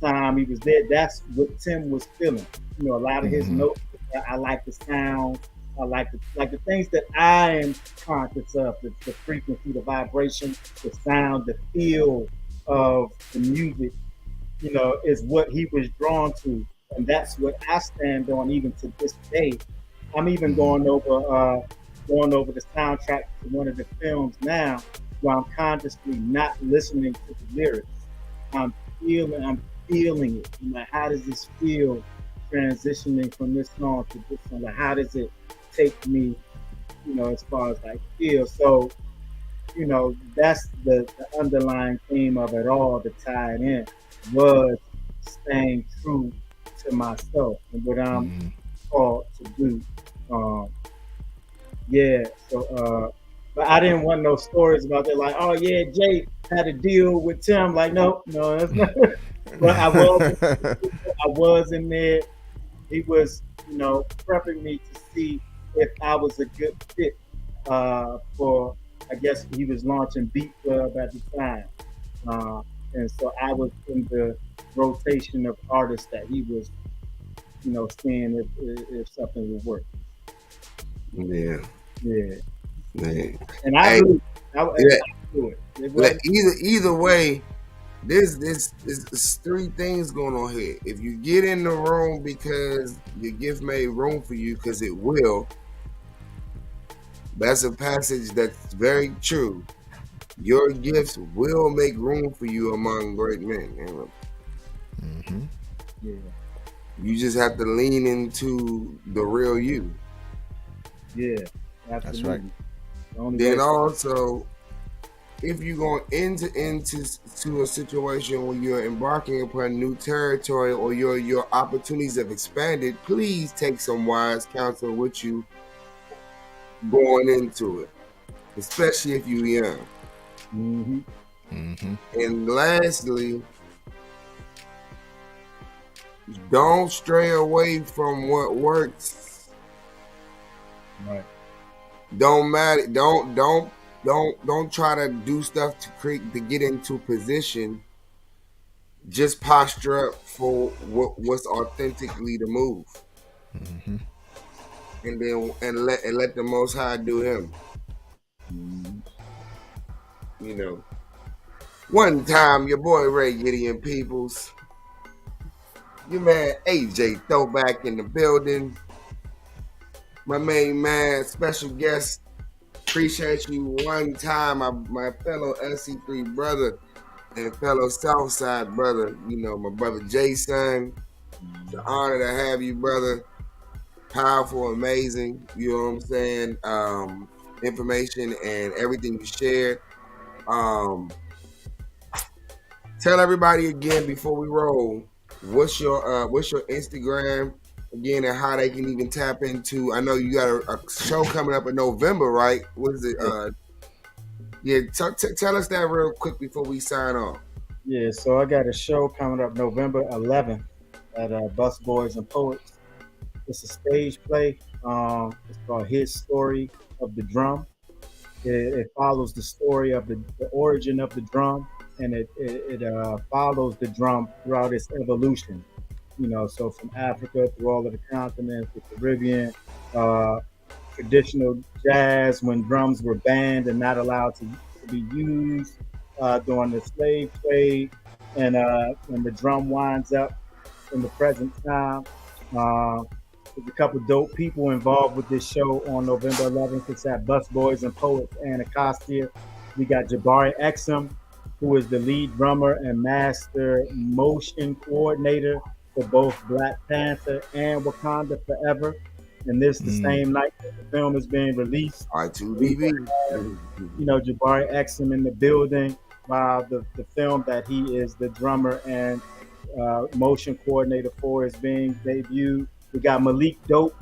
time he was there, that's what Tim was feeling. You know, a lot of his notes, I like the sound, I like the things that I am conscious of, the frequency, the vibration, the sound, the feel of the music, you know, is what he was drawn to. And that's what I stand on even to this day. I'm even going over the soundtrack to one of the films now where I'm consciously not listening to the lyrics. I'm feeling it. I'm like, how does this feel transitioning from this song to this song? Like, how does it take me, you know, as far as I feel? So, you know, that's the underlying theme of it all to tie it in was staying true to myself and what I'm called to do. Yeah, so but I didn't want no stories about that, like, oh yeah, Jay had a deal with Tim. Like, no, that's not. But I was in there. He was, you know, prepping me to see if I was a good fit for. I guess he was launching Beat Club at the time, and so I was in the rotation of artists that he was, you know, seeing if something would work. Yeah. Man. And I do it. Either way, there's three things going on here. If you get in the room because your gift made room for you, because it will. That's a passage that's very true. Your gifts will make room for you among great men. Yeah. You just have to lean into the real you. Yeah, absolutely. That's right. Then also, if you're going into a situation where you're embarking upon new territory or your opportunities have expanded, please take some wise counsel with you going into it, especially if you're young. And lastly, don't stray away from what works. Right. Don't matter. Don't try to do stuff to get into position. Just posture up for what's authentically the move, and then let the Most High do Him. You know. One time, your boy Ray Gideon Peoples, your man AJ Throwback in the building, my main man, special guest. Appreciate you one time, my fellow SC3 brother and fellow Southside brother. You know, my brother Jason. The honor to have you, brother. Powerful, amazing. You know what I'm saying? Information and everything you shared. Tell everybody again before we roll. What's your Instagram again and how they can even tap into? I know you got a show coming up in November, right? What is it? Yeah, tell us that real quick before we sign off. Yeah, so I got a show coming up November 11th at Bus Boys and Poets. It's a stage play. It's called His Story of the Drum. It follows the story of the origin of the drum, and it follows the drum throughout its evolution. So from Africa through all of the continents, the Caribbean, uh, traditional jazz when drums were banned and not allowed to be used during the slave trade, and when the drum winds up in the present time. Uh, there's a couple dope people involved with this show on November 11th. It's at Bus Boys and Poets Anacostia. We got Jabari Exum, who is the lead drummer and master motion coordinator for both Black Panther and Wakanda Forever. And this the same night that the film is being released. R2BB. Jabari Exum in the building while the film that he is the drummer and motion coordinator for is being debuted. We got Malik Dope,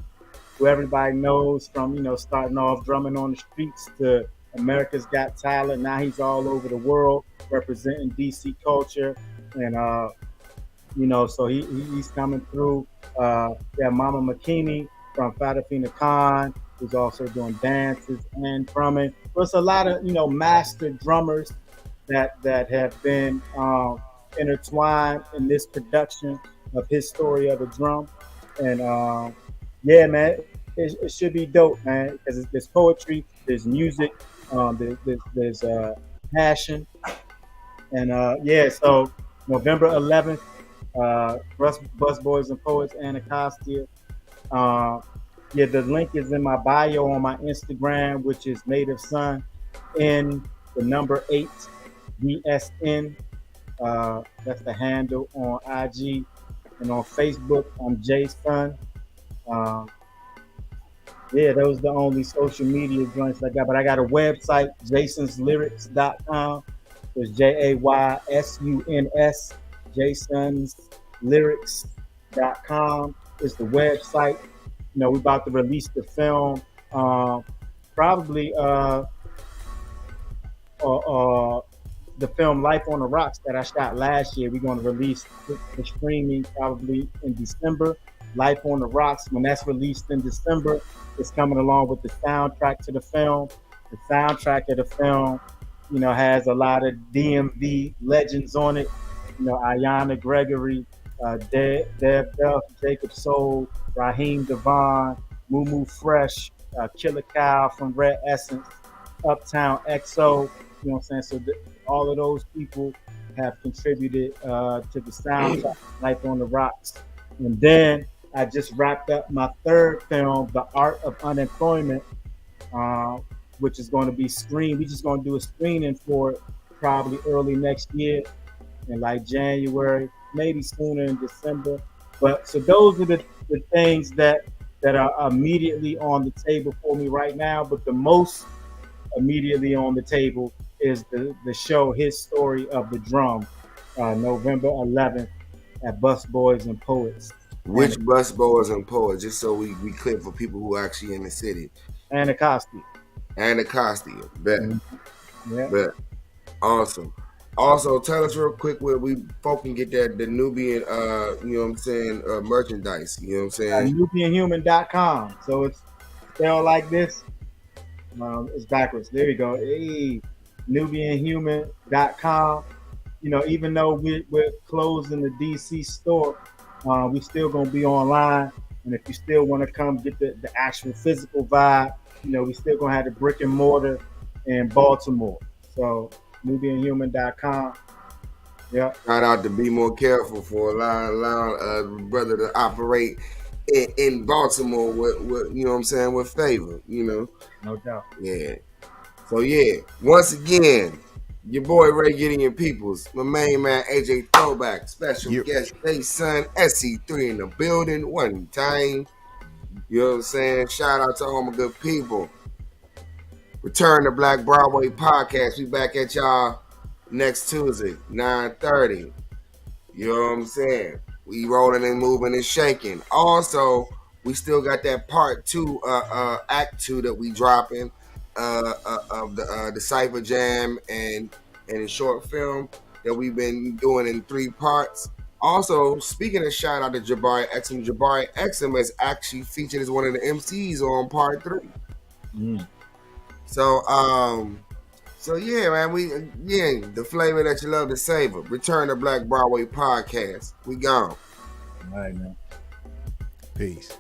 who everybody knows from, starting off drumming on the streets to America's Got Talent. Now he's all over the world representing DC culture. And, so he's coming through. Yeah, Mama McKinney from Fatafina Khan, who's also doing dances and drumming. So it's a lot of, master drummers that have been intertwined in this production of His Story of the Drum. And yeah, man, it should be dope, man, because there's poetry, there's music, there's passion, and yeah. So November 11th, Bus Boys and Poets Anacostia. Yeah, the link is in my bio on my Instagram, which is Native Son in the number 8 DSN. That's the handle on IG. And on Facebook, I'm Jason. Yeah, those are the only social media joints I got. But I got a website, jasonslyrics.com. It's JAYSUNS, jasonslyrics.com is the website. We're about to release the film probably the film Life on the Rocks that I shot last year. We're going to release the streaming probably in December. Life on the Rocks, when that's released in December, it's coming along with the soundtrack to the film. The soundtrack of the film, has a lot of DMV legends on it. Ayanna Gregory, Dev Duff, Jacob Soul, Raheem Devon, Moo Fresh, Killer Cow from Red Essence, Uptown XO. You know what I'm saying? So all of those people have contributed to the soundtrack, Life on the Rocks. And then I just wrapped up my third film, The Art of Unemployment, which is going to be screened. We're just going to do a screening for it probably early next year in like January, maybe sooner in December. But so those are the things that are immediately on the table for me right now. But the most immediately on the table is the show His Story of the Drum, November 11th at Bus Boys and Poets. Which Bus Boys and Poets, just so we clear for people who are actually in the city. Anacostia. Anacostia, bet. Mm-hmm. Yeah. Bet. Awesome. Also, tell us real quick where we folk can get that the Nubian, merchandise. You know what I'm saying? NubianHuman.com. So it's spelled like this. It's backwards. There you go. Hey, NubianHuman.com. Even though we're closing the DC store, we still gonna be online. And if you still want to come get the actual physical vibe, we still gonna have the brick and mortar in Baltimore. So NubianHuman.com. Yep. Shout out to Be More Careful for allowing brother to operate in Baltimore with you know what I'm saying, with favor, you know. No doubt. Yeah. So yeah, once again, your boy Ray Gideon Peoplez, my main man AJ Throwback, special You. guest Day Son SC3 in the building one time. You know what I'm saying? Shout out to all my good people. Return to Black Broadway podcast. We back at y'all next Tuesday, 9:30. You know what I'm saying? We rolling and moving and shaking. Also, we still got that part 2, act 2 that we dropping of the Cypher Jam and the short film that we've been doing in 3 parts. Also, speaking of shout out to Jabari Exum is actually featured as one of the MCs on part 3. So yeah, man, the flavor that you love to savor. Return to Black Broadway podcast. We gone. All right, man. Peace.